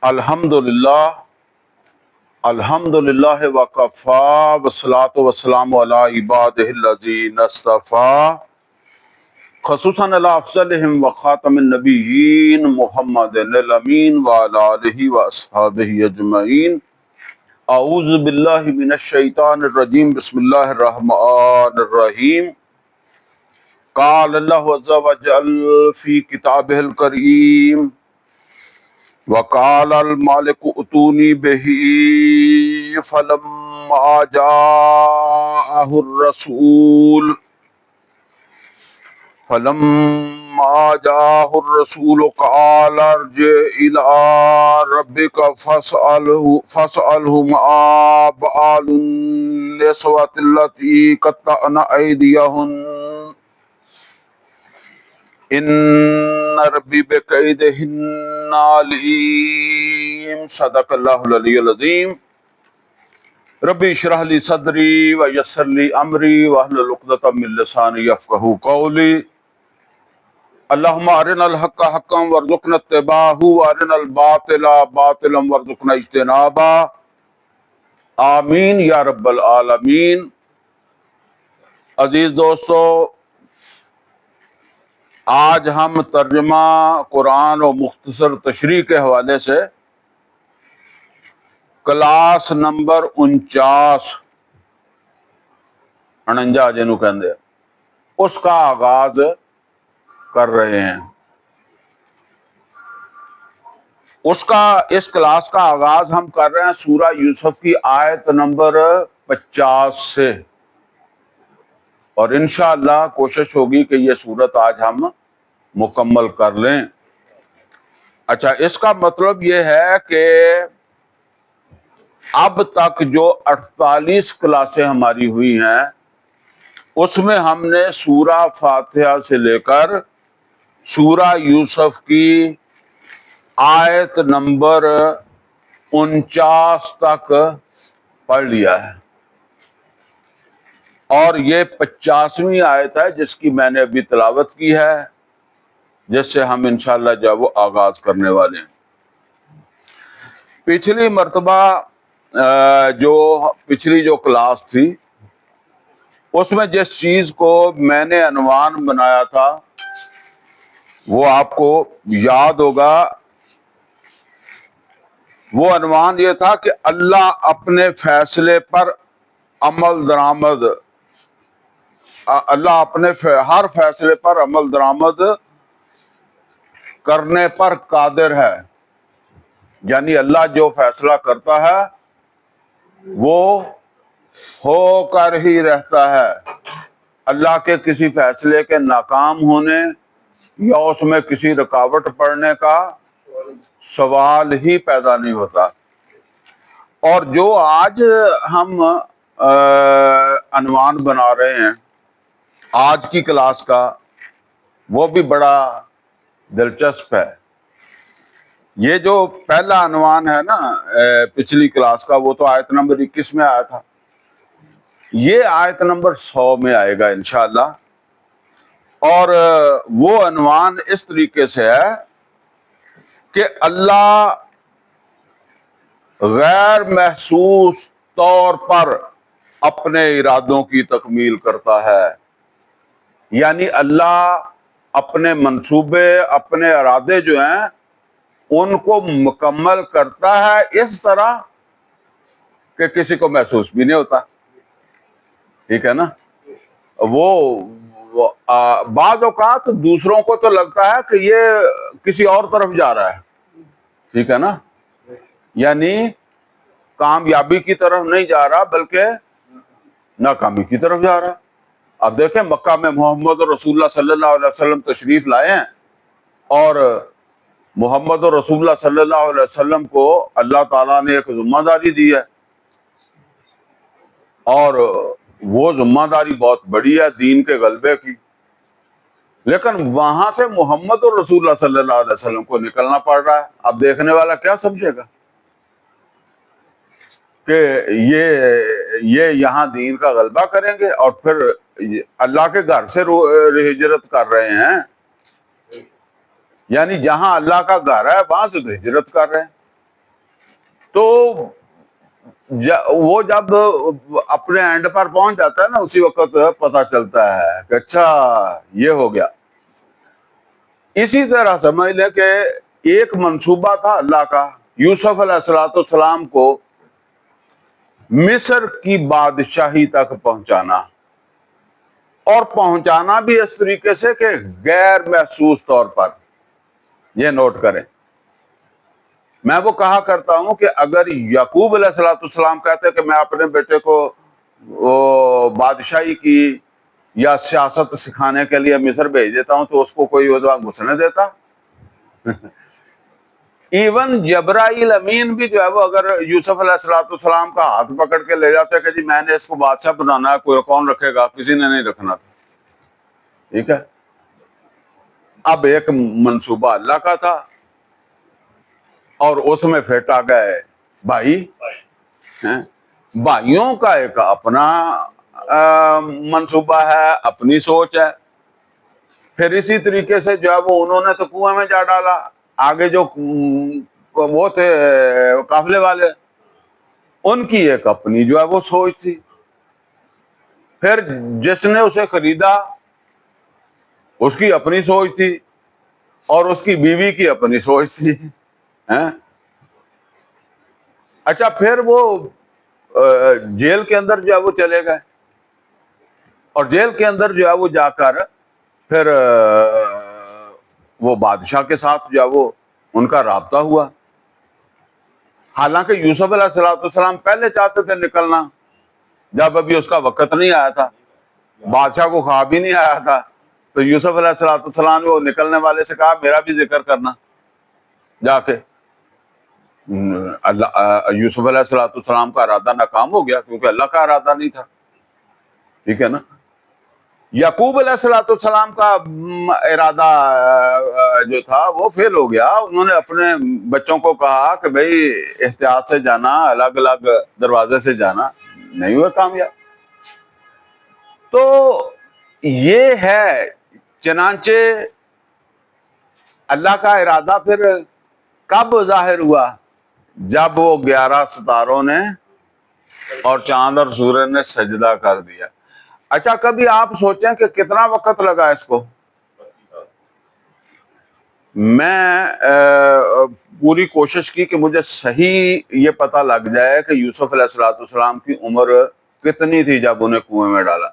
الحمدللہ الحمدللہ وکفا والصلاة والسلام علی عبادہ الذین اصطفیٰ خصوصاً علی افضلہم وخاتم النبیین محمد الامین وعلی آلہ واصحابہ اجمعین۔ اعوذ باللہ من الشیطان الرجیم، بسم اللہ الرحمن الرحیم۔ قال اللہ عز وجل فی کتابہ الکریم وقال المالک اتونی بہ فلما جاءہ الرسول قال ارجع الی ربک فاسألہ ما بال النسوة اللاتی قطعن ایدیہن ان ربی بکیدہن علیم۔ صدق اللہ العلی العظیم۔ ربی اشرح لی صدری ویسر لی امری واحلل عقدۃ من لسانی یفقہوا قولی۔ اللہم ارنا الحق حقا وارزقنا اتباعہ وارنا الباطل باطلا وارزقنا اجتنابہ، آمین یا رب العالمین۔ عزیز دوستو، آج ہم ترجمہ قرآن و مختصر تشریح کے حوالے سے کلاس نمبر 49 جنوں کہندے اس کا آغاز کر رہے ہیں۔ اس کلاس کا آغاز ہم کر رہے ہیں سورہ یوسف کی آیت نمبر 50 سے، اور انشاءاللہ کوشش ہوگی کہ یہ سورت آج ہم مکمل کر لیں۔ اچھا، اس کا مطلب یہ ہے کہ اب تک جو 48 کلاسیں ہماری ہوئی ہیں اس میں ہم نے سورہ فاتحہ سے لے کر سورہ یوسف کی آیت نمبر 49 تک پڑھ لیا ہے، اور یہ 50ویں آیت ہے جس کی میں نے ابھی تلاوت کی ہے، جس سے ہم انشاءاللہ جب وہ آغاز کرنے والے ہیں۔ پچھلی مرتبہ پچھلی جو کلاس تھی اس میں جس چیز کو میں نے عنوان بنایا تھا وہ آپ کو یاد ہوگا۔ وہ عنوان یہ تھا کہ اللہ اپنے فیصلے پر عمل درآمد اللہ اپنے ہر فیصلے پر عمل درآمد کرنے پر قادر ہے، یعنی اللہ جو فیصلہ کرتا ہے وہ ہو کر ہی رہتا ہے۔ اللہ کے کسی فیصلے کے ناکام ہونے یا اس میں کسی رکاوٹ پڑنے کا سوال ہی پیدا نہیں ہوتا۔ اور جو آج ہم عنوان بنا رہے ہیں آج کی کلاس کا، وہ بھی بڑا دلچسپ ہے۔ یہ جو پہلا عنوان ہے نا پچھلی کلاس کا، وہ تو آیت نمبر 21 میں آیا تھا، یہ آیت نمبر 100 میں آئے گا انشاءاللہ۔ اور وہ عنوان اس طریقے سے ہے کہ اللہ غیر محسوس طور پر اپنے ارادوں کی تکمیل کرتا ہے، یعنی اللہ اپنے منصوبے، اپنے ارادے جو ہیں ان کو مکمل کرتا ہے اس طرح کہ کسی کو محسوس بھی نہیں ہوتا، ٹھیک ہے نا۔ وہ بعض اوقات دوسروں کو تو لگتا ہے کہ یہ کسی اور طرف جا رہا ہے، ٹھیک ہے نا، یعنی کامیابی کی طرف نہیں جا رہا بلکہ ناکامی کی طرف جا رہا ہے۔ اب دیکھیں، مکہ میں محمد رسول اللہ صلی اللہ علیہ وسلم تشریف لائے ہیں، اور محمد رسول اللہ صلی اللہ علیہ وسلم کو اللہ تعالیٰ نے ایک ذمہ داری دی ہے، اور وہ ذمہ داری بہت بڑی ہے دین کے غلبے کی، لیکن وہاں سے محمد رسول اللہ صلی اللہ علیہ وسلم کو نکلنا پڑ رہا ہے۔ اب دیکھنے والا کیا سمجھے گا کہ یہ یہاں دین کا غلبہ کریں گے اور پھر اللہ کے گھر سے ہجرت کر رہے ہیں، یعنی جہاں اللہ کا گھر ہے وہاں سے تو ہجرت کر رہے ہیں۔ تو وہ جب اپنے اینڈ پر پہنچ جاتا ہے نا، اسی وقت پتا چلتا ہے کہ اچھا یہ ہو گیا. اسی طرح سمجھ لیں کہ ایک منصوبہ تھا اللہ کا یوسف علیہ السلام کو مصر کی بادشاہی تک پہنچانا، اور پہنچانا بھی اس طریقے سے کہ غیر محسوس طور پر. یہ نوٹ کریں، میں وہ کہا کرتا ہوں کہ اگر یعقوب علیہ السلام کہتے کہ میں اپنے بیٹے کو بادشاہی کی یا سیاست سکھانے کے لیے مصر بھیج دیتا ہوں، تو اس کو کوئی غصنے دیتا؟ ایون جبرائیل امین بھی جو ہے وہ اگر یوسف علیہ السلام کا ہاتھ پکڑ کے لے جاتے کہ جی میں نے اس کو بادشاہ بنانا ہے، کوئی کون رکھے گا؟ کسی نے نہیں رکھنا تھا. ٹھیک ہے. اب ایک منصوبہ اللہ کا تھا اور اس میں فٹ آ گئے بھائی. بھائیوں کا ایک اپنا منصوبہ ہے، اپنی سوچ ہے. پھر اسی طریقے سے جو ہے وہ انہوں نے تو کنویں میں جا ڈالا. آگے جو وہ تھے قافلے والے، ان کی ایک اپنی جو ہے وہ سوچ تھی. پھر جس نے اسے خریدا اس کی اپنی سوچ تھی، اور اس کی بیوی کی اپنی سوچ تھی. اچھا، پھر وہ جیل کے اندر جو ہے وہ چلے گئے، اور جیل کے اندر جو ہے وہ جا کر پھر وہ بادشاہ کے ساتھ جو ہے وہ ان کا رابطہ ہوا. حالانکہ یوسف علیہ السلام پہلے چاہتے تھے نکلنا، جب ابھی اس کا وقت نہیں آیا تھا، بادشاہ کو خواب ہی نہیں آیا تھا. تو یوسف علیہ السلام نے وہ نکلنے والے سے کہا میرا بھی ذکر کرنا جا کے. یوسف علیہ السلام کا ارادہ ناکام ہو گیا، کیونکہ اللہ کا ارادہ نہیں تھا. ٹھیک ہے نا. یعقوب علیہ السلام کا ارادہ جو تھا وہ فیل ہو گیا. انہوں نے اپنے بچوں کو کہا کہ بھئی احتیاط سے جانا، الگ الگ دروازے سے جانا، نہیں ہوئے کامیاب. تو یہ ہے. چنانچہ اللہ کا ارادہ پھر کب ظاہر ہوا؟ جب وہ 11 ستاروں نے اور چاند اور سورج نے سجدہ کر دیا. اچھا، کبھی آپ سوچیں کہ کتنا وقت لگا اس کو؟ میں پوری کوشش کی کہ مجھے صحیح یہ پتہ لگ جائے کہ یوسف علیہ السلام کی عمر کتنی تھی جب انہیں کنویں میں ڈالا.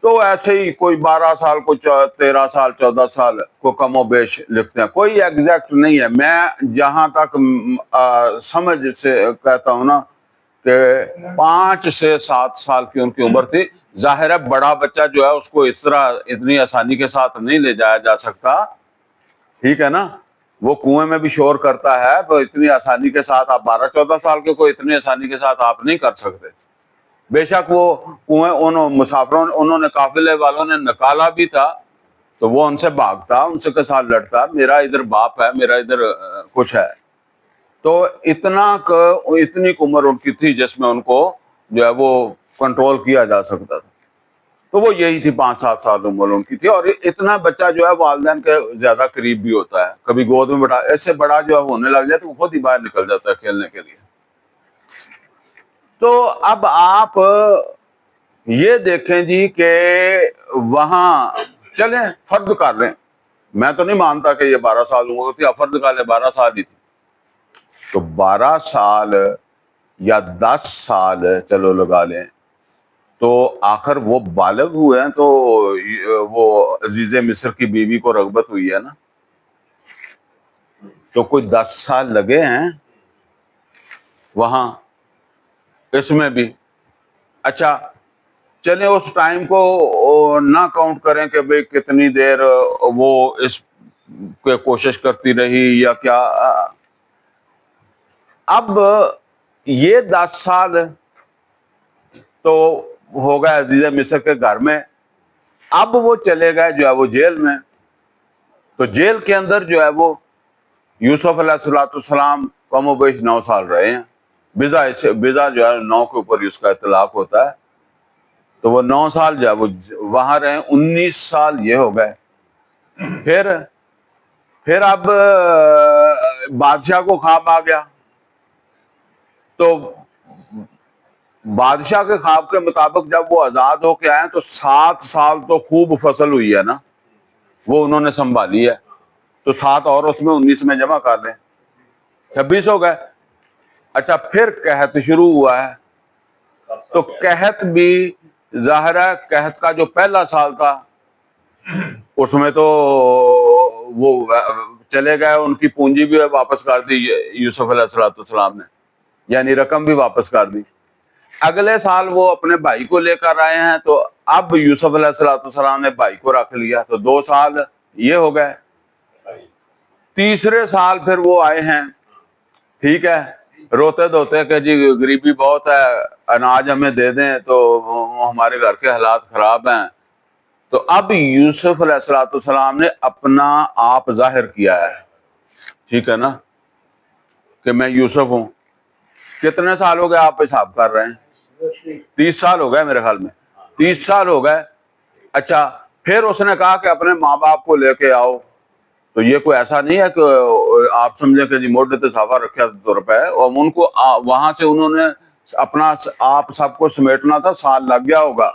تو ایسے ہی کوئی 12 سال، کوئی 13 سال، 14 سال کو کم و بیش لکھتے ہیں. کوئی ایگزیکٹ نہیں ہے. میں جہاں تک سمجھ سے کہتا ہوں نا کہ 5 سے 7 سال کی ان کی عمر تھی. ظاہر ہے بڑا بچہ جو ہے اس کو اس طرح اتنی آسانی کے ساتھ نہیں لے جایا جا سکتا. ٹھیک ہے نا. وہ کنویں میں بھی شور کرتا ہے، تو اتنی آسانی کے ساتھ آپ 12-14 سال کے کو اتنی آسانی کے ساتھ آپ نہیں کر سکتے. بے شک وہ کنویں انہوں مسافروں انہوں نے قافلے والوں نے نکالا بھی تھا، تو وہ ان سے بھاگتا، ان سے کے ساتھ لڑتا، میرا ادھر باپ ہے، میرا ادھر کچھ ہے. تو اتنی عمر ان کی تھی جس میں ان کو جو ہے وہ کنٹرول کیا جا سکتا تھا. تو وہ یہی تھی، 5-7 سال عمر ان کی تھی. اور اتنا بچہ جو ہے والدین کے زیادہ قریب بھی ہوتا ہے. کبھی گود میں بٹھا، ایسے بڑا جو ہے ہونے لگ جائے تو وہ خود ہی باہر نکل جاتا ہے کھیلنے کے لیے. تو اب آپ یہ دیکھیں جی کہ وہاں چلیں فرض کر رہے ہیں، میں تو نہیں مانتا کہ یہ 12 سال عمر تھی، اب فرض کر لیں 12 سال ہی تھی. تو 12 سال یا 10 سال چلو لگا لیں، تو آخر وہ بالغ ہوئے ہیں، تو وہ عزیز مصر کی بیوی کو رغبت ہوئی ہے نا. تو کوئی 10 سال لگے ہیں وہاں اس میں بھی. اچھا چلیں اس ٹائم کو نہ کاؤنٹ کریں کہ بھئی کتنی دیر وہ اس پہ کوشش کرتی رہی یا کیا. اب یہ 10 سال تو ہو گئے عزیز مصر کے گھر میں. اب وہ چلے گئے جو ہے وہ جیل میں. تو جیل کے اندر جو ہے وہ یوسف علیہ السلام کم و بیش 9 سال رہے ہیں. بزا جو ہے 9 کے اوپر اس کا اطلاق ہوتا ہے. تو وہ 9 سال جو ہے وہ وہاں رہے. 19 سال یہ ہو گئے. پھر اب بادشاہ کو خواب آ گیا تو بادشاہ کے خواب کے مطابق جب وہ آزاد ہو کے آئے تو 7 سال تو خوب فصل ہوئی ہے نا، وہ انہوں نے سنبھالی ہے، تو 7 اور اس میں 19 میں جمع کر لیں، 26 ہو گئے۔ اچھا پھر قحط شروع ہوا ہے، تو قحط بھی ظاہر ہے، قحط کا جو پہلا سال تھا اس میں تو وہ چلے گئے، ان کی پونجی بھی واپس کر دی یوسف علیہ السلام نے، یعنی رقم بھی واپس کر دی۔ اگلے سال وہ اپنے بھائی کو لے کر آئے ہیں، تو اب یوسف علیہ السلام نے بھائی کو رکھ لیا، تو 2 سال یہ ہو گئے۔ تیسرے سال پھر وہ آئے ہیں، ٹھیک ہے، روتے دھوتے کہ جی غریبی بہت ہے، اناج ہمیں دے دیں، تو ہمارے گھر کے حالات خراب ہیں۔ تو اب یوسف علیہ السلام نے اپنا آپ ظاہر کیا ہے، ٹھیک ہے نا، کہ میں یوسف ہوں۔ کتنے سال ہو گئے آپ حساب کر رہے ہیں؟ 30 سال ہو گئے میرے خیال میں، 30 سال ہو گئے۔ اچھا پھر اس نے کہا کہ اپنے ماں باپ کو لے کے آؤ، تو یہ کوئی ایسا نہیں ہے کہ آپ سمجھیں کہ جی موڈے تے صافہ رکھا تو روپے، اور ان کو وہاں سے انہوں نے اپنا آپ سب کو سمیٹنا تھا، سال لگ گیا ہوگا،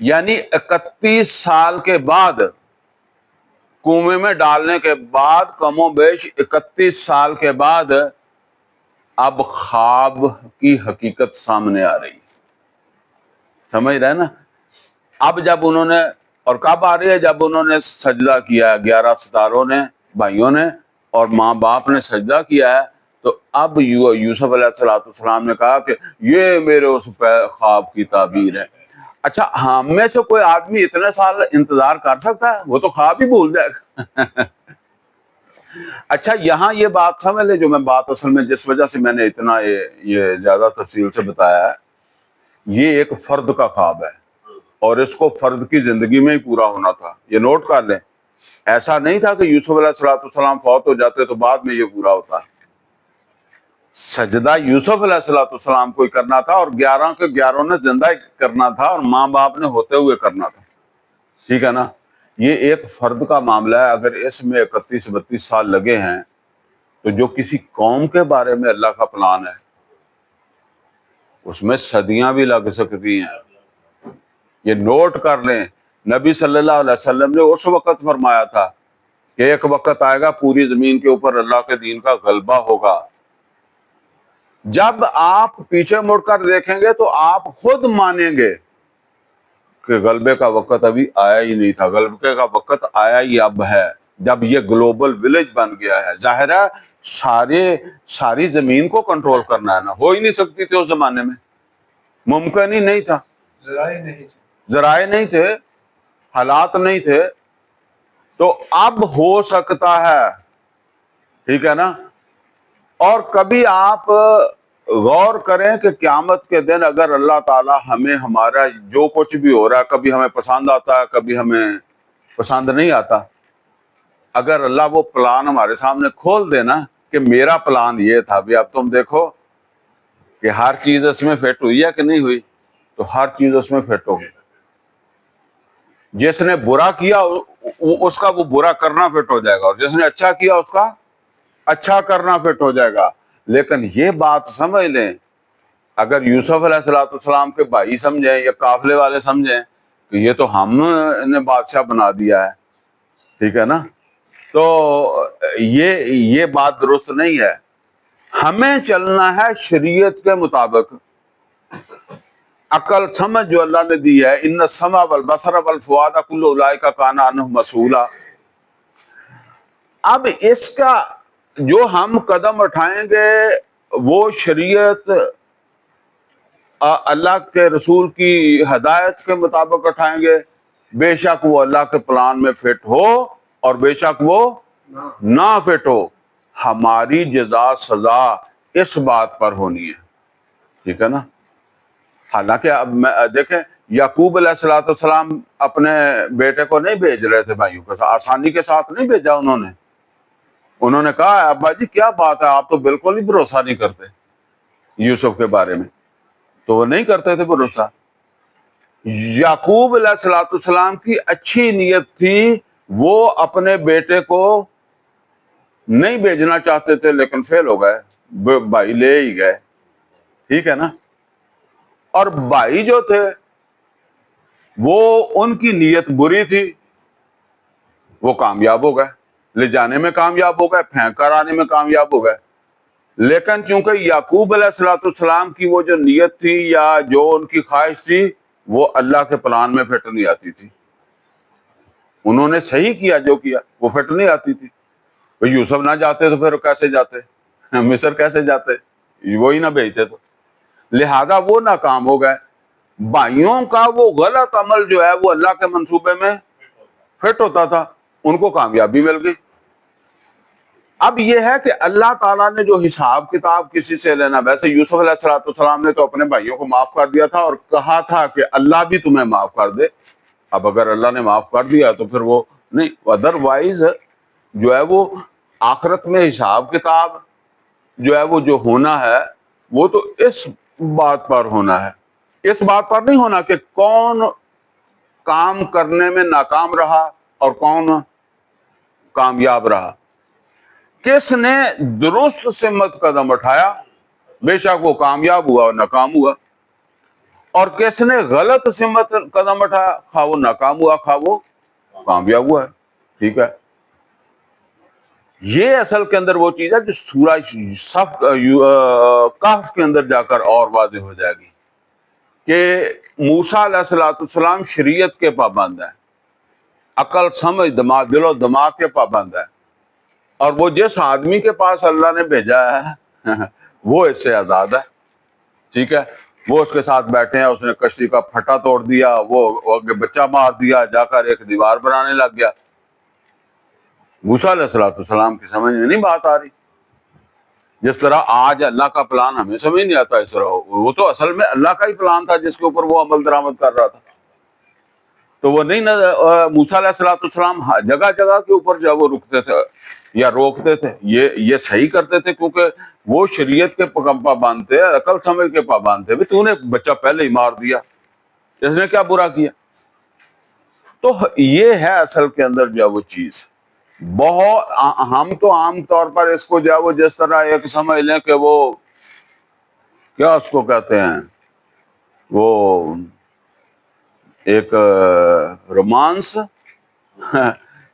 یعنی 31 سال کے بعد، کنویں میں ڈالنے کے بعد، کم و بیش 31 سال کے بعد اب خواب کی حقیقت سامنے آ رہی، سمجھ رہے نا؟ اب جب انہوں نے، اور کب آ رہی ہے؟ جب انہوں نے سجدہ کیا ہے، 11 ستاروں نے، بھائیوں نے اور ماں باپ نے سجدہ کیا ہے، تو اب یوسف علیہ السلام نے کہا کہ یہ میرے اس خواب کی تعبیر ہے۔ اچھا ہم میں سے کوئی آدمی اتنے سال انتظار کر سکتا ہے؟ وہ تو خواب ہی بھول جائے گا۔ اچھا یہاں یہ بات سمجھ لے، جو میں بات اصل میں جس وجہ سے میں نے اتنا یہ زیادہ تفصیل سے بتایا ہے، یہ ایک فرد کا خواب ہے، اور اس کو فرد کی زندگی میں ہی پورا ہونا تھا، یہ نوٹ کر لیں۔ ایسا نہیں تھا کہ یوسف علیہ السلام فوت ہو جاتے تو بعد میں یہ پورا ہوتا۔ سجدہ یوسف علیہ السلام کو ہی کرنا تھا، اور 11 کے 11 نے زندہ کرنا تھا، اور ماں باپ نے ہوتے ہوئے کرنا تھا، ٹھیک ہے نا؟ یہ ایک فرد کا معاملہ ہے۔ اگر اس میں 31-32 سال لگے ہیں تو جو کسی قوم کے بارے میں اللہ کا پلان ہے اس میں صدیاں بھی لگ سکتی ہیں، یہ نوٹ کر لیں۔ نبی صلی اللہ علیہ وسلم نے اس وقت فرمایا تھا کہ ایک وقت آئے گا پوری زمین کے اوپر اللہ کے دین کا غلبہ ہوگا۔ جب آپ پیچھے مڑ کر دیکھیں گے تو آپ خود مانیں گے کہ غلبے کا وقت ابھی آیا ہی نہیں تھا، غلبے کا وقت آیا ہی اب ہے، جب یہ گلوبل ولیج بن گیا ہے۔ ظاہر ہے ساری زمین کو کنٹرول کرنا ہے نا، ہو ہی نہیں سکتی تھی اس زمانے میں، ممکن ہی نہیں تھا، ذرائع نہیں تھے، حالات نہیں تھے، تو اب ہو سکتا ہے، ٹھیک ہے نا؟ اور کبھی آپ غور کریں کہ قیامت کے دن اگر اللہ تعالی ہمیں ہمارا جو کچھ بھی ہو رہا ہے، کبھی ہمیں پسند آتا ہے، کبھی ہمیں پسند نہیں آتا، اگر اللہ وہ پلان ہمارے سامنے کھول دے نا کہ میرا پلان یہ تھا، بھی اب تم دیکھو کہ ہر چیز اس میں فٹ ہوئی ہے کہ نہیں ہوئی، تو ہر چیز اس میں فٹ ہوگی۔ جس نے برا کیا اس کا وہ برا کرنا فٹ ہو جائے گا، اور جس نے اچھا کیا اس کا اچھا کرنا فٹ ہو جائے گا۔ لیکن یہ بات سمجھ لیں، اگر یوسف علیہ السلام کے بھائی سمجھیں یا قافلے والے سمجھیں کہ یہ تو ہم نے بادشاہ بنا دیا ہے، ٹھیک ہے نا، تو یہ بات درست نہیں ہے۔ ہمیں چلنا ہے شریعت کے مطابق، عقل سمجھ جو اللہ نے دی ہے، ان السمع والبصر والفؤاد کل اولئک کان عنہ مسئولا۔ اب اس کا جو ہم قدم اٹھائیں گے وہ شریعت اللہ کے رسول کی ہدایت کے مطابق اٹھائیں گے، بے شک وہ اللہ کے پلان میں فٹ ہو اور بے شک وہ نہ فٹ ہو، ہماری جزا سزا اس بات پر ہونی ہے، ٹھیک ہے نا؟ حالانکہ اب دیکھیں یعقوب علیہ السلام اپنے بیٹے کو نہیں بھیج رہے تھے بھائیوں کے ساتھ، آسانی کے ساتھ نہیں بھیجا انہوں نے کہا ابا جی کیا بات ہے، آپ تو بالکل ہی بھروسہ نہیں کرتے یوسف کے بارے میں، تو وہ نہیں کرتے تھے بھروسہ۔ یعقوب علیہ السلام کی اچھی نیت تھی، وہ اپنے بیٹے کو نہیں بھیجنا چاہتے تھے لیکن فیل ہو گئے، بھائی لے ہی گئے، ٹھیک ہے نا. اور بھائی جو تھے وہ ان کی نیت بری تھی، وہ کامیاب ہو گئے، لے جانے میں کامیاب ہو گئے، پھینک کر آنے میں کامیاب ہو گئے. لیکن چونکہ یعقوب علیہ الصلوۃ والسلام کی وہ جو نیت تھی یا جو ان کی خواہش تھی وہ اللہ کے پلان میں فٹ نہیں آتی تھی. انہوں نے صحیح کیا جو کیا، وہ فٹ نہیں آتی تھی. یوسف نہ جاتے تو پھر کیسے جاتے، مصر کیسے جاتے، وہی نہ بھیجتے تو. لہذا وہ ناکام ہو گئے. بھائیوں کا وہ غلط عمل جو ہے وہ اللہ کے منصوبے میں فٹ ہوتا تھا، ان کو کامیابی مل گئی. اب یہ ہے کہ اللہ تعالیٰ نے جو حساب کتاب کسی سے لینا، ویسے یوسف علیہ السلام نے تو اپنے بھائیوں کو معاف کر دیا تھا اور کہا تھا کہ اللہ بھی تمہیں معاف کر دے. اب اگر اللہ نے معاف کر دیا تو پھر وہ نہیں، ادروائز جو ہے وہ آخرت میں حساب کتاب جو ہے وہ جو ہونا ہے وہ تو اس بات پر ہونا ہے، اس بات پر نہیں ہونا کہ کون کام کرنے میں ناکام رہا اور کون کامیاب رہا. کس نے درست سمت قدم اٹھایا بے شک وہ کامیاب ہوا اور ناکام ہوا، اور کس نے غلط سمت قدم اٹھایا خواہ وہ ناکام ہوا خواہ وہ کامیاب ہوا ہے. ٹھیک ہے، یہ اصل کے اندر وہ چیز ہے جو سورہ کہف کے اندر جا کر اور واضح ہو جائے گی کہ موسیٰ علیہ السلام شریعت کے پابند ہیں، عقل سمجھ دماغ دل و دماغ کے پابند ہیں، اور وہ جس آدمی کے پاس اللہ نے بھیجا ہے وہ اس سے آزاد ہے. ٹھیک ہے، وہ اس کے ساتھ بیٹھے ہیں، اس نے کشتی کا پھٹا توڑ دیا، وہ بچہ مار دیا، جا کر ایک دیوار بنانے لگ گیا. موسیٰ علیہ السلام کی سمجھ میں نہیں بات آ رہی. جس طرح آج اللہ کا پلان ہمیں سمجھ نہیں آتا، اس طرح وہ تو اصل میں اللہ کا ہی پلان تھا جس کے اوپر وہ عمل درآمد کر رہا تھا. تو وہ نہیں موسیٰ علیہ السلام جگہ جگہ کے اوپر جو وہ رکتے تھے یا روکتے تھے، یہ صحیح کرتے تھے کیونکہ وہ شریعت کے پابند تھے، عقل سمجھ کے پابند تھے. تو نے بچہ پہلے ہی مار دیا، اس نے کیا برا کیا؟ تو یہ ہے اصل کے اندر جو ہے وہ چیز. بہت ہم تو عام طور پر اس کو جو ہے وہ جس طرح ایک سمجھ لیں کہ وہ کیا اس کو کہتے ہیں، وہ ایک رومانس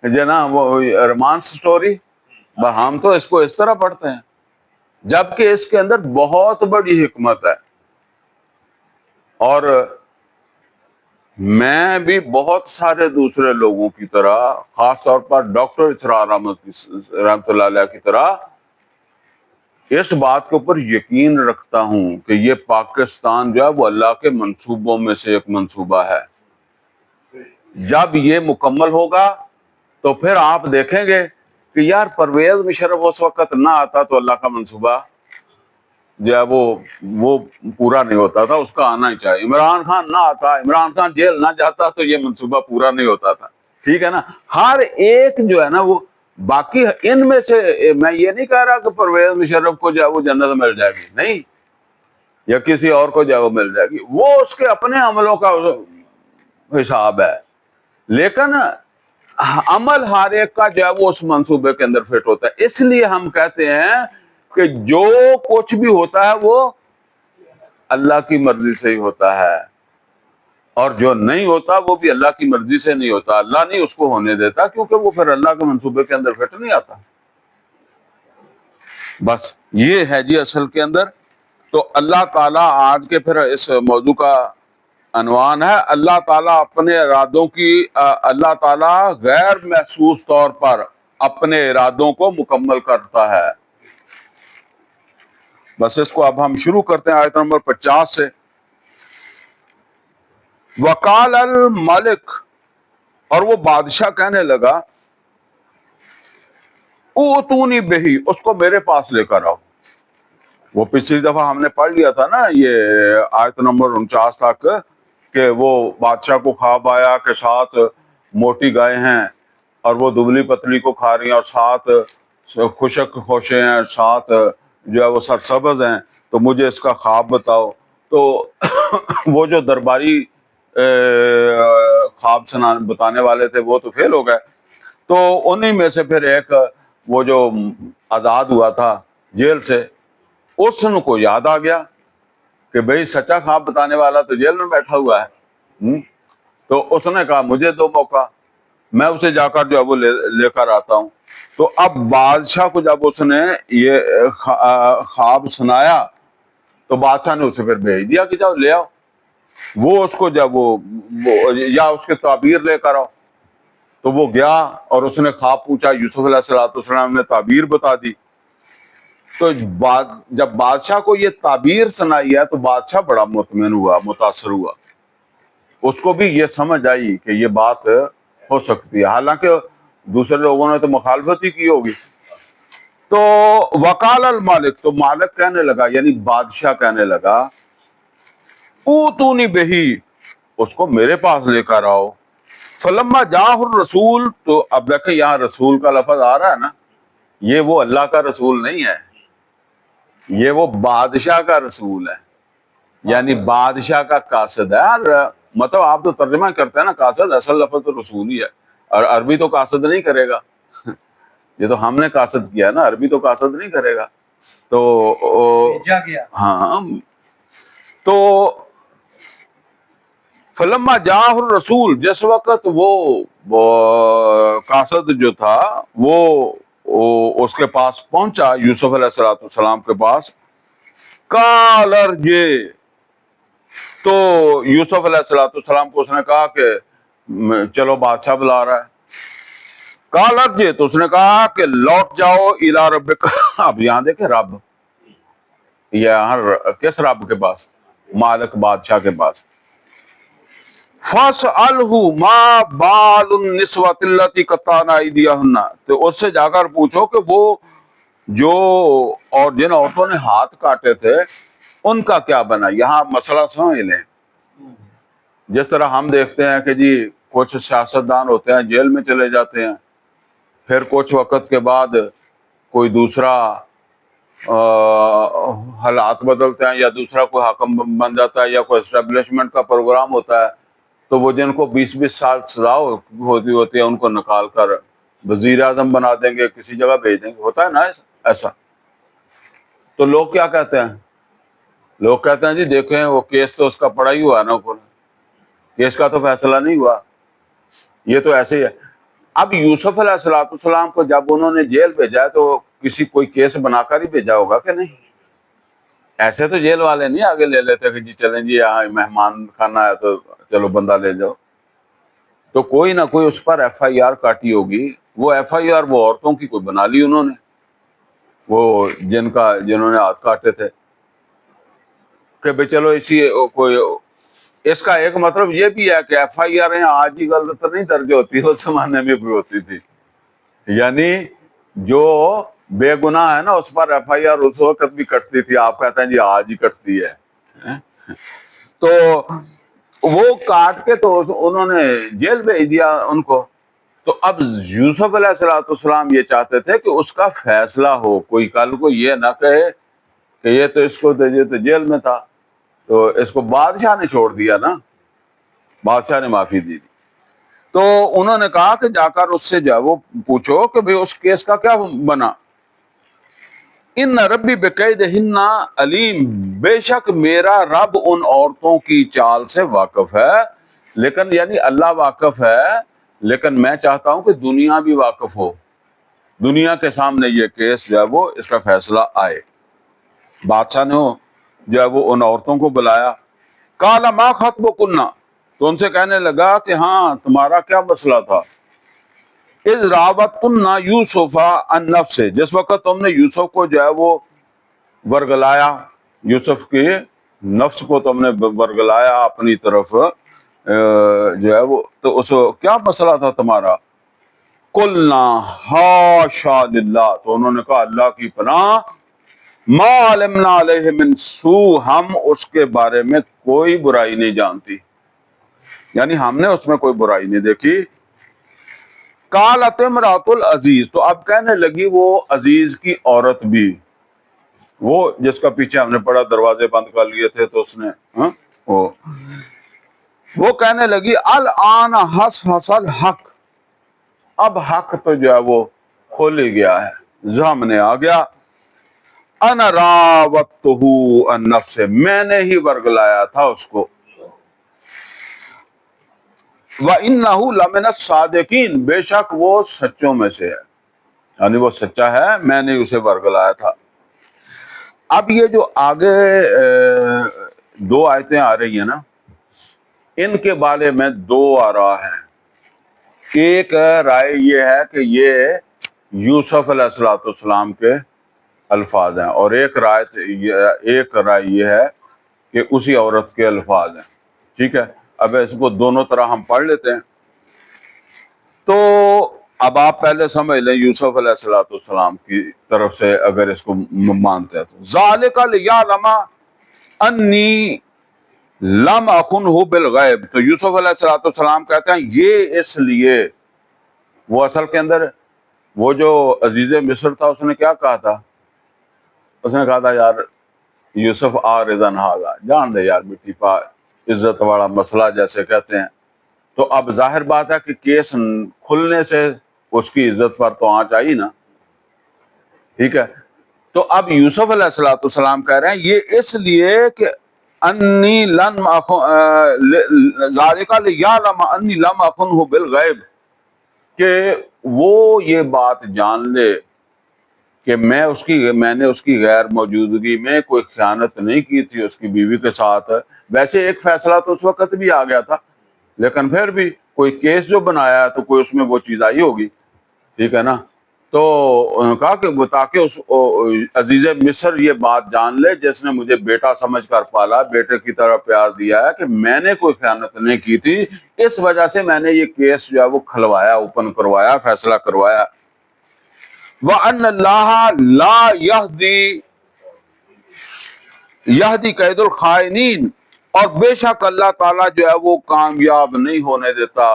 جناب، وہ رومانس سٹوری، ہم تو اس کو اس طرح پڑھتے ہیں، جبکہ اس کے اندر بہت بڑی حکمت ہے. اور میں بھی بہت سارے دوسرے لوگوں کی طرح، خاص طور پر ڈاکٹر اسرار احمد رحمۃ اللہ علیہ کی طرح، اس بات کے اوپر یقین رکھتا ہوں کہ یہ پاکستان جو ہے وہ اللہ کے منصوبوں میں سے ایک منصوبہ ہے. جب یہ مکمل ہوگا تو پھر آپ دیکھیں گے کہ یار پرویز مشرف اس وقت نہ آتا تو اللہ کا منصوبہ جو ہے وہ پورا نہیں ہوتا تھا، اس کا آنا ہی چاہیے. عمران خان نہ آتا، عمران خان جیل نہ جاتا تو یہ منصوبہ پورا نہیں ہوتا تھا. ٹھیک ہے نا، ہر ایک جو ہے نا وہ باقی ان میں سے، میں یہ نہیں کہہ رہا کہ پرویز مشرف کو جو ہے وہ جنت مل جائے گی، نہیں، یا کسی اور کو جو ہے وہ مل جائے گی، وہ اس کے اپنے عملوں کا حساب ہے. لیکن عمل ہر ایک کا جو ہے وہ اس منصوبے کے اندر فٹ ہوتا ہے. اس لیے ہم کہتے ہیں کہ جو کچھ بھی ہوتا ہے وہ اللہ کی مرضی سے ہی ہوتا ہے، اور جو نہیں ہوتا وہ بھی اللہ کی مرضی سے نہیں ہوتا. اللہ نہیں اس کو ہونے دیتا کیونکہ وہ پھر اللہ کے منصوبے کے اندر فٹ نہیں آتا. بس یہ ہے جی اصل کے اندر. تو اللہ تعالیٰ آج کے پھر اس موضوع کا عنوان ہے اللہ تعالیٰ اپنے ارادوں کی، اللہ تعالیٰ غیر محسوس طور پر اپنے ارادوں کو مکمل کرتا ہے. بس اس کو اب ہم شروع کرتے ہیں آیت نمبر 50 سے. وقال الملک، اور وہ بادشاہ کہنے لگا، اوتونی بہی، اس کو میرے پاس لے کر آؤ. وہ پچھلی دفعہ ہم نے پڑھ لیا تھا نا یہ آیت نمبر 49 تک کہ وہ بادشاہ کو خواب آیا کہ 7 موٹی گائے ہیں اور وہ دبلی پتلی کو کھا رہی ہیں، اور 7 خشک خوشے ہیں، 7 جو ہے وہ سرسبز ہیں، تو مجھے اس کا خواب بتاؤ. تو وہ جو درباری خواب بتانے والے تھے وہ تو فیل ہو گئے. تو انہی میں سے پھر ایک وہ جو آزاد ہوا تھا جیل سے، حسن کو یاد آ گیا کہ بھئی سچا خواب بتانے والا تو جیل میں بیٹھا ہوا ہے، تو اس نے کہا مجھے دو موقع، میں اسے جا کر جو ہے وہ لے کر آتا ہوں۔ تو اب بادشاہ کو جب اس نے یہ خواب سنایا تو بادشاہ نے اسے پھر بھیج دیا کہ جاؤ لے آؤ، وہ اس کو جب وہ یا اس کے تعبیر لے کر آؤ۔ تو وہ گیا اور اس نے خواب پوچھا، یوسف علیہ السلام نے تعبیر بتا دی۔ تو جب بادشاہ کو یہ تعبیر سنائی ہے تو بادشاہ بڑا مطمئن ہوا، متاثر ہوا، اس کو بھی یہ سمجھ آئی کہ یہ بات ہو سکتی ہے، حالانکہ دوسرے لوگوں نے تو مخالفت ہی کی ہوگی۔ تو وقال المالک، تو مالک کہنے لگا یعنی بادشاہ کہنے لگا، اوتونی بہی، اس کو میرے پاس لے کر آؤ۔ فلما جاء الرسول، تو اب دیکھیں یہاں رسول کا لفظ آ رہا ہے نا، یہ وہ اللہ کا رسول نہیں ہے، یہ وہ بادشاہ کا رسول ہے، یعنی بادشاہ کا قاصد ہے۔ اور مطلب آپ تو ترجمہ کرتے ہیں نا قاصد، اصل لفظ تو رسول ہی ہے، اور عربی تو قاصد نہیں کرے گا، یہ تو ہم نے قاصد کیا نا، عربی تو قاصد نہیں کرے گا۔ تو بھیجا گیا۔ ہاں، تو فلما جاء الرسول، جس وقت وہ قاصد جو تھا وہ اس کے پاس پہنچا، یوسف علیہ السلام کے پاس، قال ارجع، تو یوسف علیہ السلام کو اس نے کہا کہ چلو بادشاہ بلا رہا ہے۔ قال ارجع، تو اس نے کہا کہ لوٹ جاؤ الی ربک، اب یہاں دیکھیں رب، یہاں کس رب کے پاس؟ مالک، بادشاہ کے پاس۔ فَاسْأَلْهُ مَا بَالُ النِّسْوَةِ اللَّاتِي قَطَّعْنَ أَيْدِيَهُنَّ، تو اس سے جا کر پوچھو کہ وہ جو اور جن عورتوں نے ہاتھ کاٹے تھے ان کا کیا بنا۔ یہاں مسئلہ سمجھ لیں، جس طرح ہم دیکھتے ہیں کہ جی کچھ سیاستدان ہوتے ہیں جیل میں چلے جاتے ہیں، پھر کچھ وقت کے بعد کوئی دوسرا حالات بدلتے ہیں یا دوسرا کوئی حاکم بن جاتا ہے یا کوئی اسٹیبلشمنٹ کا پروگرام ہوتا ہے، تو وہ جن کو 20 سال سزا ہوتی ہے ان کو نکال کر وزیر اعظم بنا دیں گے، کسی جگہ بھیج دیں گے، ہوتا ہے نا ایسا۔ تو لوگ کیا کہتے ہیں؟ لوگ کہتے ہیں جی دیکھیں وہ کیس تو اس کا پڑا ہی ہوا ہے نا، اوپر کیس کا تو فیصلہ نہیں ہوا، یہ تو ایسے ہی ہے۔ اب یوسف علیہ السلام کو جب انہوں نے جیل بھیجا ہے تو کسی کوئی کیس بنا کر ہی بھیجا ہوگا کہ نہیں؟ ایسے تو جیل والے نہیں آگے لے لیتے کہ جی چلیں جی یہاں مہمان خانہ ہے تو چلو بندہ لے جاؤ، تو کوئی نہ کوئی اس پر ایف آئی آر کاٹی ہوگی۔ وہ ایف آئی آر وہ عورتوں کی کوئی بنا لی انہوں نے، وہ جنہوں نے ہاتھ کاٹے تھے، کہ بھئی چلو کوئی اس کا ایک مطلب یہ بھی ہے کہ ایف آئی آر آج ہی غلط نہیں درج ہوتی، اس زمانے میں بھی ہوتی تھی، یعنی جو بے گناہ ہے نا اس پر ایف آئی آر اس وقت بھی کٹتی تھی، آپ کہتے ہیں جی آج ہی کٹتی ہے۔ تو وہ کاٹ کے تو انہوں نے جیل بھیج دیا ان کو۔ تو اب یوسف علیہ السلام یہ چاہتے تھے کہ اس کا فیصلہ ہو، کوئی کل کو یہ نہ کہے کہ یہ تو اس کو یہ تو جیل میں تھا، تو اس کو بادشاہ نے چھوڑ دیا نا، بادشاہ نے معافی دی۔ تو انہوں نے کہا کہ جا کر اس سے جو ہے وہ پوچھو کہ بھئی اس کیس کا کیا بنا۔ ان ربی بکیدہن علیم، بے شک میرا رب ان عورتوں کی چال سے واقف ہے، لیکن یعنی اللہ واقف ہے، لیکن میں چاہتا ہوں کہ دنیا بھی واقف ہو، دنیا کے سامنے یہ کیس جو ہے وہ اس کا فیصلہ آئے۔ بادشاہ نے جو ہے وہ ان عورتوں کو بلایا، قال ما خطبکن، تو ان سے کہنے لگا کہ ہاں تمہارا کیا مسئلہ تھا، اذ راوتن یوسف عن نفسہ، جس وقت تم نے یوسف کو جو ہے وہ ورگلایا، یوسف کے نفس کو تم نے ورگلایا اپنی طرف جو ہے وہ، تو اس کیا مسئلہ تھا تمہارا؟ قلنا حاشا للہ، تو انہوں نے کہا اللہ کی پناہ، ما علمنا علیہ من سوء، ہم اس کے بارے میں کوئی برائی نہیں جانتی، یعنی ہم نے اس میں کوئی برائی نہیں دیکھی۔ قالت امرأۃ العزیز، تو اب کہنے لگی وہ عزیز کی عورت بھی، وہ جس کا پیچھے ہم نے پڑھا دروازے بند کر لیے تھے تو اس نے وہ کہنے لگی الآن حصحص الحق، اب حق تو جو ہے وہ کھول ہی گیا ہے، سامنے آ گیا۔ انا راوتہ عن نفسہ، میں نے ہی ورگلایا تھا اس کو، وَإِنَّهُ لَمِنَ الصَّادِقِينَ، بے شک وہ سچوں میں سے ہے، یعنی وہ سچا ہے، میں نے اسے ورگلایا تھا۔ اب یہ جو آگے دو آیتیں آ رہی ہیں نا، ان کے بارے میں دو آراء ہیں۔ ایک رائے یہ ہے کہ یہ یوسف علیہ السلام کے الفاظ ہیں، اور ایک رائے یہ ہے کہ اسی عورت کے الفاظ ہیں۔ ٹھیک ہے، اب اس کو دونوں طرح ہم پڑھ لیتے ہیں۔ تو اب آپ پہلے سمجھ لیں یوسف علیہ السلام کی طرف سے اگر اس کو مانتے ہیں تو ذالک لیعلم انی لم اخنہ بالغیب، تو یوسف علیہ السلام کہتے ہیں یہ اس لیے، وہ اصل کے اندر وہ جو عزیز مصر تھا اس نے کیا کہا تھا؟ اس نے کہا تھا یار یوسف آرزن ھذا، جان دے یار مٹی پا، عزت والا مسئلہ جیسے کہتے ہیں۔ تو اب ظاہر بات ہے کہ کیس کھلنے سے اس کی عزت پر تو آنچ آئی نا، ٹھیک ہے۔ تو اب یوسف علیہ السلام کہہ رہے ہیں یہ اس لیے کہ انی لن ذالک لیعلم انی لم اخنہ بالغیب، کہ وہ یہ بات جان لے کہ میں نے اس کی غیر موجودگی میں کوئی خیانت نہیں کی تھی اس کی بیوی کے ساتھ۔ ویسے ایک فیصلہ تو اس وقت بھی آ گیا تھا، لیکن پھر بھی کوئی کیس جو بنایا تو کوئی اس میں وہ چیز آئی ہوگی، ٹھیک ہے نا۔ تو انہوں نے کہا کہ وہ تاکہ اس عزیز مصر یہ بات جان لے جس نے مجھے بیٹا سمجھ کر پالا، بیٹے کی طرح پیار دیا ہے، کہ میں نے کوئی خیانت نہیں کی تھی، اس وجہ سے میں نے یہ کیس جو ہے وہ کھلوایا، اوپن کروایا، فیصلہ کروایا۔ وَأَنَّ اللَّهَ لَا يَهْدِي كَيْدَ الْخَائِنِينَ، اور بے شک اللہ تعالیٰ جو ہے وہ کامیاب نہیں ہونے دیتا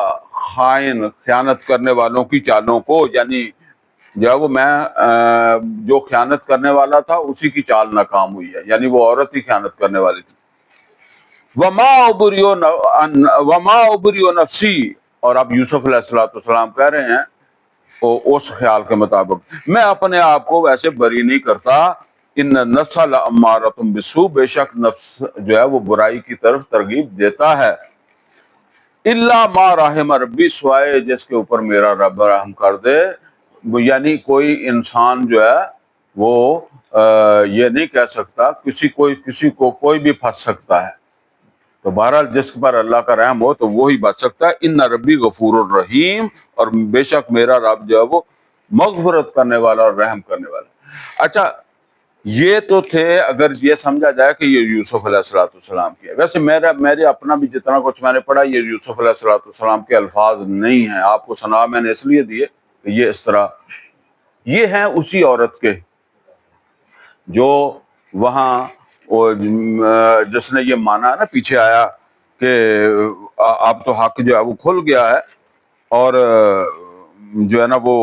خیانت کرنے والوں کی چالوں کو، یعنی جو ہے وہ جو خیانت کرنے والا تھا اسی کی چال ناکام ہوئی ہے، یعنی وہ عورت ہی خیانت کرنے والی تھی۔ وما ابریو نفسی، اور اب یوسف علیہ السلام کہہ رہے ہیں اس خیال کے مطابق میں اپنے آپ کو ویسے بری نہیں کرتا، ان النفس لامارۃ بالسوء، بے شک نفس جو ہے وہ برائی کی طرف ترغیب دیتا ہے، الا ما رحم ربی، سوائے جس کے اوپر میرا رب رحم کر دے، یعنی کوئی انسان جو ہے وہ یہ نہیں کہہ سکتا، کسی کو کوئی بھی پھنس سکتا ہے، تو بہرحال جس پر اللہ کا رحم ہو تو وہی بچ سکتا ہے۔ ان ربی غفور الرحیم، اور بے شک میرا رب جو ہے وہ مغفرت کرنے والا اور رحم کرنے والا۔ اچھا یہ تو تھے، اگر یہ سمجھا جائے کہ یہ یوسف علیہ السلام کی ہے، ویسے میرے اپنا بھی جتنا کچھ میں نے پڑھا یہ یوسف علیہ السلام کے الفاظ نہیں ہیں، آپ کو سنا میں نے اس لیے دیے کہ یہ اس طرح یہ ہیں اسی عورت کے جو وہاں جس نے یہ مانا نا پیچھے آیا کہ اب تو حق جو ہے وہ کھل گیا ہے، اور جو ہے نا وہ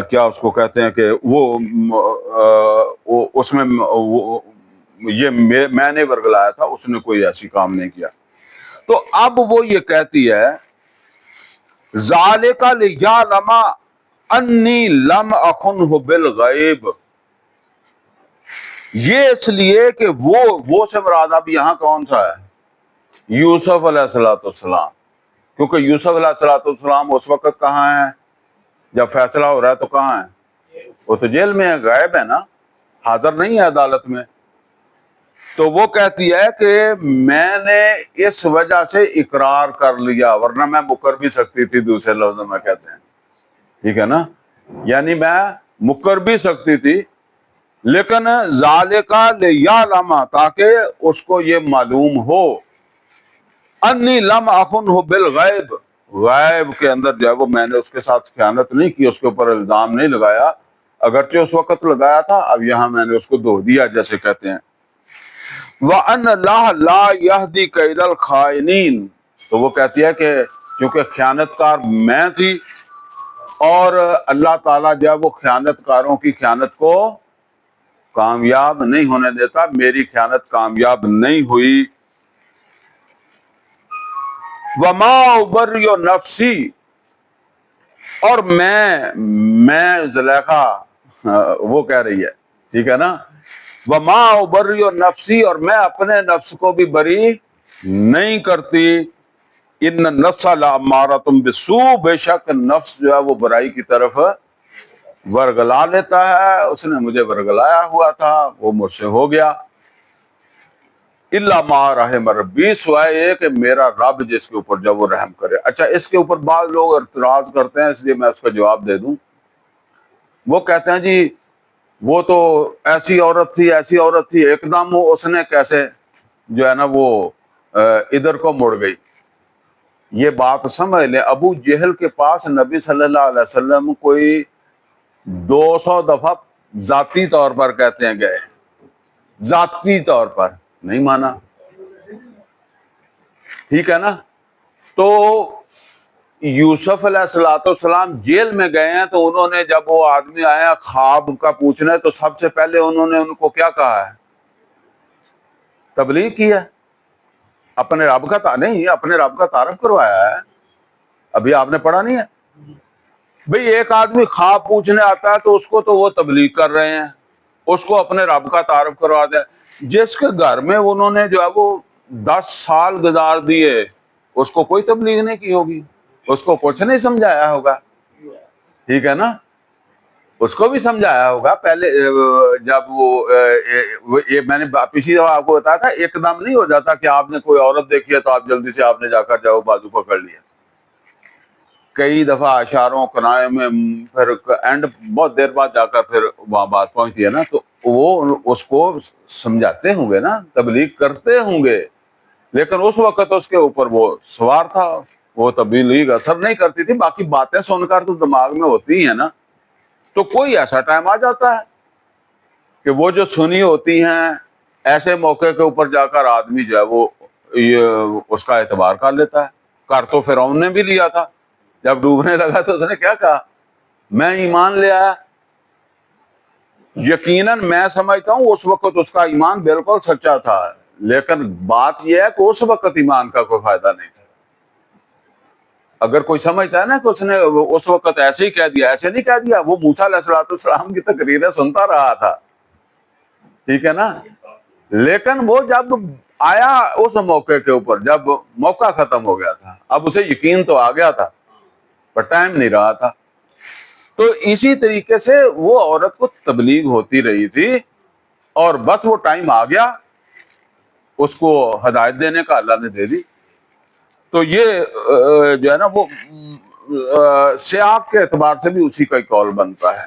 کیا اس کو کہتے ہیں کہ وہ اس میں یہ میں نے ورگلایا تھا، اس نے کوئی ایسی کام نہیں کیا۔ تو اب وہ یہ کہتی ہے ذالک لیعلم انی لم اخنہ بالغیب، یہ اس لیے کہ وہ سے مراد اب یہاں کون سا ہے؟ یوسف علیہ السلام، کیونکہ یوسف علیہ السلام اس وقت کہاں ہیں؟ جب فیصلہ ہو رہا ہے تو کہاں ہے؟ وہ تو جیل میں ہے، غائب ہے نا، حاضر نہیں ہے عدالت میں۔ تو وہ کہتی ہے کہ میں نے اس وجہ سے اقرار کر لیا، ورنہ میں مکر بھی سکتی تھی، دوسرے لفظوں میں کہتے ہیں، ٹھیک ہے نا، یعنی میں مکر بھی سکتی تھی، لیکن ذالک لیعلم، تاکہ اس کو یہ معلوم ہو، انی لم اخنہ بالغیب، غیب کے اندر جو ہے وہ میں نے اس کے ساتھ خیانت نہیں کی، اس کے اوپر الزام نہیں لگایا، اگرچہ اس وقت لگایا تھا، اب یہاں میں نے اس کو دھو دیا جیسے کہتے ہیں۔ وَأَنَّ اللَّهَ لَا يَهْدِي كَيْدَ الْخَائِنِينَ، تو وہ کہتی ہے کہ چونکہ خیانت کار میں تھی، اور اللہ تعالیٰ جو ہے وہ خیانت کاروں کی خیانت کو کامیاب نہیں ہونے دیتا، میری خیانت کامیاب نہیں ہوئی۔ وَمَا أُبَرِّئُ نَفْسِي، اور میں زلیخا وہ کہہ رہی ہے ٹھیک ہے نا. وما ابری نفسی، اور میں اپنے نفس کو بھی بری نہیں کرتی. ان النفس لامارۃ بالسوء، بے شک نفس جو ہے وہ برائی کی طرف ورگلا لیتا ہے. اس نے مجھے ورگلایا ہوا تھا، وہ مجھ سے ہو گیا. الا ما رحم ربی، سوائے یہ کہ میرا رب جس کے اوپر جب وہ رحم کرے. اچھا، اس کے اوپر بعض لوگ اعتراض کرتے ہیں، اس لیے میں اس کا جواب دے دوں. وہ کہتے ہیں جی وہ تو ایسی عورت تھی، ایسی عورت تھی، ایک دم اس نے کیسے جو ہے نا وہ ادھر کو مڑ گئی. یہ بات سمجھ لیں، ابو جہل کے پاس نبی صلی اللہ علیہ وسلم کوئی 200 دفعہ ذاتی طور پر کہتے ہیں گئے، ذاتی طور پر نہیں مانا. ٹھیک ہے نا. تو یوسف علیہ السلام جیل میں گئے ہیں، تو انہوں نے جب وہ آدمی آیا خواب کا پوچھنے، تو سب سے پہلے انہوں نے ان کو کیا کہا ہے؟ تبلیغ کی ہے. اپنے رب کا نہیں، اپنے رب کا تعارف کروایا ہے. ابھی آپ نے پڑھا نہیں ہے بھئی؟ ایک آدمی خواب پوچھنے آتا ہے تو اس کو تو وہ تبلیغ کر رہے ہیں، اس کو اپنے رب کا تعارف کروا دیں. جس کے گھر میں انہوں نے جو ہے وہ 10 سال گزار دیے، اس کو کوئی تبلیغ نہیں کی ہوگی، اس کو کچھ نہیں سمجھایا ہوگا. ٹھیک ہے نا. اس کو بھی سمجھایا ہوگا پہلے. جب یہ میں نے پچھلی دفعہ آپ کو بتایا تھا، ایک دم نہیں ہو جاتا کہ آپ نے کوئی عورت دیکھی ہے تو آپ جلدی سے آپ نے جا کر جاؤ بازو پکڑ لیا. کئی دفعہ اشاروں کنائے میں پھر اینڈ بہت دیر بعد جا کر پھر وہاں بات پہنچتی ہے نا، تو وہ اس کو سمجھاتے ہوں گے نا، تبلیغ کرتے ہوں گے. لیکن اس وقت اس کے اوپر وہ سوار تھا، وہ تبلیغ اثر نہیں کرتی تھی. باقی باتیں سن کر تو دماغ میں ہوتی ہیں نا. تو کوئی ایسا ٹائم آ جاتا ہے کہ وہ جو سنی ہوتی ہیں، ایسے موقع کے اوپر جا کر آدمی جو ہے وہ یہ اس کا اعتبار کر لیتا ہے. کر تو فرعون نے بھی لیا تھا. جب ڈوبنے لگا تو اس نے کیا کہا؟ میں ایمان لے آیا. یقیناً میں سمجھتا ہوں اس وقت اس کا ایمان بالکل سچا تھا، لیکن بات یہ ہے کہ اس وقت ایمان کا کوئی فائدہ نہیں تھا. اگر کوئی سمجھتا ہے نا کہ اس نے اس وقت ایسے ہی کہہ دیا، ایسے نہیں کہہ دیا. وہ موسیٰ علیہ السلام کی تقریریں سنتا رہا تھا. ٹھیک ہے نا. لیکن وہ جب آیا اس موقع کے اوپر، جب موقع ختم ہو گیا تھا، اب اسے یقین تو آ گیا تھا پر ٹائم نہیں رہا تھا. تو اسی طریقے سے وہ عورت کو تبلیغ ہوتی رہی تھی، اور بس وہ ٹائم آ گیا، اس کو ہدایت دینے کا اللہ نے دے دی. تو یہ جو ہے نا وہ سیاق کے اعتبار سے بھی اسی کا قول بنتا ہے.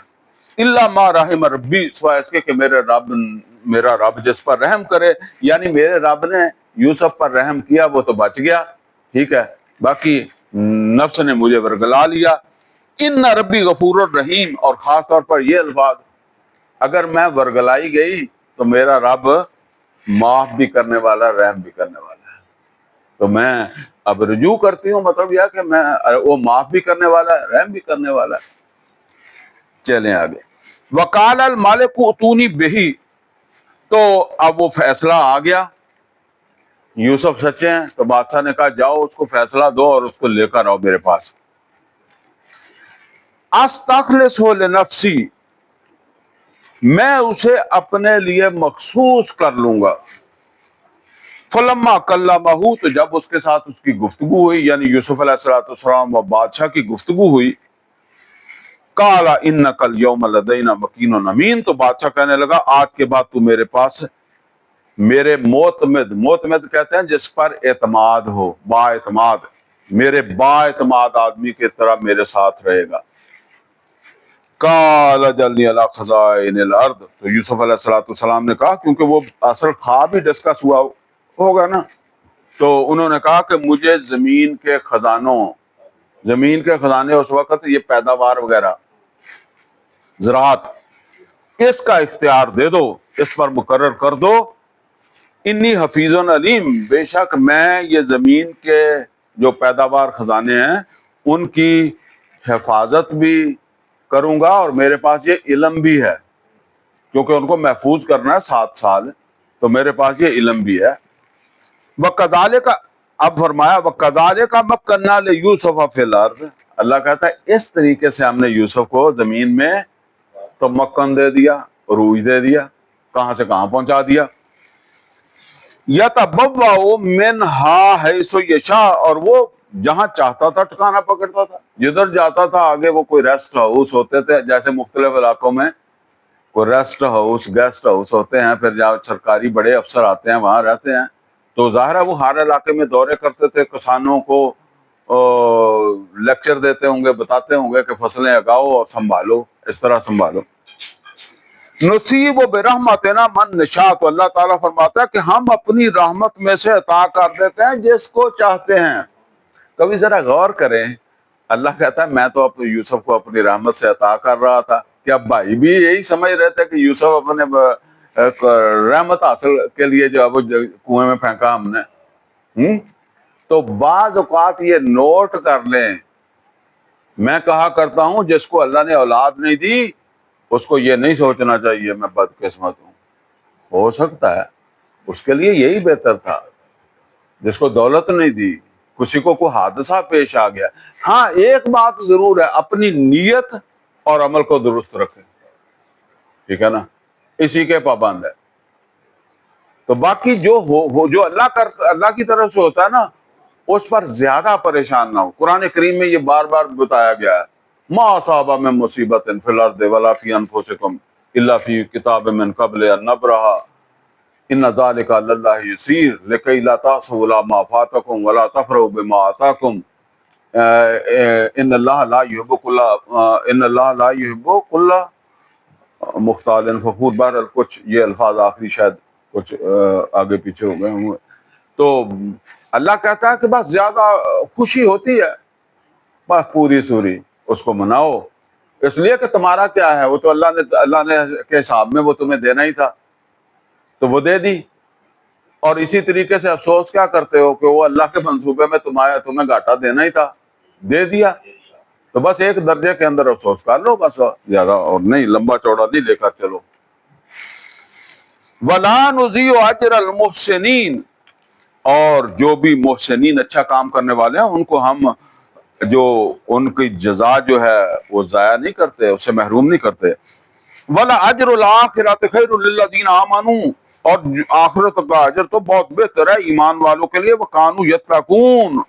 الا ما رحم ربی، سوائے اس کے کہ میرا رب جس پر رحم کرے. یعنی میرے رب نے یوسف پر رحم کیا، وہ تو بچ گیا. ٹھیک ہے. باقی نفس نے مجھے ورگلا لیا. ان ربی غفور الرحیم، اور خاص طور پر یہ الفاظ، اگر میں ورگلائی گئی تو میرا رب معاف بھی کرنے والا، رحم بھی کرنے والا ہے. تو میں اب رجوع کرتی ہوں، مطلب یہ کہ میں وہ معاف بھی کرنے والا ہے، رحم بھی کرنے والا ہے. چلیں آگے. وقال المالک اتونی بہی، تو اب وہ فیصلہ آ گیا. یوسف سچے ہیں تو بادشاہ نے کہا جاؤ اس کو فیصلہ دو اور اس کو لے کر آؤ میرے پاس. استخلصہ لنفسی، میں اسے اپنے لیے مخصوص کر لوں گا. فلما کلمہ، تو جب اس کے ساتھ اس کی گفتگو ہوئی، یعنی یوسف علیہ السلام و بادشاہ کی گفتگو ہوئی، قال انک الیوم لدینا مکین امین، تو بادشاہ کہنے لگا آج کے بعد تو میرے پاس میرے معتمد کہتے ہیں جس پر اعتماد ہو، با اعتماد، میرے با اعتماد آدمی کی طرح میرے ساتھ رہے گا. قال اجعلنی علی خزائن الارض، تو یوسف علیہ السلام نے کہا، کیونکہ وہ اصل خواب ہی ڈسکس ہوا ہوگا نا، تو انہوں نے کہا کہ مجھے زمین کے خزانے اس وقت یہ پیداوار وغیرہ زراعت، اس کا اختیار دے دو، اس پر مقرر کر دو. انی حفیظ علیم، بے شک میں یہ زمین کے جو پیداوار خزانے ہیں ان کی حفاظت بھی کروں گا، اور میرے پاس یہ علم بھی ہے، کیونکہ ان کو محفوظ کرنا ہے 7 سال، تو میرے پاس یہ علم بھی ہے. وَكَذَلِكَ، اب فرمایا وَكَذَلِكَ مَكَّنَّا لِيُوسُفَ فِي الْأَرْضِ، اللہ کہتا ہے اس طریقے سے ہم نے یوسف کو زمین میں تو مکن دے دیا، عروج دے دیا، کہاں سے کہاں پہنچا دیا۔ یتبوأ منہا حیث یشاء، اور وہ جہاں چاہتا تھا ٹھکانہ پکڑتا تھا، جدھر جاتا تھا آگے وہ کوئی ریسٹ ہاؤس ہوتے تھے، جیسے مختلف علاقوں میں کوئی ریسٹ ہاؤس گیسٹ ہاؤس ہوتے ہیں، پھر جہاں سرکاری بڑے افسر آتے ہیں وہاں رہتے ہیں، تو ظاہر ہے وہ ہر علاقے میں دورے کرتے تھے، کسانوں کو لیکچر دیتے ہوں گے، بتاتے ہوں گے کہ فصلیں اگاؤ اور سنبھالو، اس طرح سنبھالو۔ نصیب و برحمتنا من نشاء، تو اللہ تعالیٰ فرماتا ہے کہ ہم اپنی رحمت میں سے عطا کر دیتے ہیں جس کو چاہتے ہیں۔ کبھی ذرا غور کریں، اللہ کہتا ہے میں تو یوسف کو اپنی رحمت سے عطا کر رہا تھا، کیا بھائی بھی یہی سمجھ رہے تھے کہ یوسف اپنے رحمت حاصل کے لیے جو ہے وہ کنویں میں پھینکا ہم نے؟ تو بعض اوقات یہ نوٹ کر لیں، میں کہا کرتا ہوں جس کو اللہ نے اولاد نہیں دی اس کو یہ نہیں سوچنا چاہیے میں بدقسمت ہوں، ہو سکتا ہے اس کے لیے یہی بہتر تھا۔ جس کو دولت نہیں دی، کسی کو کوئی حادثہ پیش آ گیا، ہاں ایک بات ضرور ہے، اپنی نیت اور عمل کو درست رکھیں، ٹھیک ہے نا، اسی کے پابند ہے۔ تو باقی جو جو اللہ کی طرف سے ہوتا ہے نا اس پر زیادہ پریشان نہ ہو۔ قرآن کریم میں یہ بار بار بتایا گیا ہے، ما اصاب من مصیبت فی الارض ولا فی انفسکم الا فی کتاب من قبل ان نبرہا ان ذلک علی اللہ یسیر لکی لا تأسوا علی ما فاتکم ولا تفرحوا بما آتاکم ان اللہ لا یحب کل مختال فخور۔ بہرحال کچھ یہ الفاظ آخری شاید کچھ آگے پیچھے ہو گئے ہوں۔ تو اللہ کہتا ہے کہ بس زیادہ خوشی ہوتی ہے، بس پوری سوری اس کو مناؤ، اس لیے کہ تمہارا کیا ہے، وہ تو اللہ نے کے حساب میں وہ تمہیں دینا ہی تھا تو وہ دے دی۔ اور اسی طریقے سے افسوس کیا کرتے ہو کہ وہ اللہ کے منصوبے میں تمہیں گھاٹا دینا ہی تھا، دے دیا، تو بس ایک درجے کے اندر افسوس کر لو، بس زیادہ اور نہیں، لمبا چوڑا نہیں لے کر چلو۔ وَلَا نُضِيعُ أَجْرَ الْمُحْسِنِينَ، اور جو بھی محسنین اچھا کام کرنے والے ہیں ان کو ہم جو ان کی جزا جو ہے وہ ضائع نہیں کرتے، اس سے محروم نہیں کرتے۔ وَلَأَجْرُ الْآخِرَةِ خَيْرٌ لِلَّذِينَ آمَنُوا، اور آخرت کا اجر تو بہت بہتر ہے ایمان والوں کے لیے، وَكَانُوا يَتَّقُونَ،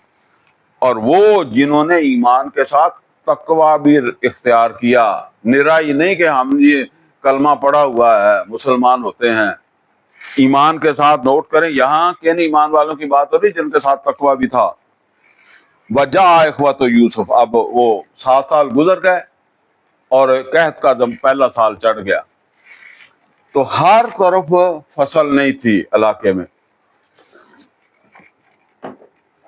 اور وہ جنہوں نے ایمان کے ساتھ تقوی بھی اختیار کیا، نرائی نہیں کہ ہم یہ کلمہ پڑھا ہوا ہے مسلمان ہوتے ہیں، ایمان کے ساتھ نوٹ کریں یہاں کن ایمان والوں کی بات ہو رہی جن کے ساتھ تقوی بھی تھا۔ وَجَاءَ إِخْوَةُ یوسف، اب وہ 7 سال گزر گئے اور قحط کا جب پہلا سال چڑھ گیا تو ہر طرف فصل نہیں تھی علاقے میں،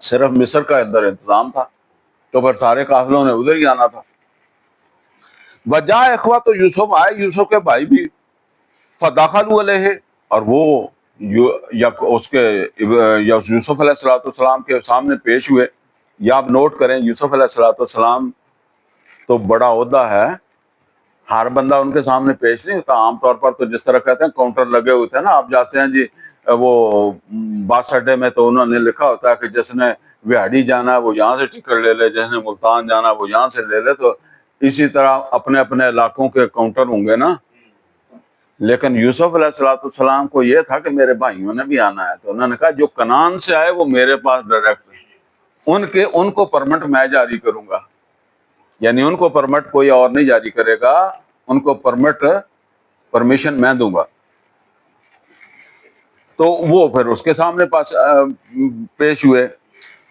صرف مصر کا اندر انتظام تھا، تو پھر سارے قافلوں نے ادھر ہی آنا تھا۔ وَجَاءَ إِخْوَةُ یوسف، آئے یوسف کے بھائی بھی، فَدَخَلُوا عَلَيْهِ، اور وہ اس کے یوسف علیہ السلام کے سامنے پیش ہوئے۔ یا آپ نوٹ کریں یوسف علیہ السلام تو بڑا عہدہ ہے، ہر بندہ ان کے سامنے پیش نہیں ہوتا۔ عام طور پر تو جس طرح کہتے ہیں کاؤنٹر لگے ہوتے ہیں نا، آپ جاتے ہیں جی وہ بس اڈے میں تو انہوں نے لکھا ہوتا ہے کہ جس نے وہاڑی جانا ہے وہ یہاں سے ٹکٹ لے لے، جس نے ملتان جانا وہ یہاں سے لے لے، تو اسی طرح اپنے اپنے علاقوں کے کاؤنٹر ہوں گے نا۔ لیکن یوسف علیہ السلام کو یہ تھا کہ میرے بھائیوں نے بھی آنا ہے، تو انہوں نے کہا جو کنعان سے آئے وہ میرے پاس ڈائریکٹ، ان کو پرمٹ میں جاری کروں گا، یعنی ان کو پرمٹ کوئی اور نہیں جاری کرے گا، ان کو پرمیشن میں دوں گا۔ تو وہ پھر اس کے سامنے پیش ہوئے،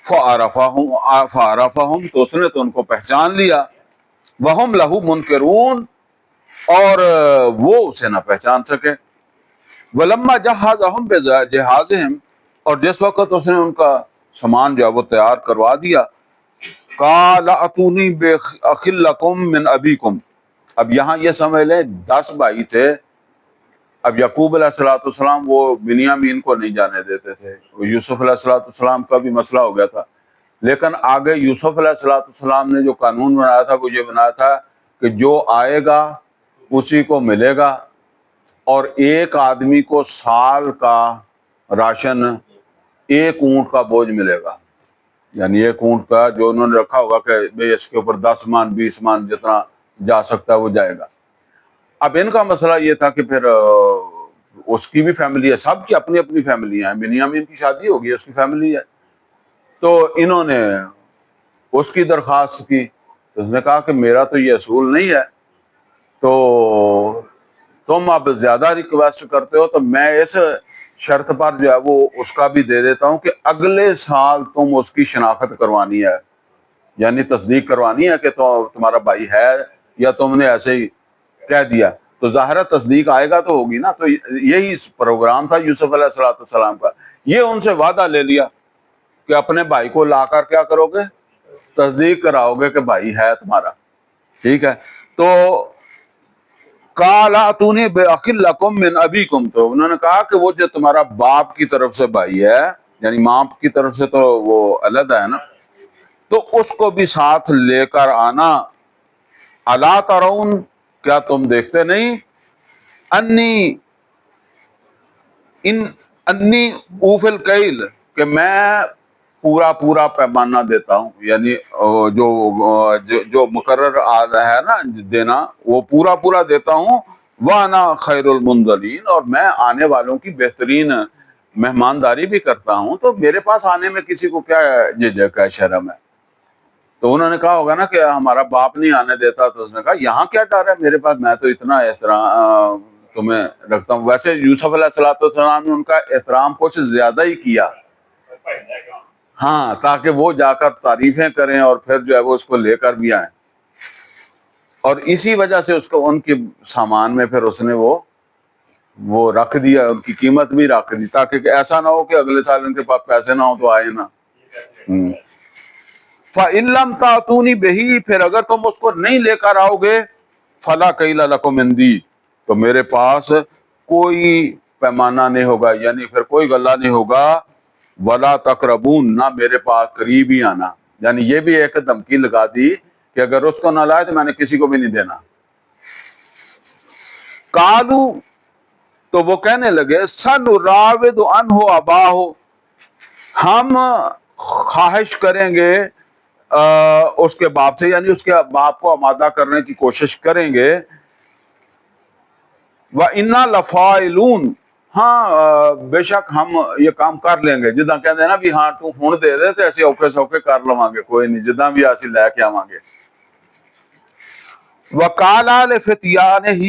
فَعَرَفَهُمْ، تو اس نے تو ان کو پہچان لیا، وَهُمْ لَهُ مُنْكِرُونَ، اور وہ اسے نہ پہچان سکے۔ وَلَمَّا جَهَّزَهُمْ بِجَهَازِهِمْ، اور جس وقت اس نے ان کا سامان جو ہے وہ تیار کروا دیا، قَالَ ائْتُونِی بِأَخٍ لَکُم مِّنْ أَبِیکُم، اب یہاں یہ سمجھ لیں 10 بھائی تھے، اب یعقوب علیہ السلام وہ بنیامین کو نہیں جانے دیتے تھے، یوسف علیہ السلام کا بھی مسئلہ ہو گیا تھا، لیکن آگے یوسف علیہ السلام نے جو قانون بنایا تھا وہ یہ بنایا تھا کہ جو آئے گا اسی کو ملے گا، اور ایک آدمی کو سال کا راشن 1 اونٹ کا بوجھ ملے گا، یعنی 1 اونٹ کا جو انہوں نے رکھا ہوگا کہ بھئی اس کے اوپر 10 من 20 من جتنا جا سکتا ہے وہ جائے گا۔ اب ان کا مسئلہ یہ تھا کہ پھر اس کی بھی فیملی ہے، سب کی اپنی اپنی فیملی ہیں، بنیامین کی شادی ہوگی، اس کی فیملی ہے، تو انہوں نے اس کی درخواست کی، تو اس نے کہا کہ میرا تو یہ اصول نہیں ہے، تو تم اب زیادہ ریکویسٹ کرتے ہو تو میں اس شرط پر جو ہے وہ اس کا بھی دے دیتا ہوں کہ اگلے سال تم اس کی شناخت کروانی ہے، یعنی تصدیق کروانی ہے کہ تو تمہارا بھائی ہے، یا تم نے ایسے ہی کہہ دیا، تو ظاہر تصدیق آئے گا تو ہوگی نا۔ تو یہی پروگرام تھا یوسف علیہ السلام کا۔ یہ ان سے وعدہ لے لیا کہ اپنے بھائی کو لا کر کیا کرو گے، تصدیق کراؤ گے کہ بھائی ہے تمہارا، ٹھیک ہے۔ تو قال اتونی باخ لکم من ابیکم، تو انہوں نے کہا کہ وہ جو تمہارا باپ کی طرف سے بھائی ہے، یعنی ماں کی طرف سے تو وہ علیحدہ ہے نا، تو اس کو بھی ساتھ لے کر آنا۔ الا ترون، کیا تم دیکھتے نہیں، انی انی اوفی الکیل، کہ میں پورا پورا پیمانہ دیتا ہوں، یعنی جو مقرر ہے نا دینا، وہ پورا پورا دیتا ہوں۔ وانا خیر المنزلین، اور میں آنے والوں کی بہترین مہمانداری بھی کرتا ہوں، تو میرے پاس آنے میں کسی کو کیا جھجک ہے، شرم ہے۔ تو انہوں نے کہا ہوگا نا کہ ہمارا باپ نہیں آنے دیتا، تو اس نے کہا یہاں کیا ڈر ہے میرے پاس، میں تو اتنا احترام تمہیں رکھتا ہوں۔ ویسے یوسف علیہ السلام نے ان کا احترام کچھ زیادہ ہی کیا، ہاں، تاکہ وہ جا کر تعریفیں کریں اور پھر جو ہے وہ اس کو لے کر بھی آئیں، اور اسی وجہ سے اس کو ان کے سامان میں پھر اس نے وہ رکھ دیا، ان کی قیمت بھی رکھ دی، تاکہ ایسا نہ ہو کہ اگلے سال ان کے پاس پیسے نہ ہو تو آئے نا۔ فَإِن لَّمْ تَأْتُونِي بِهِ، پھر اگر تم اس کو نہیں لے کر آؤ گے، فَلَا كَيْلَ لَكُمْ عِندِي، تو میرے پاس کوئی پیمانہ نہیں ہوگا، یعنی پھر کوئی غلہ نہیں ہوگا۔ وَلَا تَقْرَبُونَ، نہ میرے پاس قریب ہی آنا، یعنی یہ بھی ایک دھمکی لگا دی کہ اگر اس کو نہ لائے تو میں نے کسی کو بھی نہیں دینا۔ قالوا، تو وہ کہنے لگے، سَنُرَاوِدُ عَنْهُ أَبَاهُ، ہم خواہش کریں گے اس کے باپ سے، یعنی اس کے باپ کو آمادہ کرنے کی کوشش کریں گے۔ وَإِنَّا لَفَاعِلُونَ، ہاں بے شک ہم یہ کام کر لیں گے، جداں کہتے ہیں نا بھی ہاں تو ہن دے دے تے اسی اوکھے سوکھے کر لواں گے، کوئی نہیں، جداں بھی اسی لے کے آواں گے۔ وَقَالَ لِفِتْيَانِهِ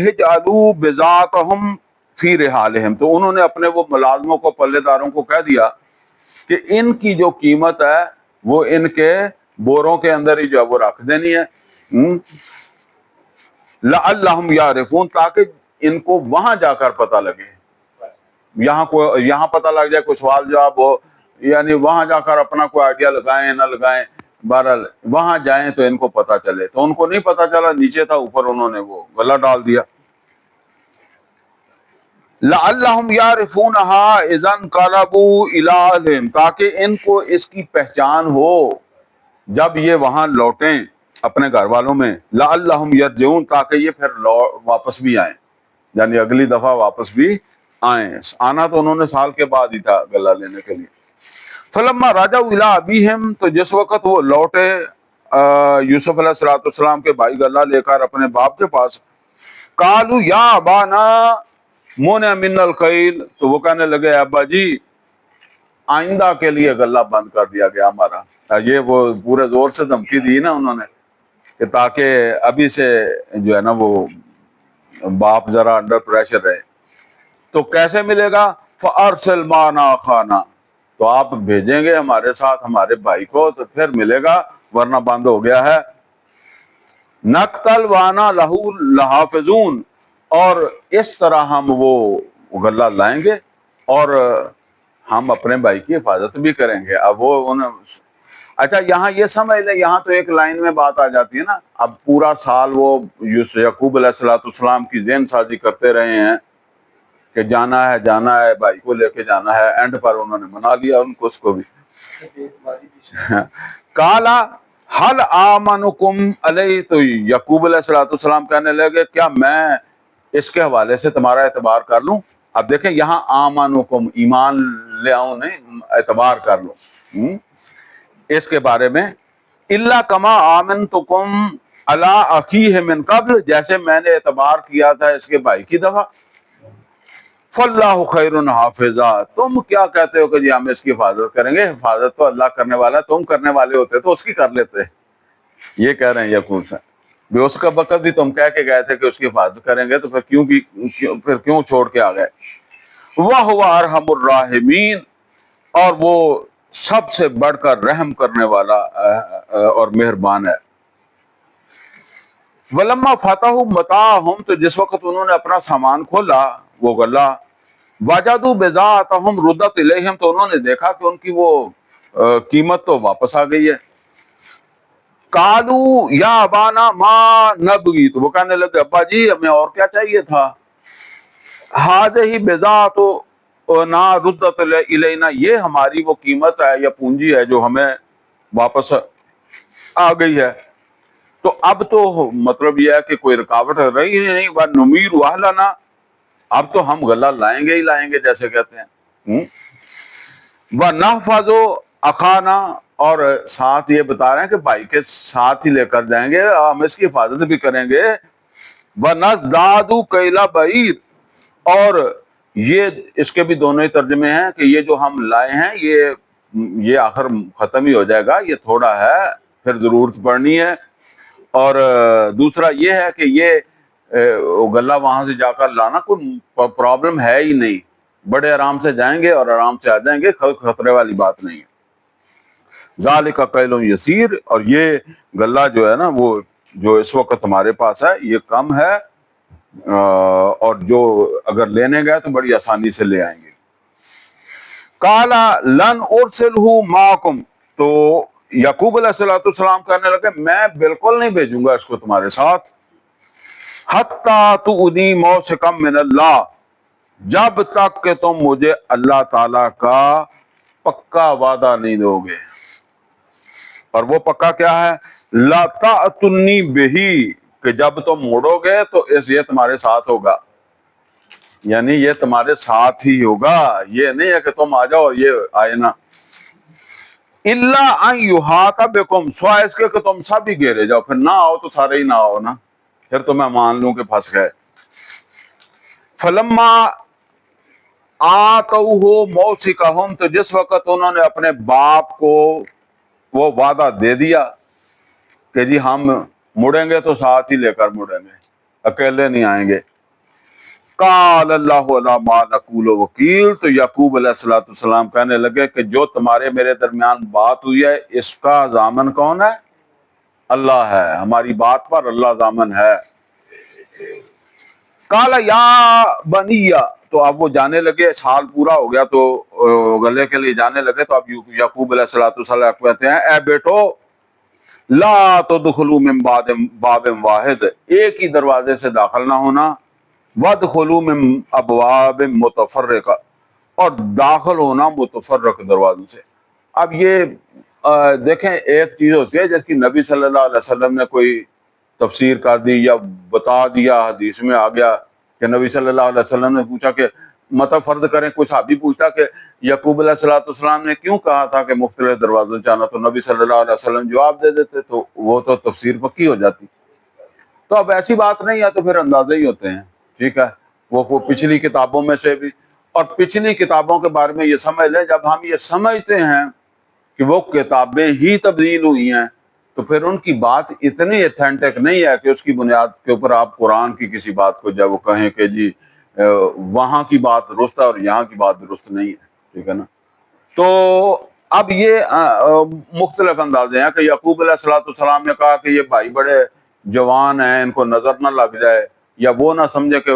اجْعَلُوا بِضَاعَتَهُمْ فِي رِحَالِهِمْ، تو انہوں نے اپنے وہ ملازموں کو، پلے داروں کو کہہ دیا کہ ان کی جو قیمت ہے وہ ان کے بوروں کے اندر ہی جو ہے وہ رکھ دینی ہے، لَعَلَّهُمْ يَعْرِفُونَ، تاکہ ان کو وہاں جا کر پتہ لگے، یہاں پتہ لگ جائے، کوئی سوال جواب ہو، یعنی وہاں جا کر اپنا کوئی آئیڈیا لگائیں نہ لگائیں، بہرحال وہاں جائیں تو ان کو پتہ چلے۔ تو ان کو نہیں پتہ چلا، نیچے تھا، اوپر انہوں نے وہ غلہ ڈال دیا۔ لَعَلَّهُمْ يَعْرِفُونَهَا إِذَا انقَلَبُوا إِلَىٰ أَهْلِهِمْ، تاکہ ان کو اس کی پہچان ہو جب یہ وہاں لوٹیں اپنے گھر والوں میں۔ لَعَلَّهُمْ يَرْجِعُونَ، تاکہ یہ پھر واپس بھی آئیں، یعنی اگلی دفعہ واپس بھی آئیں۔ آنا تو انہوں نے سال کے بعد ہی تھا غلہ لینے کے لیے۔ فَلَمَّا رَجَعُوا إِلَىٰ أَبِيهِمْ، تو جس وقت وہ لوٹے یوسف علیہ السلام کے بھائی غلہ لے کر اپنے باپ کے پاس، قالوا یا ابانا منع منا الکیل، تو وہ کہنے لگے ابا جی آئندہ کے لیے غلہ بند کر دیا گیا ہمارا۔ یہ وہ پورے زور سے دھمکی دی نا انہوں نے کہ تاکہ ابھی سے جو ہے نا وہ باپ ذرا انڈر پریشر رہے۔ تو کیسے ملے گا؟ فَأَرْسِلْ مَعَنَا أَخَانَا، تو آپ بھیجیں گے ہمارے ساتھ ہمارے بھائی کو تو پھر ملے گا، ورنہ بند ہو گیا ہے۔ نَقْتَلْ وَأَنَا لَهُ لَحَافِظُونَ، اور اس طرح ہم وہ غلہ لائیں گے اور ہم اپنے بھائی کی حفاظت بھی کریں گے۔ اب وہ اچھا یہاں یہ سمجھ لیں، یہاں تو ایک لائن میں بات آ جاتی ہے نا، اب پورا سال وہ یعقوب علیہ السلام کی ذہن سازی کرتے رہے ہیں کہ جانا ہے بھائی کو لے کے جانا ہے، اینڈ پر انہوں نے منا لیا ان کو، اس کو بھی۔ کالا حل آمنکم علیہ، تو یعقوب علیہ السلام کہنے لگے کیا میں اس کے حوالے سے تمہارا اعتبار کر لوں؟ اب دیکھیں یہاں آمنکم، ایمان لے آؤں نہیں، اعتبار کر لوں اس کے بارے میں۔ الا کما آمنتکم الا اخیہ من قبل، جیسے میں نے اعتبار کیا تھا اس کے بھائی کی دفعہ، فاللہ خیر حافظا، تم کیا کہتے ہو کہ جی ہم اس کی حفاظت کریں گے؟ حفاظت تو اللہ کرنے والا ہے، تم کرنے والے ہوتے تو اس کی کر لیتے۔ یہ کہہ رہے ہیں یعقوب سے بھی اس کا وقت بھی تم کہہ کے گئے تھے کہ اس کی حفاظت کریں گے، تو پھر کیوں چھوڑ کے آ گئے؟ وَهُوَ أَرْحَمُ الرَّاحِمِينَ، اور وہ سب سے بڑھ کر رحم کرنے والا اور مہربان ہے۔ وَلَمَّا فَتَحُوا مَتَاعَهُمْ، تو جس وقت انہوں نے اپنا سامان کھولا، وہ غلہ، وَجَدُوا بِضَاعَتَهُمْ رُدَّتْ إِلَيْهِمْ، تو انہوں نے دیکھا کہ ان کی وہ قیمت تو واپس آ گئی ہے۔ قالوا یا ابانا ما نبغی، تو وہ کہنے لگے ابا جی ہمیں اور کیا چاہیے تھا، هذه بضاعتنا ردت الینا، یہ ہماری وہ قیمت ہے یا پونجی ہے جو ہمیں واپس آ گئی ہے۔ تو اب تو مطلب یہ ہے کہ کوئی رکاوٹ رہی ہی نہیں، وَنُمِيرُ أَهْلَنَا، اب تو ہم غلہ لائیں گے ہی لائیں گے جیسے کہتے ہیں۔ وَنَحْفَظُ أَخَانَا، اور ساتھ یہ بتا رہے ہیں کہ بھائی کے ساتھ ہی لے کر جائیں گے، ہم اس کی حفاظت بھی کریں گے۔ وَنَزْدَادُ كَيْلَ بَعِيرٍ، اور یہ اس کے بھی دونوں ہی ترجمے ہیں کہ یہ جو ہم لائے ہیں یہ آخر ختم ہی ہو جائے گا، یہ تھوڑا ہے پھر ضرورت پڑنی ہے۔ اور دوسرا یہ ہے کہ یہ غلہ وہاں سے جا کر لانا کوئی پرابلم ہے ہی نہیں، بڑے آرام سے جائیں گے اور آرام سے آ جائیں گے، خطرے والی بات نہیں ہے۔ ذالک کیل یسیر، اور یہ غلہ جو ہے نا وہ جو اس وقت ہمارے پاس ہے یہ کم ہے، اور جو اگر لینے گئے تو بڑی آسانی سے لے آئیں گے۔ قال لن ارسلہ معکم، تو یعقوب علیہ السلام کہنے لگے میں بالکل نہیں بھیجوں گا اس کو تمہارے ساتھ، حتی تؤنی موثقا من اللہ، جب تک کہ تم مجھے اللہ تعالی کا پکا وعدہ نہیں دو گے۔ اور وہ پکا کیا ہے؟ لا تأتنی بہی، کہ جب تم مڑو گے تو یہ تمہارے ساتھ ہوگا، یعنی یہ تمہارے ساتھ ہی ہوگا، یہ نہیں ہے کہ تم آ جاؤ اور یہ آئے نا۔ الا ان یحاط بکم، سوائے اس کے کہ تم سب ہی گھیرے جاؤ، پھر نہ آؤ تو سارے ہی نہ آؤ نا، پھر تو میں مان لوں کہ پھنس گئے۔ فلما آتوہ موثقہم، تو جس وقت انہوں نے اپنے باپ کو وہ وعدہ دے دیا کہ جی ہم مڑیں گے تو ساتھ ہی لے کر مڑیں گے، اکیلے نہیں آئیں گے۔ قال اللہ علی ما نقول وکیل، تو یعقوب علیہ السلام کہنے لگے کہ جو تمہارے میرے درمیان بات ہوئی ہے اس کا ضامن کون ہے؟ اللہ ہے، ہماری بات پر اللہ ضامن ہے۔ قال یا بنی، تو اب وہ جانے لگے، سال پورا ہو گیا تو غلے کے لیے جانے لگے، تو اب یعقوب علیہ السلام کہتے ہیں اے بیٹو لا تدخلوا من باب واحد، ایک ہی دروازے سے داخل نہ ہونا، وادخلوا من ابواب متفرقہ، اور داخل ہونا متفرق دروازوں سے۔ اب یہ دیکھیں ایک چیز ہوتی ہے جس کی نبی صلی اللہ علیہ وسلم نے کوئی تفسیر کر دی یا بتا دیا، حدیث میں آ گیا کہ نبی صلی اللہ علیہ وسلم نے پوچھا کہ مطلب فرض کریں کوئی صحابی پوچھتا کہ یعقوب علیہ السلام نے کیوں کہا تھا کہ مختلف دروازوں سے آنا، تو نبی صلی اللہ علیہ وسلم جواب دے دیتے، تو وہ تو تفسیر پکی ہو جاتی۔ تو اب ایسی بات نہیں ہے تو پھر اندازے ہی ہوتے ہیں، ٹھیک ہے، وہ پچھلی کتابوں میں سے بھی، اور پچھلی کتابوں کے بارے میں یہ سمجھ لیں، جب ہم یہ سمجھتے ہیں کہ وہ کتابیں ہی تبدیل ہوئی ہیں تو پھر ان کی بات اتنی ایتھینٹک نہیں ہے کہ اس کی بنیاد کے اوپر آپ قرآن کی کسی بات کو جب وہ کہیں کہ جی وہاں کی بات درست ہے اور یہاں کی بات درست نہیں ہے، ٹھیک ہے نا۔ تو اب یہ مختلف اندازے ہیں کہ یعقوب علیہ السلام نے کہا کہ یہ بھائی بڑے جوان ہیں، ان کو نظر نہ لگ جائے یا وہ نہ سمجھے کہ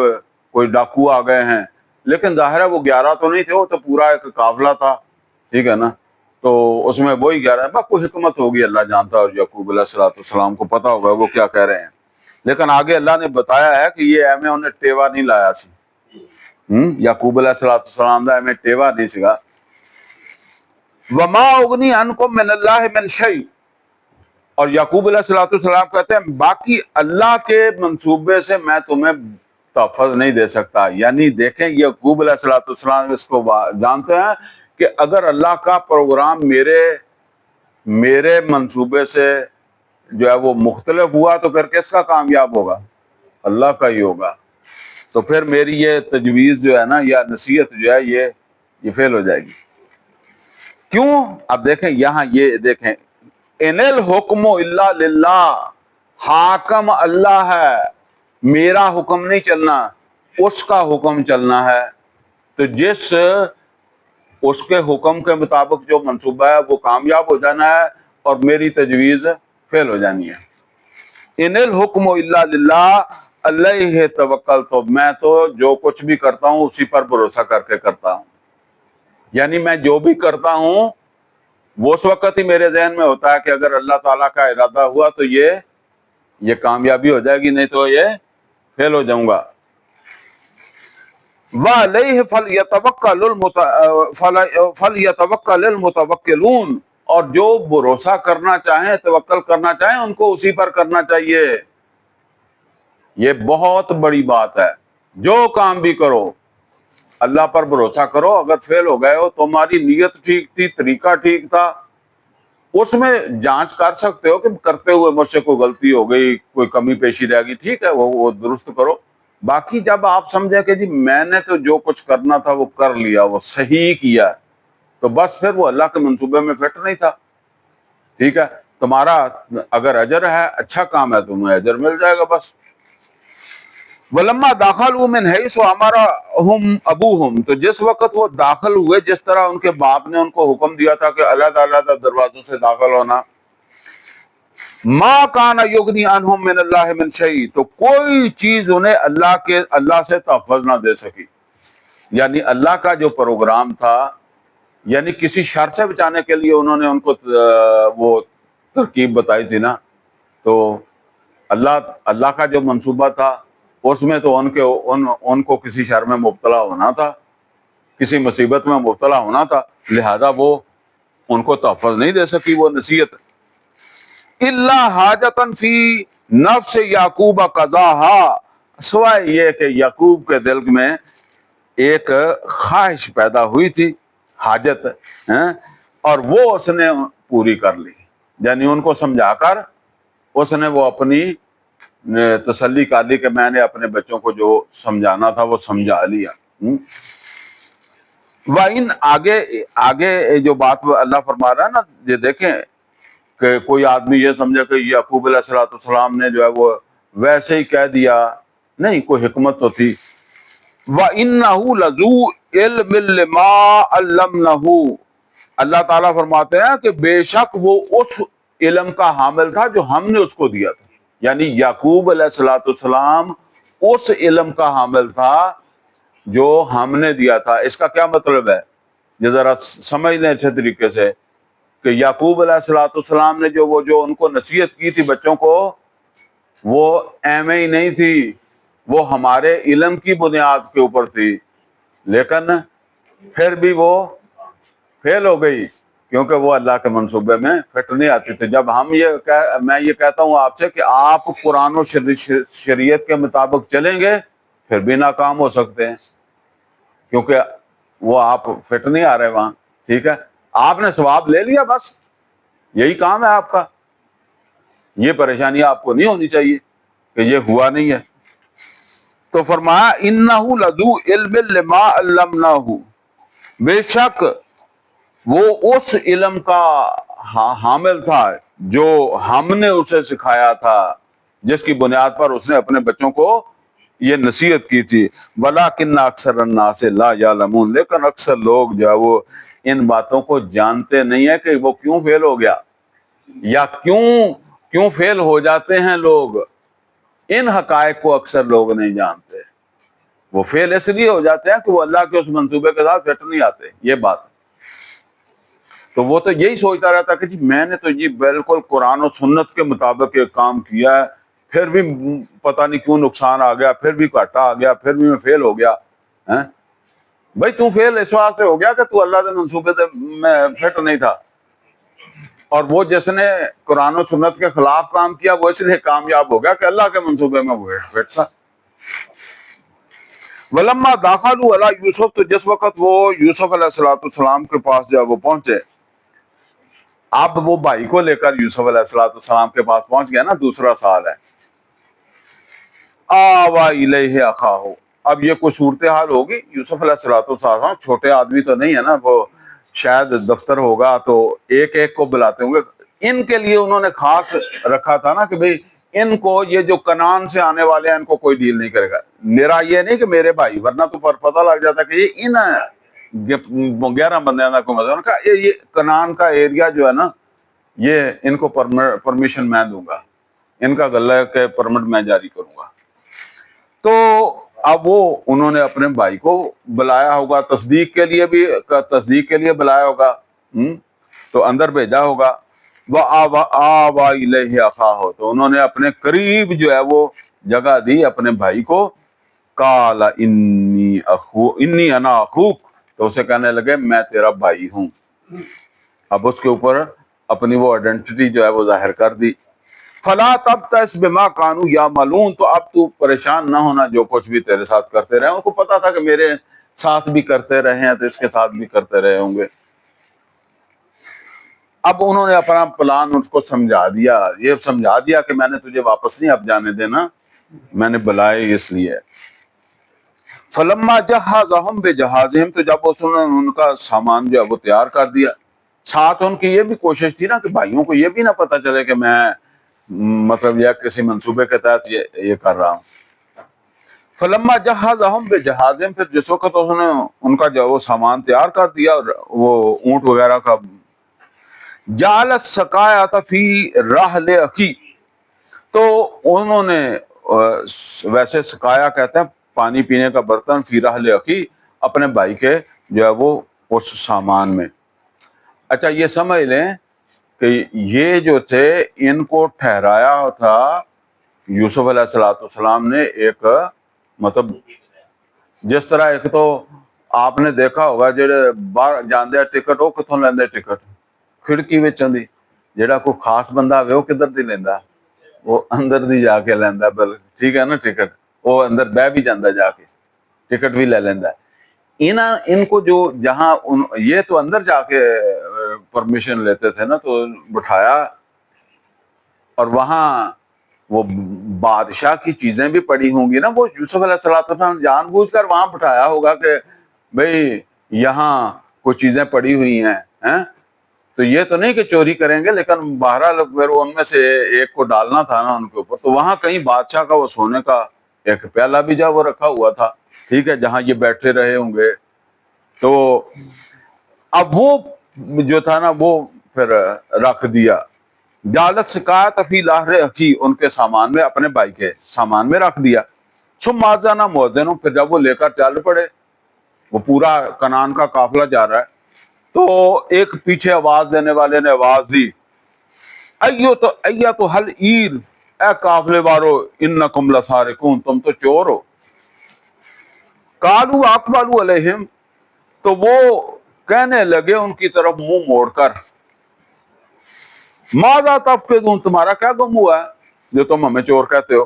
کوئی ڈاکو آ گئے ہیں، لیکن ظاہر ہے وہ 11 تو نہیں تھے، وہ تو پورا ایک قافلہ تھا، ٹھیک ہے نا، تو اس میں وہی 11 بس کوئی حکمت ہوگی اللہ جانتا، اور یعقوب علیہ السلام کو پتا ہوگا وہ کیا کہہ رہے ہیں، لیکن آگے اللہ نے بتایا ہے کہ یہ ایویں انہیں ٹیوا نہیں لایا سی، یعقوب علیہ السلام دا ایویں ٹیوا نہیں سگا۔ وما اغنی عنکم من اللہ من شیء، اور یعقوب علیہ السلام کہتے ہیں باقی اللہ کے منصوبے سے میں تمہیں تحفظ نہیں دے سکتا، یعنی دیکھیں یعقوب علیہ السلام اس کو جانتے ہیں کہ اگر اللہ کا پروگرام میرے منصوبے سے جو ہے وہ مختلف ہوا تو پھر کس کا کامیاب ہوگا؟ اللہ کا ہی ہوگا. تو پھر میری یہ تجویز جو ہے نا یا نصیحت جو ہے یہ فیل ہو جائے گی. کیوں؟ اب دیکھیں یہاں یہ دیکھیں، ان الحکم الا للہ، حاکم اللہ ہے، میرا حکم نہیں چلنا، اس کا حکم چلنا ہے. تو جس اس کے حکم کے مطابق جو منصوبہ ہے وہ کامیاب ہو جانا ہے اور میری تجویز فیل ہو جانی ہے. ان الحکم الا للہ علیہ توکل، تو میں تو جو کچھ بھی کرتا ہوں اسی پر بھروسہ کر کے کرتا ہوں. یعنی میں جو بھی کرتا ہوں وہ اس وقت ہی میرے ذہن میں ہوتا ہے کہ اگر اللہ تعالیٰ کا ارادہ ہوا تو یہ کامیابی ہو جائے گی، نہیں تو یہ فیل ہو جاؤں گا. وَعَلَيْهِ فَلْيَتَوَكَّلِ الْمُتَوَكِّلُونَ، اور جو بھروسہ کرنا چاہیں، توکل کرنا چاہیں، ان کو اسی پر کرنا چاہیے. یہ بہت بڑی بات ہے. جو کام بھی کرو اللہ پر بھروسہ کرو. اگر فیل ہو گئے ہو، تمہاری نیت ٹھیک تھی، طریقہ ٹھیک تھا، اس میں جانچ کر سکتے ہو کہ کرتے ہوئے مجھ سے کوئی غلطی ہو گئی، کوئی کمی پیشی رہ گئی، ٹھیک ہے وہ درست کرو. باقی جب آپ سمجھے کہ جی میں نے تو جو کچھ کرنا تھا وہ کر لیا، وہ صحیح کیا، تو بس پھر وہ اللہ کے منصوبے میں فٹ نہیں تھا. ٹھیک ہے، تمہارا اگر اجر ہے، اچھا کام ہے، تمہیں اجر مل جائے گا بس. وَلَمَّا دَخَلُوا مِنْ حَيْثُ أَمَرَهُمْ أَبُوهُمْ، تو جس وقت وہ داخل ہوئے جس طرح ان کے باپ نے ان کو حکم دیا تھا کہ علیحدہ علیحدہ دروازوں سے داخل ہونا. مَا كَانَ يُغْنِي عَنْهُمْ مِنَ اللَّهِ مِنْ شَيْءٍ، تو کوئی چیز انہیں اللہ سے تحفظ نہ دے سکی. یعنی اللہ کا جو پروگرام تھا، یعنی کسی شر سے بچانے کے لیے انہوں نے ان کو وہ ترکیب بتائی تھی نا، تو اللہ کا جو منصوبہ تھا اس میں تو ان کو کسی شر میں مبتلا ہونا تھا، کسی مصیبت میں مبتلا ہونا تھا، لہذا وہ ان کو تحفظ نہیں دے سکی وہ نصیحت. الا حاجتن فی نفس یعقوب قضاها، سوائے یہ کہ یعقوب کے دل میں ایک خواہش پیدا ہوئی تھی، حاجت، اور وہ اس نے پوری کر لی. یعنی ان کو سمجھا کر اس نے وہ اپنی تسلی کر لی کہ میں نے اپنے بچوں کو جو سمجھانا تھا وہ سمجھا لیا. وَإِنْ آگے جو بات اللہ فرما رہا ہے نا، یہ دیکھیں کہ کوئی آدمی یہ سمجھے کہ یعقوب علیہ السلام نے جو ہے وہ ویسے ہی کہہ دیا، نہیں، کوئی حکمت تو تھی. وَإِنَّهُ لَذُو عِلْمٍ لِّمَا عَلَّمْنَهُ، اللہ تعالیٰ فرماتے ہیں کہ بے شک وہ اس علم کا حامل تھا جو ہم نے اس کو دیا تھا. یعنی یعقوب علیہ السلام اس علم کا حامل تھا جو ہم نے دیا تھا. اس کا کیا مطلب ہے؟ یہ ذرا سمجھ لیں اچھے طریقے سے کہ یعقوب علیہ السلام نے جو ان کو نصیحت کی تھی بچوں کو، وہ ایم ہی نہیں تھی، وہ ہمارے علم کی بنیاد کے اوپر تھی، لیکن پھر بھی وہ فیل ہو گئی کیونکہ وہ اللہ کے منصوبے میں فٹ نہیں آتی تھی. جب میں یہ کہتا ہوں آپ سے کہ آپ قرآن و شریعت کے مطابق چلیں گے پھر بھی ناکام ہو سکتے ہیں، کیونکہ وہ آپ فٹ نہیں آ رہے وہاں. ٹھیک ہے، آپ نے ثواب لے لیا، بس یہی کام ہے آپ کا. یہ پریشانی آپ کو نہیں ہونی چاہیے کہ یہ ہوا نہیں ہے. تو فرمایا انہ لذو علم لما علمناہ، بے شک وہ اس علم کا حامل تھا جو ہم نے اسے سکھایا تھا، جس کی بنیاد پر اس نے اپنے بچوں کو یہ نصیحت کی تھی. وَلَٰكِنَّ أَكْثَرَ النَّاسِ لَا يَعْلَمُونَ، لیکن اکثر لوگ جو ہے وہ ان باتوں کو جانتے نہیں ہیں کہ وہ کیوں فیل ہو گیا یا کیوں فیل ہو جاتے ہیں لوگ. ان حقائق کو اکثر لوگ نہیں جانتے. وہ فیل اس لیے ہو جاتے ہیں کہ وہ اللہ کے اس منصوبے کے ساتھ فٹ نہیں آتے. یہ بات، تو وہ تو یہی سوچتا رہتا کہ جی میں نے تو یہ بالکل قرآن و سنت کے مطابق ایک کام کیا ہے، پھر بھی پتہ نہیں کیوں نقصان آ گیا، پھر بھی گھاٹا آ گیا، پھر بھی میں فیل ہو گیا. بھائی تو فیل اس واسطے ہو گیا کہ تو اللہ کے منصوبے میں فٹ نہیں تھا، اور وہ جس نے قرآن و سنت کے خلاف کام کیا وہ اس لیے کامیاب ہو گیا کہ اللہ کے منصوبے میں وہ فٹ تھا. وَلَمَّا دَخَلُوا عَلَىٰ یوسف، تو جس وقت وہ یوسف علیہ السلام کے پاس جو ہے وہ پہنچے، اب وہ بھائی کو لے کر یوسف علیہ السلام کے پاس پہنچ گیا نا، دوسرا سال ہے. آوا الیہ اخاہ، اب یہ کوئی صورتحال ہوگی. یوسف علیہ السلام چھوٹے آدمی تو نہیں ہے نا، وہ شاید دفتر ہوگا تو ایک ایک کو بلاتے ہوں گے. ان کے لیے انہوں نے خاص رکھا تھا نا کہ بھئی ان کو، یہ جو کنعان سے آنے والے ہیں ان کو کوئی ڈیل نہیں کرے گا. میرا یہ نہیں کہ میرے بھائی، ورنہ تو پر پتہ لگ جاتا کہ یہ ان 11 بندیاں کا کوئی مطلب. کہا یہ کنعان کا ایریا جو ہے نا، یہ ان کو پرمیشن میں دوں گا، ان کا غلہ کے پرمٹ میں جاری کروں گا. تو اب وہ انہوں نے اپنے بھائی کو بلایا ہوگا، تصدیق کے لیے بلایا ہوگا. تو اندر بھیجا ہوگا. وَآوَا إِلَيْهِ أَخَاهُ، تو انہوں نے اپنے قریب جو ہے وہ جگہ دی اپنے بھائی کو. قَالَ إِنِّي أَنَا أَخُوكَ، تو اسے کہنے لگے میں تیرا بھائی ہوں. اب اس کے اوپر اپنی وہ آئیڈینٹی جو ہے وہ ظاہر کر دی. فَلَا تَبْتَئِسْ بِمَا كَانُوا يَعْمَلُونَ، تو اب تو پریشان نہ ہونا جو کچھ بھی تیرے ساتھ کرتے رہے. ان کو پتا تھا کہ میرے ساتھ بھی کرتے رہے ہیں تو اس کے ساتھ بھی کرتے رہے ہوں گے. اب انہوں نے اپنا پلان اس کو سمجھا دیا، یہ سمجھا دیا کہ میں نے تجھے واپس نہیں اب جانے دینا، میں نے بلائے اس لیے. فلما جہزہم بجہازہم، تو جب انہوں نے ان کا سامان جو ہے وہ تیار کر دیا. ساتھ ان کی یہ بھی کوشش تھی نا کہ بھائیوں کو یہ بھی نہ پتہ چلے کہ میں مطلب یہ کسی منصوبے کے تحت یہ کر رہا ہوں. فلما جہزہم بجہازہم، پھر جس وقت انہوں نے ان کا جو وہ سامان تیار کر دیا اور وہ اونٹ وغیرہ کا، جعل السقایۃ فی رحل اخی، تو انہوں نے ویسے سقایا کہتے ہیں پانی پینے کا برتن، فی رحل اخی، اپنے بھائی کے جو ہے وہ اس سامان میں. اچھا یہ سمجھ لیں کہ یہ جو تھے ان کو ٹھہرایا تھا یوسف علیہ السلام نے. ایک مطلب جس طرح ایک تو آپ نے دیکھا ہوگا جڑے باہر جاندے ٹکٹ وہ کتوں لیندے ٹکٹ، کھڑکی وچوں دی. جڑا کوئی خاص بندہ ہوئے وہ کدھر دی لیندا، وہ اندر دی جا کے لیندا. ٹھیک ہے نا، ٹکٹ وہ اندر بہ بھی جاندا، جا کے ٹکٹ بھی لے لیندا. ان کو جو جہاں یہ تو اندر جا کے پرمیشن لیتے تھے نا، تو بٹھایا اور وہاں وہ بادشاہ کی چیزیں بھی پڑی ہوں گی نا. وہ یوسف علیہ السلام جان بوجھ کر وہاں بٹھایا ہوگا کہ بھئی یہاں کوئی چیزیں پڑی ہوئی ہیں. تو یہ تو نہیں کہ چوری کریں گے، لیکن بہرحال پھر ان میں سے ایک کو ڈالنا تھا نا ان کے اوپر. تو وہاں کہیں بادشاہ کا وہ سونے کا ایک پیالہ بھی جا وہ رکھا ہوا تھا، ٹھیک ہے، جہاں یہ بیٹھے رہے ہوں گے. تو اب وہ جو تھا نا وہ پھر رکھ دیا. جالت سکایت فی لاہر اخی، ان کے سامان میں، اپنے بھائی کے سامان میں رکھ دیا. ثم آذن مؤذن، پھر جب وہ لے کر چل پڑے، وہ پورا کنعان کا قافلہ جا رہا ہے، تو ایک پیچھے آواز دینے والے نے آواز دی، ایتو حل عیر، اے قافلے وارو، انکم لسارقون، تم تو چور ہو. قالوا اقبلوا علیہم، تو وہ کہنے لگے ان کی طرف منہ موڑ کر، ماذا تفقدون، تمہارا کیا گم ہوا ہے جو تم ہمیں چور کہتے ہو.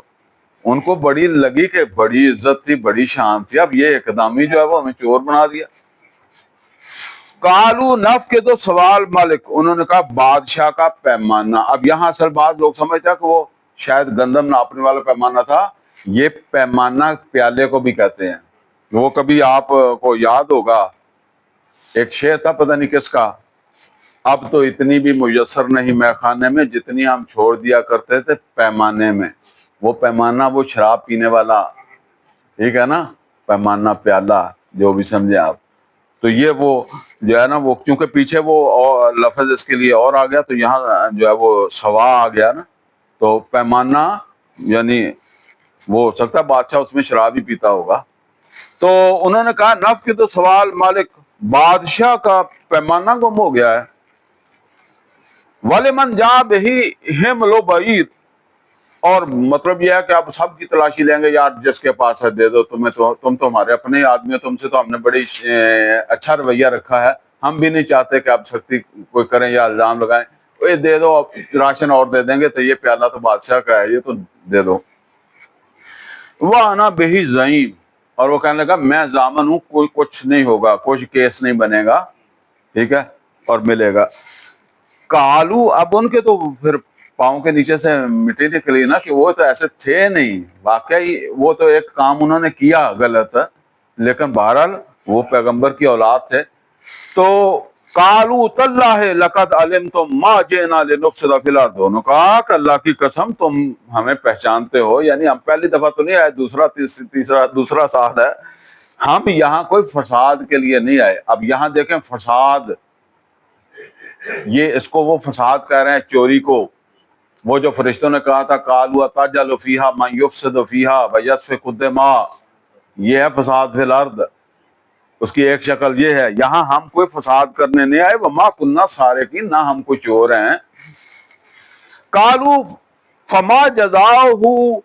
ان کو بڑی لگی کہ بڑی عزت تھی، بڑی شان تھی، اب یہ اقدامی جو ہے وہ ہمیں چور بنا دیا. قالوا نفقد سوال مالک، انہوں نے کہا بادشاہ کا پیمانہ. اب یہاں اصل بات لوگ سمجھتا کہ وہ شاید گندم ناپنے والا پیمانہ تھا. یہ پیمانہ پیالے کو بھی کہتے ہیں. وہ کبھی آپ کو یاد ہوگا ایک شعر تھا پتہ نہیں کس کا، اب تو اتنی بھی میسر نہیں میں خانے میں جتنی ہم چھوڑ دیا کرتے تھے پیمانے میں. وہ پیمانہ وہ شراب پینے والا، ٹھیک ہے نا، پیمانہ پیالہ جو بھی سمجھے آپ. تو یہ وہ جو ہے نا، وہ چونکہ پیچھے وہ لفظ اس کے لیے اور آ گیا، تو یہاں جو ہے وہ سوا آ گیا نا. تو پیمانہ یعنی وہ ہو سکتا ہے بادشاہ اس میں شراب ہی پیتا ہوگا. تو انہوں نے کہا نفقد سوال مالک، بادشاہ کا پیمانہ گم ہو گیا ہے. وَلِمَنْ جَاءَ بِهِ حِمْلُ بَعِیرٍ، اور مطلب یہ ہے کہ آپ سب کی تلاشی لیں گے، یار جس کے پاس ہے دے دو، تم تو ہمارے اپنے آدمی ہو، تم سے تو ہم نے بڑی اچھا رویہ رکھا ہے، ہم بھی نہیں چاہتے کہ آپ سختی کوئی کریں یا الزام لگائیں. یہ دے دو، راشن اور دے دیں گے، تو یہ پیالہ تو بادشاہ کا ہے، یہ تو دے دو. وَأَنَا بِهِ زَعِيمٌ، اور وہ کہنے لگا میں ضامن ہوں، کوئی کچھ نہیں ہوگا، کوئی کیس نہیں بنے گا، ٹھیک ہے، اور ملے گا. کالو، اب ان کے تو پھر پاؤں کے نیچے سے مٹی نکلی نا کہ وہ تو ایسے تھے نہیں، واقعی وہ تو ایک کام انہوں نے کیا غلط، لیکن بہرحال وہ پیغمبر کی اولاد تھے. تو کالو تاللہ لقد علمتم ما جئنا لنفسد فی الارض، انہوں نے کہا کہ اللہ کی قسم تم ہمیں پہچانتے ہو، یعنی ہم پہلی دفعہ تو نہیں آئے، دوسرا سال ہے، ہم یہاں کوئی فساد کے لیے نہیں آئے. اب یہاں دیکھیں فساد، یہ اس کو وہ فساد کہہ رہے ہیں، چوری کو. وہ جو فرشتوں نے کہا تھا قالوا اتجعل فیہا من یفسد فیہا ویسفک الدماء، یہ ہے فساد فی الارض، اس کی ایک شکل یہ ہے. یہاں ہم کوئی فساد کرنے نہیں آئے، وما کننا سارقین، نہ ہم کوئی چور ہیں. قالوا فما جزاؤہ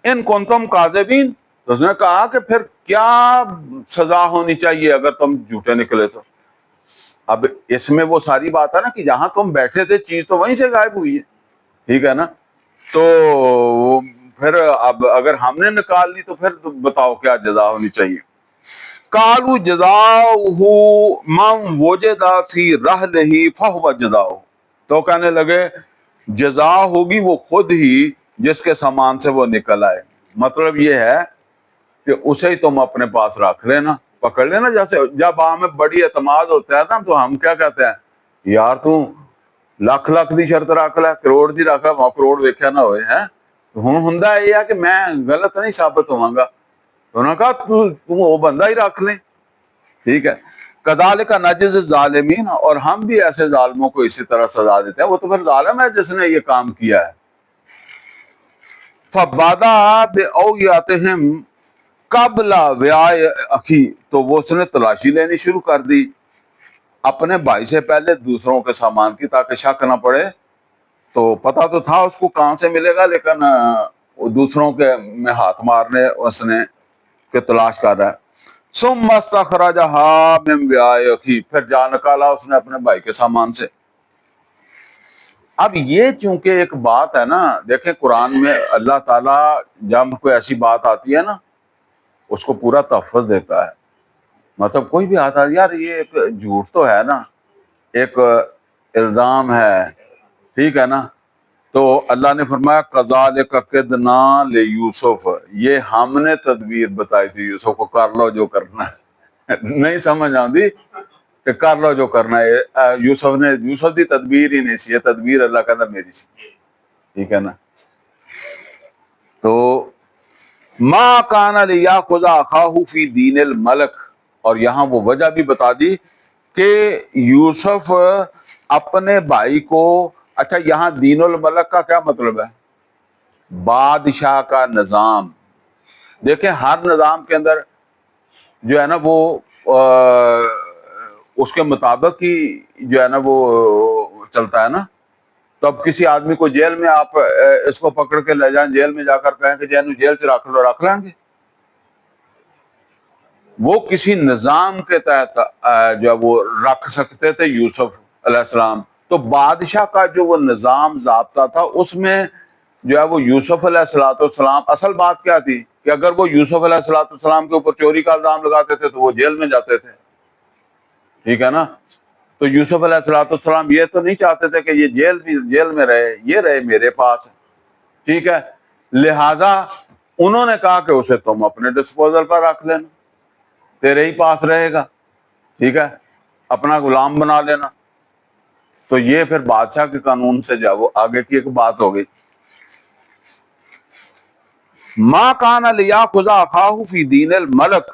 ان کنتم کاذبین، تو اس نے کہا کہ پھر کیا سزا ہونی چاہیے اگر تم جھوٹے نکلے تو. اب اس میں وہ ساری بات ہے نا کہ جہاں تم بیٹھے تھے چیز تو وہیں سے غائب ہوئی ہے، ٹھیک ہے نا. تو پھر اب اگر ہم نے نکال لی تو پھر بتاؤ کیا جزا ہونی چاہیے. قالوا جزاؤہ من وجد فی رحلہ فہو جزاؤہ، تو کہنے لگے جزا ہوگی وہ خود ہی جس کے سامان سے وہ نکل آئے. مطلب یہ ہے کہ اسے ہی تم اپنے پاس رکھ لینا، پکڑ لینا. جیسے جب ہمیں بڑی اعتماد ہوتا ہے نا تو ہم کیا کہتے ہیں، یار تو لکھ دی شرط رکھ لے، کروڑ دی رکھ لے، وہ کروڑ ویکھیا نہ ہوئے ہیں. ہوں ہوندا یہ ہے کہ میں غلط نہیں ثابت ہوں گا. تو انہوں نے کہا تو وہ بندہ ہی رکھ لیں، ٹھیک ہے. کذالک نجزی الظالمین، اور ہم بھی ایسے ظالموں کو اسی طرح سزا دیتے ہیں، وہ تو پھر ظالم ہے جس نے یہ کام کیا ہے. فبادا باوعیاتہم قبل وعاء اخی، تو وہ اس نے تلاشی لینی شروع کر دی اپنے بھائی سے پہلے دوسروں کے سامان کی، تاکہ شک نہ پڑے. تو پتہ تو تھا اس کو کہاں سے ملے گا، لیکن وہ دوسروں کے میں ہاتھ مارنے اس نے کہ تلاش کر رہا ہے. ثم استخرجها من وعاء اخی، پھر جا نکالا اس نے اپنے بھائی کے سامان سے. اب یہ چونکہ ایک بات ہے نا، دیکھیں قرآن میں اللہ تعالیٰ جب کوئی ایسی بات آتی ہے نا اس کو پورا تحفظ دیتا ہے. مطلب کوئی بھی آتا ہے یار یہ ایک جھوٹ تو ہے نا، ایک الزام ہے، ٹھیک ہے نا. تو اللہ نے فرمایا کذالک کدنا لیوسف، یہ ہم نے تدبیر بتائی تھی یوسف کو، کر لو جو کرنا ہے. نہیں سمجھ آندی کہ کر لو جو کرنا ہے. یوسف دی تدبیر ہی نہیں سی، یہ تدبیر اللہ کہتا میری سی، ٹھیک ہے نا. تو ما کان لیاخذ اخاہ فی دین الملک، اور یہاں وہ وجہ بھی بتا دی کہ یوسف اپنے بھائی کو، اچھا یہاں دین الملک کا کیا مطلب ہے؟ بادشاہ کا نظام. دیکھیں ہر نظام کے اندر جو ہے نا وہ اس کے مطابق ہی جو ہے نا وہ چلتا ہے نا. تو اب کسی آدمی کو جیل میں آپ اس کو پکڑ کے لے جائیں، جیل میں جا کر کہیں کہ جیل سے رکھ لو، رکھ لیں گے؟ وہ کسی نظام کے تحت جو ہے وہ رکھ سکتے تھے یوسف علیہ السلام. تو بادشاہ کا جو وہ نظام ضابطہ تھا اس میں جو ہے وہ یوسف علیہ السلام، اصل بات کیا تھی کہ اگر وہ یوسف علیہ السلام کے اوپر چوری کا الزام لگاتے تھے تو وہ جیل میں جاتے تھے، ٹھیک ہے نا. تو یوسف علیہ السلام یہ تو نہیں چاہتے تھے کہ یہ جیل میں رہے، یہ رہے میرے پاس، ٹھیک ہے. لہذا انہوں نے کہا کہ اسے تم اپنے ڈسپوزل پر رکھ لینا، تیرے ہی پاس رہے گا، ٹھیک ہے، اپنا غلام بنا لینا. تو یہ پھر بادشاہ کے قانون سے جا وہ آگے کی ایک بات ہو گئی. ما کان لیاخذ اخاہ فی دین الملک،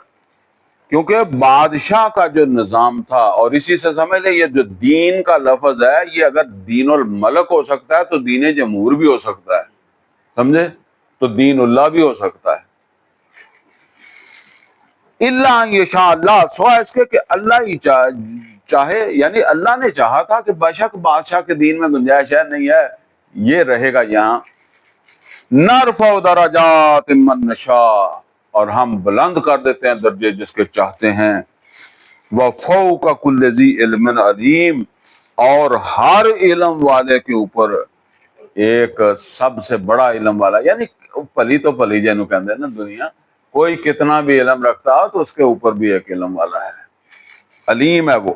کیونکہ بادشاہ کا جو نظام تھا، اور اسی سے سمجھ لیں یہ جو دین کا لفظ ہے یہ اگر دین الملک ہو سکتا ہے تو دین جمہور بھی ہو سکتا ہے، سمجھے؟ تو دین اللہ بھی ہو سکتا ہے. الا ان یشاء اللہ، سوائے اس کے کہ اللہ ہی چاہے، یعنی اللہ نے چاہا تھا کہ بے شک بادشاہ کے دین میں گنجائش ہے، نہیں ہے، یہ رہے گا یہاں. نرفع درجات من نشاء، اور ہم بلند کر دیتے ہیں درجے جس کے چاہتے ہیں. وفوق کل ذی علم علیم، اور ہر علم والے کے اوپر ایک سب سے بڑا علم والا، یعنی پلی تو پلی جنو کہتے ہیں نا دنیا، کوئی کتنا بھی علم رکھتا ہو تو اس کے اوپر بھی ایک علم والا ہے، علیم ہے وہ.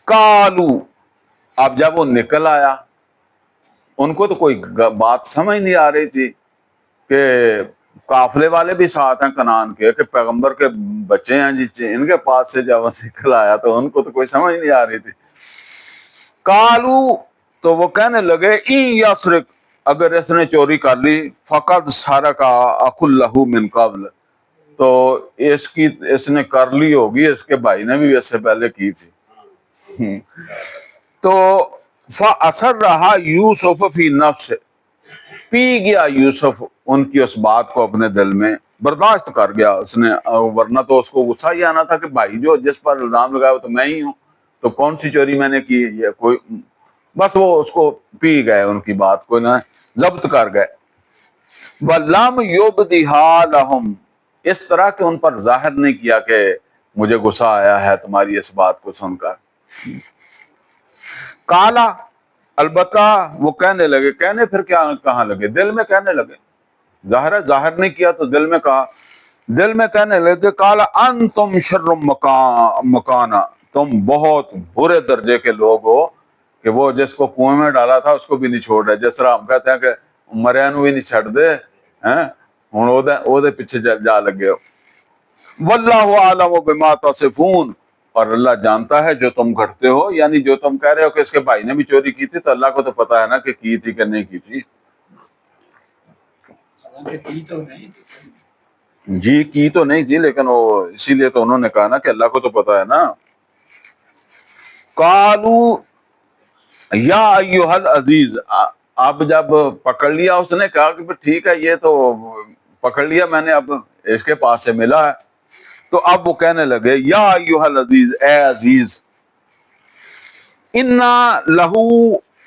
قالو، اب جب وہ نکل آیا ان کو تو کوئی بات سمجھ نہیں آ رہی تھی کہ قافلے والے بھی ساتھ ہیں کنان کے کہ پیغمبر کے بچے ہیں جی، ان کے پاس سے جب نکل آیا تو ان کو تو کوئی سمجھ نہیں آ رہی تھی. کالو تو وہ کہنے لگے این یسرق اگر اس نے چوری کر لی فقد سرقا اخ لہ من قبل تو اس نے کر لی ہوگی، اس کے بھائی نے بھی اس سے پہلے کی تھی. تو فاثر رہا یوسف فی نفس، پی گیا یوسف ان کی اس بات کو اپنے دل میں، برداشت کر گیا اس نے، ورنہ تو اس کو غصہ ہی آنا تھا کہ بھائی جو جس پر الزام لگایا وہ تو میں ہی ہوں، تو کون سی چوری میں نے کی یہ کوئی. بس وہ اس کو پی گئے ان کی بات کو نہ ضبط کر گئے. وَلَمْ يُبْدِهَا لَهُمْ، اس طرح کہ ان پر ظاہر نہیں کیا کہ مجھے غصہ آیا ہے تمہاری اس بات کو سن کر. کالا البتہ وہ کہنے لگے، کہنے پھر کیا کہاں لگے، دل میں کہنے لگے، ظاہر نہیں کیا تو دل میں کہا، دل میں کہنے لگے کالا انتم شر مکانا، تم بہت برے درجے کے لوگ ہو کہ وہ جس کو کنویں میں ڈالا تھا اس کو بھی نہیں چھوڑ رہے، جس طرح ہم کہتے ہیں کہ مریا نو بھی نہیں چھڑ دے ہیں ہن او دے پیچھے جا لگے ہو. واللہ اعلم بما تصفون، اور اللہ جانتا ہے جو تم گھڑتے ہو، یعنی جو تم کہہ رہے ہو کہ اس کے بھائی نے بھی چوری کی تھی تو اللہ کو تو پتا ہے نا کہ کی تھی کہ نہیں کی تھی. جی کی تو نہیں تھی لیکن وہ اسی لیے تو انہوں نے کہا نا کہ اللہ کو تو پتا ہے نا. قالو یا ایھا العزیز، اب جب پکڑ لیا اس نے کہا کہ ٹھیک ہے یہ تو پکڑ لیا میں نے، اب اس کے پاس سے ملا ہے، تو اب وہ کہنے لگے یا ایھا العزیز، اے عزیز، انا لہو،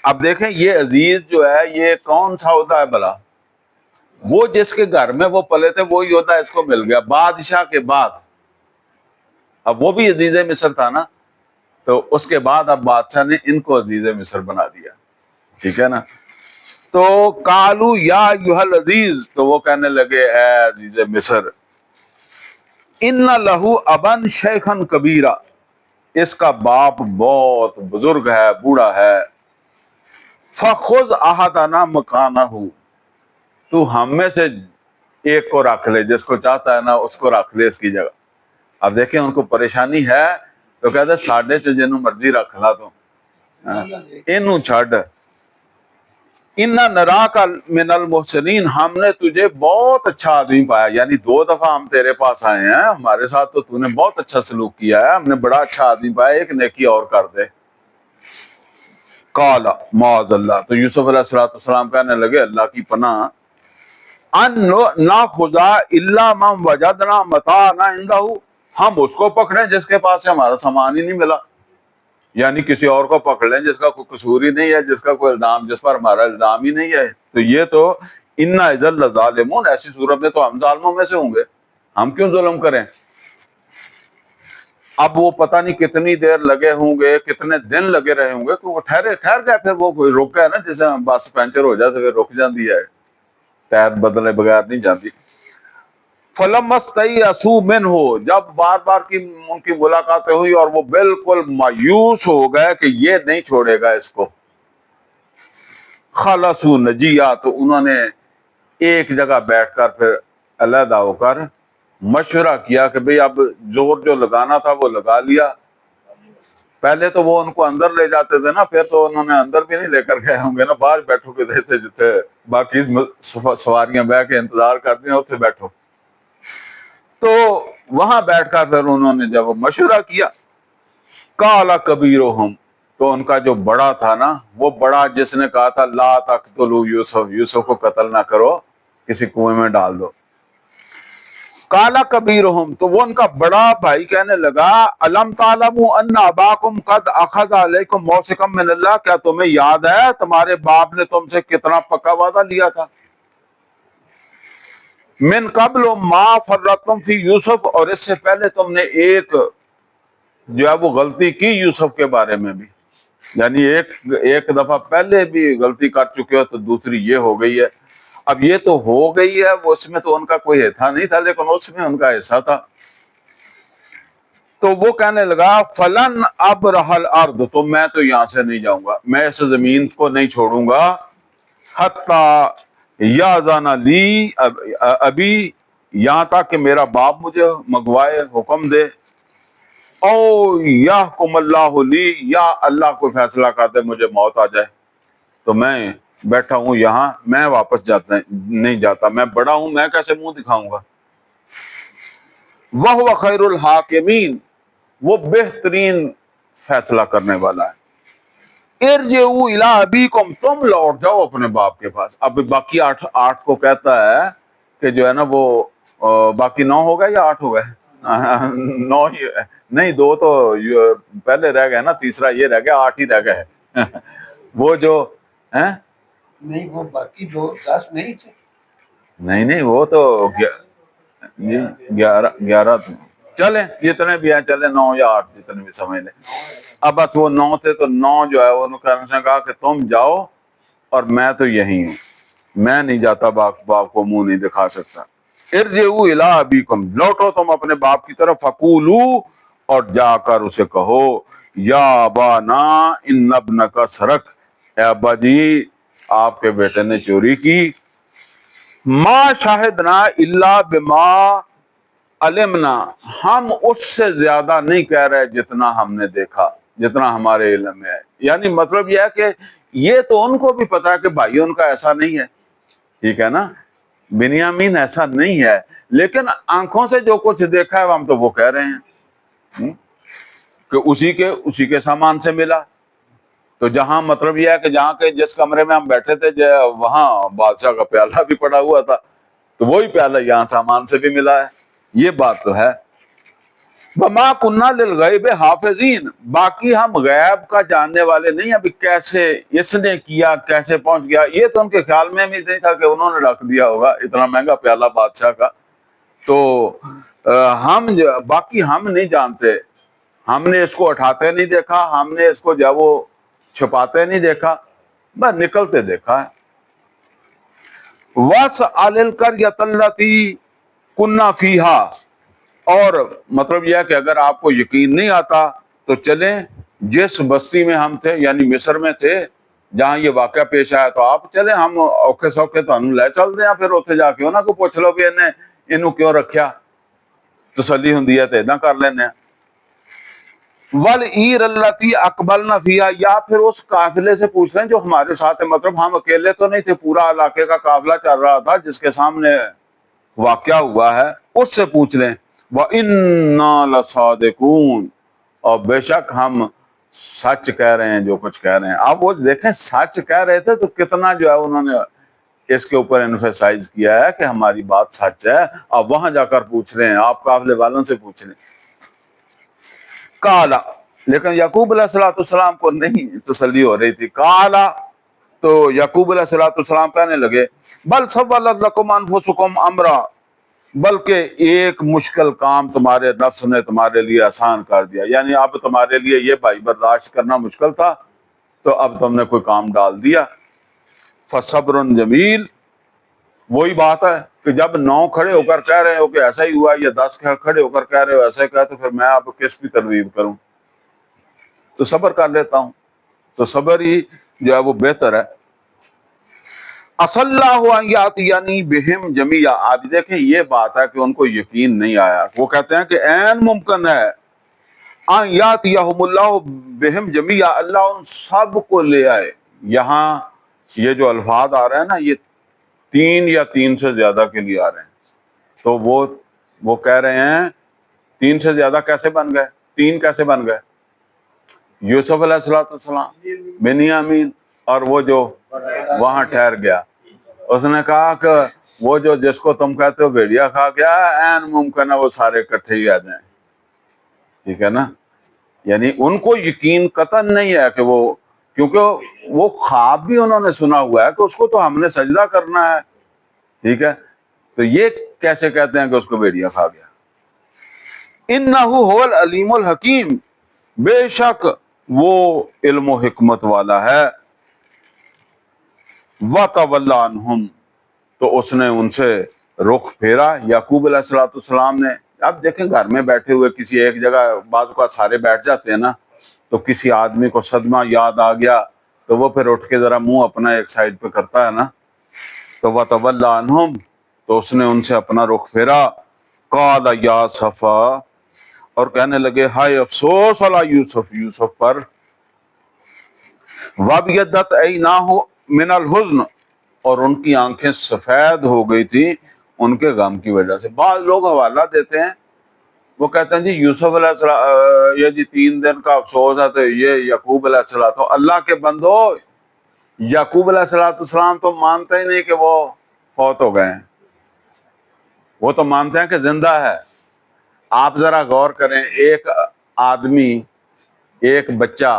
اب دیکھیں یہ عزیز جو ہے یہ کون سا ہوتا ہے بھلا، وہ جس کے گھر میں وہ پلے تھے وہی ہوتا ہے، اس کو مل گیا بادشاہ کے بعد. اب وہ بھی عزیز مصر تھا نا، تو اس کے بعد اب بادشاہ نے ان کو عزیز مصر بنا دیا، ٹھیک ہے نا. تو کالو یا ایھا العزیز، تو وہ کہنے لگے اے عزیز مصر، ان لہو ابن شیخا کبیرا، اس کا باپ بہت بزرگ ہے، بوڑھا ہے. فخذ احدنا مکانہ، تو ہم میں سے ایک کو رکھ لے، جس کو چاہتا ہے نا اس کو رکھ لے اس کی جگہ. اب دیکھیں ان کو پریشانی ہے تو کہتے ساڈے چ جنوں مرضی رکھ لا، تو اینوں چھڈ. انا نراک من المحسنین، ہم نے تجھے بہت اچھا آدمی پایا، یعنی 2 دفعہ ہم تیرے پاس آئے ہیں، ہمارے ساتھ تو نے بہت اچھا سلوک کیا ہے، ہم نے بڑا اچھا آدمی پایا، ایک نیکی اور کر دے. قال معاذ اللہ، تو یوسف علیہ السلام کہنے لگے اللہ کی پناہ، ان ناخذ الا من وجدنا متاعنا عنده، ہم اس کو پکڑیں جس کے پاس سے ہمارا سامان ہی نہیں ملا، یعنی کسی اور کو پکڑ لیں جس کا کوئی قصور ہی نہیں ہے، جس کا کوئی الزام، جس پر ہمارا الزام ہی نہیں ہے. تو یہ تو انا اذا لظالمون، ایسی صورت میں تو ہم ظالموں میں سے ہوں گے، ہم کیوں ظلم کریں. اب وہ پتہ نہیں کتنی دیر لگے ہوں گے، کتنے دن لگے رہے ہوں گے کہ وہ ٹھہر گئے، پھر وہ کوئی رک گیا نا، جیسے بس پنچر ہو جائے تو پھر رک جاتی ہے، ٹائر بدلے بغیر نہیں جاتی. فلما استيئسوا منه، جب بار بار کی ان کی ملاقاتیں ہوئی اور وہ بالکل مایوس ہو گئے کہ یہ نہیں چھوڑے گا اس کو، خلصوا نجیہ، تو انہوں نے ایک جگہ بیٹھ کر پھر علیحدہ ہو کر مشورہ کیا کہ بھئی اب زور جو لگانا تھا وہ لگا لیا. پہلے تو وہ ان کو اندر لے جاتے تھے نا، پھر تو انہوں نے اندر بھی نہیں لے کر گئے ہوں گے نا، باہر بیٹھو کے دیتے جتنے باقی سواریاں بیٹھ کے انتظار کرتی ہیں اتنے بیٹھو. تو وہاں بیٹھ کر پھر انہوں نے جب مشورہ کیا، قال کبیرہم، تو ان کا جو بڑا تھا نا، وہ بڑا جس نے کہا تھا لا تقتلوا یوسف، یوسف کو قتل نہ کرو، کسی کنویں میں ڈال دو. قال کبیرہم، تو وہ ان کا بڑا بھائی کہنے لگا الم تعلموا ان اباکم قد اخذ علیکم موثقا من اللہ، کیا تمہیں یاد ہے تمہارے باپ نے تم سے کتنا پکا وعدہ لیا تھا، من قبل ما فرطتم فی یوسف، اور اس سے پہلے تم نے ایک جو ہے وہ غلطی کی یوسف کے بارے میں بھی، یعنی ایک دفعہ پہلے بھی غلطی کر چکے ہو، تو دوسری یہ ہو گئی ہے. اب یہ تو ہو گئی ہے، وہ اس میں تو ان کا کوئی حصہ نہیں تھا، لیکن اس میں ان کا حصہ تھا. تو وہ کہنے لگا فلن ابرح الارض، تو میں تو یہاں سے نہیں جاؤں گا، میں اس زمین کو نہیں چھوڑوں گا، حتی یاذن لی ابی، یہاں تک کہ میرا باپ مجھے منگوائے، حکم دے، او یحکم اللہ لی، یا اللہ کو فیصلہ کر دے مجھے موت آ جائے، تو میں بیٹھا ہوں یہاں، میں واپس نہیں جاتا، میں بڑا ہوں، میں کیسے منہ دکھاؤں گا۔ وَهُوَ خَيْرُ الْحَاكِمِينَ، وہ بہترین فیصلہ کرنے والا ہے۔ ارجعوا الی ابیکم، تم لوٹ جاؤ اپنے باپ کے پاس۔ اب باقی آٹھ کو کہتا ہے کہ جو ہے نا وہ باقی 9 ہو گئے یا 8 ہو گئے؟ 9 ہی نہیں، 2 تو پہلے رہ گئے نا، تیسرا یہ رہ گیا، 8 ہی رہ گئے۔ وہ جو ہیں نہیں، وہ باقی 10 نہیں تھے، نہیں وہ تو 11 تھے، چلیں جتنے بھی ہیں، چلیں 9 یا 8 جتنے بھی سمجھ لیں۔ اب بس وہ 9 تھے، تو 9 جو ہے انہوں نے کہا کہ تم جاؤ اور میں تو یہی ہوں، میں نہیں جاتا، باپ کو منہ نہیں دکھا سکتا۔ ارجعوا الی ابیکم، لوٹو تم اپنے باپ کی طرف، فقولو، اور جا کر اسے کہو، یا ابانا ان ابنک سرق، اے ابا جی آپ کے بیٹے نے چوری کی، ما شاہدنا الا بما علمنا، ہم اس سے زیادہ نہیں کہہ رہے جتنا ہم نے دیکھا، جتنا ہمارے علم میں ہے۔ یعنی مطلب یہ ہے کہ یہ تو ان کو بھی پتا ہے کہ بھائی ان کا ایسا نہیں ہے، ٹھیک ہے نا، بنیامین ایسا نہیں ہے، لیکن آنکھوں سے جو کچھ دیکھا ہے ہم تو وہ کہہ رہے ہیں کہ اسی کے سامان سے ملا۔ تو جہاں مطلب یہ ہے کہ جہاں کے جس کمرے میں ہم بیٹھے تھے وہاں بادشاہ کا پیالہ بھی پڑا ہوا تھا، تو وہی پیالہ یہاں سامان سے بھی ملا ہے، یہ بات تو ہے۔ وَمَا كُنَّا لِلْغَيْبِ حَافِظِينَ، باقی ہم غیب کا جاننے والے نہیں، ابھی کیسے اس نے کیا، کیسے پہنچ گیا، یہ تو ان کے خیال میں بھی نہیں تھا کہ انہوں نے رکھ دیا ہوگا اتنا مہنگا پیالہ بادشاہ کا۔ تو باقی ہم نہیں جانتے، ہم نے اس کو اٹھاتے نہیں دیکھا، ہم نے اس کو جب وہ چھپاتے نہیں دیکھا، بس نکلتے دیکھا ہے۔ وَاسْأَلِ الْقَرْيَةَ الَّتِي كُنَّا فِيهَا، اور مطلب یہ ہے کہ اگر آپ کو یقین نہیں آتا تو چلیں جس بستی میں ہم تھے، یعنی مصر میں تھے، جہاں یہ واقعہ پیش آیا، تو آپ چلیں، ہم اوکھے سوکھے تو ہم لے چل دیں، پھر اتنے جا کے انہوں کو پوچھ لو بھی انہوں کیوں رکھیا، تسلی ہوندی ہے تو ادھا کر لینے ہیں۔ وَالْعِيرَ الَّتِي أَقْبَلْنَا فِيهَا، یا پھر اس قافلے سے پوچھ لیں جو ہمارے ساتھ ہے، مطلب ہم اکیلے تو نہیں تھے، پورا علاقے کا قافلہ چل رہا تھا جس کے سامنے واقعہ ہوا ہے، اس سے پوچھ لیں۔ وَإِنَّا لَصَادِقُونَ، اور بے شک ہم سچ کہہ رہے ہیں جو کچھ کہہ رہے ہیں۔ آپ وہ دیکھیں سچ کہہ رہے تھے تو کتنا جو ہے انہوں نے اس کے اوپر انفیسائز کیا ہے کہ ہماری بات سچ ہے، اب وہاں جا کر پوچھ رہے ہیں، آپ قافلے والوں سے پوچھ لیں۔ کالا، لیکن یعقوب علیہ السلام کو نہیں تسلی ہو رہی تھی۔ کالا، تو یعقوب علیہ السلام کہنے لگے، بل سولت لکم انفسکم امرا، بلکہ ایک مشکل کام تمہارے نفس نے تمہارے لیے آسان کر دیا، یعنی اب تمہارے لیے یہ بھائی برداشت کرنا مشکل تھا تو اب تم نے کوئی کام ڈال دیا۔ فصبر جمیل، وہی بات ہے کہ جب 9 کھڑے ہو کر کہہ رہے ہو کہ ایسا ہی ہوا، یا 10 کھڑے ہو کر کہہ رہے ہو ایسا ہی کہا، تو پھر میں اب کس کی تردید کروں، تو صبر کر لیتا ہوں، تو صبر ہی جو ہے وہ بہتر ہے۔ اصل اللہ ان یاتینی بہم جمیعا، آپ دیکھیں یہ بات ہے کہ ان کو یقین نہیں آیا، وہ کہتے ہیں کہ عین ممکن ہے ان یاتیہم اللہ بہم جمیعا، اللہ ان سب کو لے آئے۔ یہاں یہ جو الفاظ آ رہے ہیں نا، یہ 3 یا 3 سے زیادہ کے لیے آ رہے ہیں، تو وہ کہہ رہے ہیں 3 سے زیادہ کیسے بن گئے، 3 کیسے بن گئے؟ یوسف علیہ السلام، بنیامین، اور وہ جو وہاں ٹھہر گیا، اس نے کہا کہ وہ جو جس کو تم کہتے ہو بھیڑیا کھا گیا، عین ممکن ہے وہ سارے اکٹھے ہی آ جائیں، ٹھیک ہے نا۔ یعنی ان کو یقین قطعاً نہیں ہے کہ وہ، کیونکہ وہ خواب بھی انہوں نے سنا ہوا ہے کہ اس کو تو ہم نے سجدہ کرنا ہے، ٹھیک ہے، تو یہ کیسے کہتے ہیں کہ اس کو بھیڑیا کھا گیا۔ انہ هو العلیم الحکیم، بے شک وہ علم و حکمت والا ہے۔ وَتَوَلَّ عَنْهُمْ، تو اس نے ان سے رخ پھیرا، یعقوب علیہ السلام نے اب دیکھیں گھر میں بیٹھے ہوئے کسی ایک جگہ بعض اوقات سارے بیٹھ جاتے ہیں نا، تو کسی آدمی کو صدمہ یاد آ گیا تو وہ پھر اٹھ کے ذرا منہ اپنا ایک سائڈ پہ کرتا ہے نا، تو وَتَوَلَّ عَنْهُمْ، تو اس نے ان سے اپنا رخ پھیرا، قَالَ يَا صفا، اور کہنے لگے ہائے افسوس علی یوسف، یوسف پر، وَابْيَضَّتْ عَيْنَاهُ مِنَ الْحُزْنِ، اور ان کی آنکھیں سفید ہو گئی تھی ان کے غم کی وجہ سے۔ بعض لوگ حوالہ دیتے ہیں، وہ کہتے ہیں جی یوسف علیہ السلام یہ جی 3 دن کا افسوس ہے تو یہ یعقوب علیہ السلام، تو اللہ کے بندو، یعقوب علیہ السلام تو مانتے ہی نہیں کہ وہ فوت ہو گئے ہیں، وہ تو مانتے ہیں کہ زندہ ہے۔ آپ ذرا غور کریں، ایک آدمی، ایک بچہ،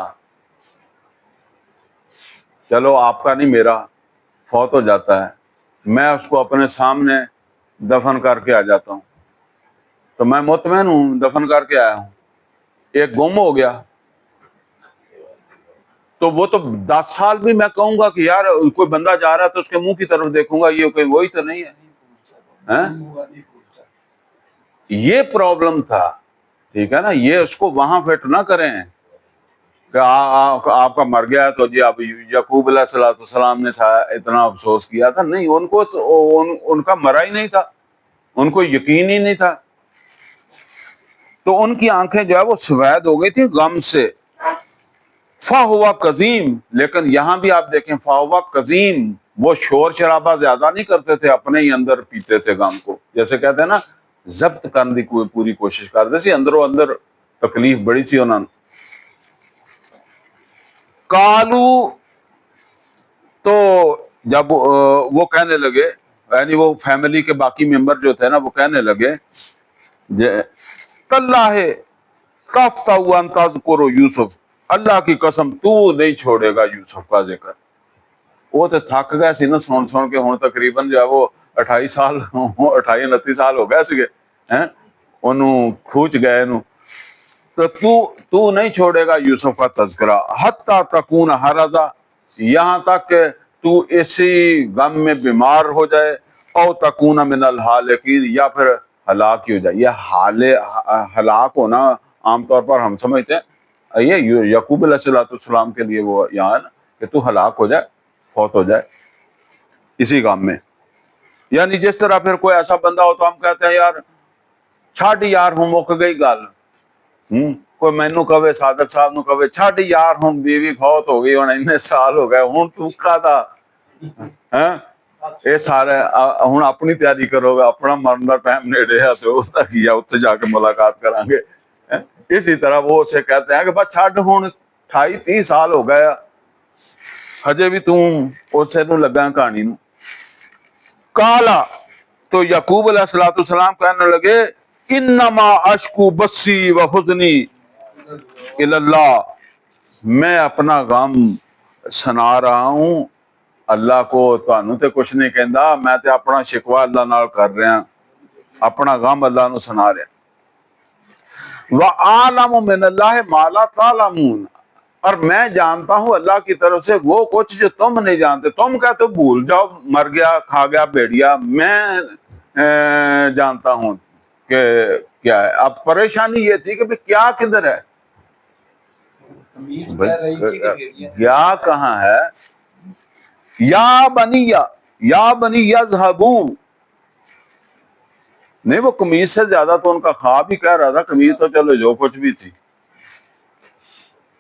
چلو آپ کا نہیں میرا، فوت ہو جاتا ہے، میں اس کو اپنے سامنے دفن کر کے آ جاتا ہوں تو میں مطمئن ہوں دفن کر کے آیا ہوں۔ ایک گم ہو گیا تو وہ تو 10 سال بھی میں کہوں گا کہ یار کوئی بندہ جا رہا ہے تو اس کے منہ کی طرف دیکھوں گا، یہ کوئی وہی تو نہیں ہے، ہیں؟ یہ پرابلم تھا، ٹھیک ہے نا، یہ اس کو وہاں فٹ نہ کریں کہ آپ کا مر گیا ہے تو جی اب یعقوب علیہ السلام نے اتنا افسوس کیا تھا، نہیں، ان کو تو ان کا مرا ہی نہیں تھا، ان کو یقین ہی نہیں تھا، تو ان کی آنکھیں جو ہے وہ سفید ہو گئی تھی غم سے۔ فَهُوَ قَزِيمٌ، لیکن یہاں بھی آپ دیکھیں فَهُوَ قَزِيمٌ، وہ شور شرابہ زیادہ نہیں کرتے تھے، اپنے ہی اندر پیتے تھے غم کو، جیسے کہتے ہیں نا ضبط کرنے کی کوئی پوری کوشش کرتے سی، اندروں اندر تکلیف بڑی سی انہوں نے۔ کالو، تو جب وہ کہنے لگے، یعنی وہ فیملی کے باقی ممبر جو تھے نا وہ کہنے لگے تاللہ تفتأ ان تذکر یوسف، اللہ کی قسم تو نہیں چھوڑے گا یوسف کا ذکر۔ وہ تو تھک گئے سی نا سن کے، ہوں تقریباً جو ہے وہ 28 سال 28 29 سال ہو گئے سگے ہیں، انہوں کھوچ گئے انہوں، تو نہیں چھوڑے گا یوسف کا تذکرہ، حتی تکون حرزا، یہاں تک کہ تو اسی غم میں بیمار ہو جائے، او تکون من الحالکین، یا پھر ہلاک ہی ہو جائے۔ یہ ہلاک ہونا عام طور پر ہم سمجھتے ہیں یہ یعقوب علیہ السلام کے لیے وہ یہاں ہے نا کہ تو ہلاک ہو جائے، فوت ہو جائے اسی غم میں، یعنی جس طرح پھر کوئی ایسا بندہ ہو تو ہم کہتے ہیں یار چھڈ یار ہوں مک گئی گل، کوئی مینو کہے صادق صاحب نو کہے چھڈ یار ہوں بیوی فوت ہو گئی، ہوں اتنے سال ہو گئے، ہوں تو کہدا ہیں یہ سارے ہوں اپنی تیاری کرو گے، اپنا مرن کا ٹائم نیڑے ہے تو اتنے جا کے ملاقات کریں گے۔ اسی طرح وہ اسے کہتے ہیں کہ بس چھڈ ہوں 28 30 سال ہو گئے ہجے بھی اسے نو لگا کہانی نو۔ کالا، تو یعقوب علیہ السلام کہنے لگے انما اشکو بسی و حزنی الی اللہ، میں اپنا غم سنا رہا ہوں اللہ کو، تانوں تے کچھ نہیں کہندا، میں تے اپنا شکوہ اللہ نال کر رہا، اپنا غم اللہ نو سنا رہا۔ وَأَعْلَمُ مِنَ اللَّهِ مَا لَا تَعْلَمُونَ، اور میں جانتا ہوں اللہ کی طرف سے وہ کچھ جو تم نہیں جانتے، تم کہتے ہو بھول جاؤ، مر گیا کھا گیا بھیڑیا، میں جانتا ہوں کہ کیا ہے۔ اب پریشانی یہ تھی کہ کیا کدھر ہے، قمیض کہہ رہی تھی کہ بھیڑیا کیا کہاں ہے، یا بنی یذہبوا، نہیں وہ قمیض سے زیادہ تو ان کا خواب ہی کہہ رہا تھا، قمیض تو چلو جو کچھ بھی تھی۔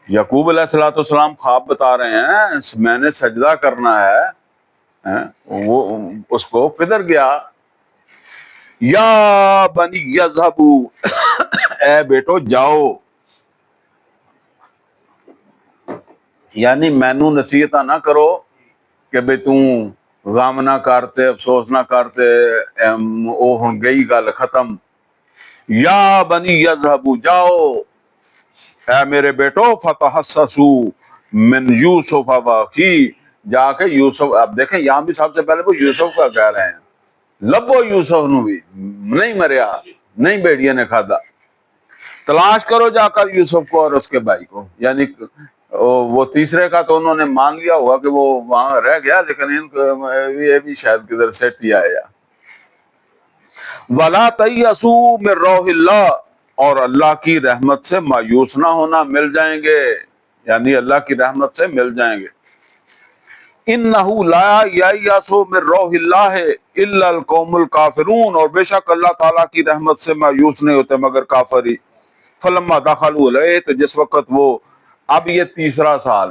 یعقوب علیہ السلام خواب بتا رہے ہیں میں نے سجدہ کرنا ہے، وہ اس کو کدھر گیا، یا بنی یذہبوا، اے بیٹو جاؤ، یعنی مینو نصیحت نہ کرو کہ بھئی توں غم نہ کرتے، افسوس نہ کرتے، او ہن گئی گل ختم، یا بنی یذہبوا، جاؤ اے میرے بیٹو، فتحسسوا من یوسف واخیہ، جا کے یوسف، اب دیکھیں یہاں بھی سب سے پہلے وہ یوسف کا کہہ رہے ہیں، لبو یوسف نو بھی نہیں مریا، نہیں بیڑیے نے کھادا، تلاش کرو جا کر یوسف کو اور اس کے بھائی کو، یعنی وہ تیسرے کا تو انہوں نے مان لیا ہوا کہ وہ وہاں رہ گیا، لیکن ان کو یہ بھی شاید کدھر سے ٹی آیا۔ ولا تیأسوا من روح اللہ، اور اللہ کی رحمت سے مایوس نہ ہونا، مل جائیں گے، یعنی اللہ کی رحمت سے مل جائیں گے۔ انہ لا ییأس من روح اللہ الا القوم الکافرون، اور بے شک اللہ تعالیٰ کی رحمت سے مایوس نہیں ہوتے مگر کافر ہی۔ فلما دخلوا علیہ، تو جس وقت وہ، اب یہ تیسرا سال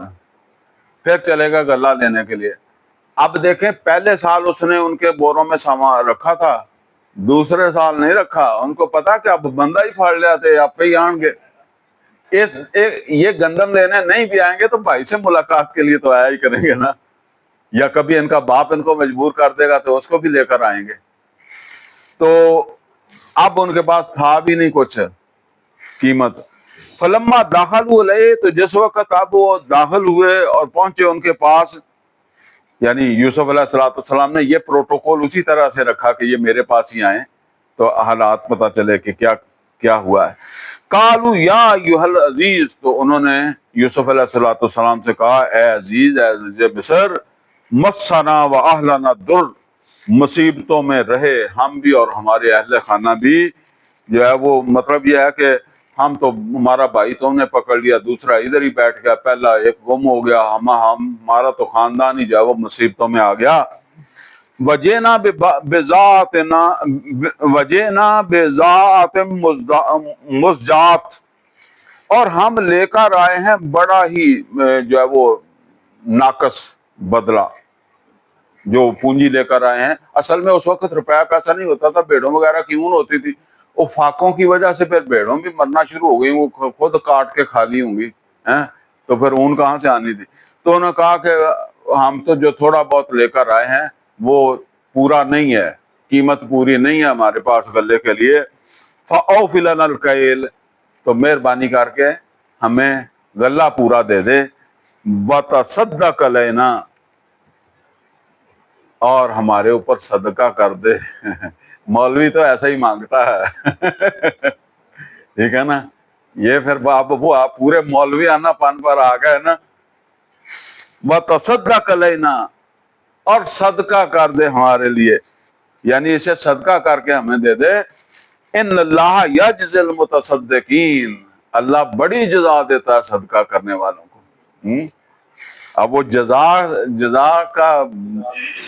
پھر چلے گا غلہ لینے کے لیے۔ اب دیکھیں پہلے سال اس نے ان کے بوروں میں سامان رکھا تھا، دوسرے سال نہیں رکھا، ان کو پتا کہ اب بندہ ہی پھاڑ لیا تھے، آپ پہ ہی آن گے، یہ گندم لینے نہیں بھی آئیں گے تو بھائی سے ملاقات کے لیے تو آیا ہی کریں گے نا، یا کبھی ان کا باپ ان کو مجبور کر دے گا تو اس کو بھی لے کر آئیں گے۔ تو اب ان کے پاس تھا بھی نہیں کچھ قیمت۔ فلما داخلوا علیہ، تو جس وقت اب وہ داخل ہوئے اور پہنچے ان کے پاس، یعنی یوسف علیہ السلام نے یہ پروٹوکول اسی طرح سے رکھا کہ یہ میرے پاس ہی آئیں تو حالات پتہ چلے کہ کیا ہوا ہے۔ قالوا یا ایھا العزیز، تو انہوں نے یوسف علیہ السلام سے کہا، اے عزیز مصر، مسنا و اہلنا الضر، مصیبتوں میں رہے ہم بھی اور ہمارے اہل خانہ بھی، جو ہے وہ مطلب یہ ہے کہ ہم تو، ہمارا بھائی تم نے پکڑ لیا، دوسرا ادھر ہی بیٹھ گیا، پہلا ایک گم ہو گیا، ہمارا تو خاندان ہی جو ہے وہ مصیبتوں میں آ گیا۔ وجینا بضاعت مزجات، اور ہم لے کر آئے ہیں بڑا ہی جو ہے وہ ناقص بدلہ، جو پونجی لے کر آئے ہیں۔ اصل میں اس وقت روپیہ پیسہ نہیں ہوتا تھا، بھیڑوں وغیرہ کی اون ہوتی تھی، وہ فاقوں کی وجہ سے پھر بھیڑوں بھی مرنا شروع ہو گئی، وہ خود کاٹ کے کھا لی ہوں گی ہیں، تو پھر اون کہاں سے آنی تھی۔ تو انہوں نے کہا کہ ہم تو جو تھوڑا بہت لے کر آئے ہیں وہ پورا نہیں ہے، قیمت پوری نہیں ہے ہمارے پاس غلے کے لیے۔ فَأَوْفِ لَنَا الْكَيْلَ، تو مہربانی کر کے ہمیں غلہ پورا دے دے، وَتَصَدَّقْ عَلَيْنَا، اور ہمارے اوپر صدقہ کر دے۔ مولوی تو ایسا ہی مانگتا ہے، ٹھیک ہے نا، یہ پھر وہ آپ پورے مولوی آنا پن پر آ گئے نا۔ وَتَصَدَّقْ عَلَيْنَا، اور صدقہ کر دے ہمارے لیے، یعنی اسے صدقہ کر کے ہمیں دے دے۔ ان اللہ یجزی المتصدقین، اللہ بڑی جزا دیتا ہے صدقہ کرنے والوں کو۔ اب وہ جزا کا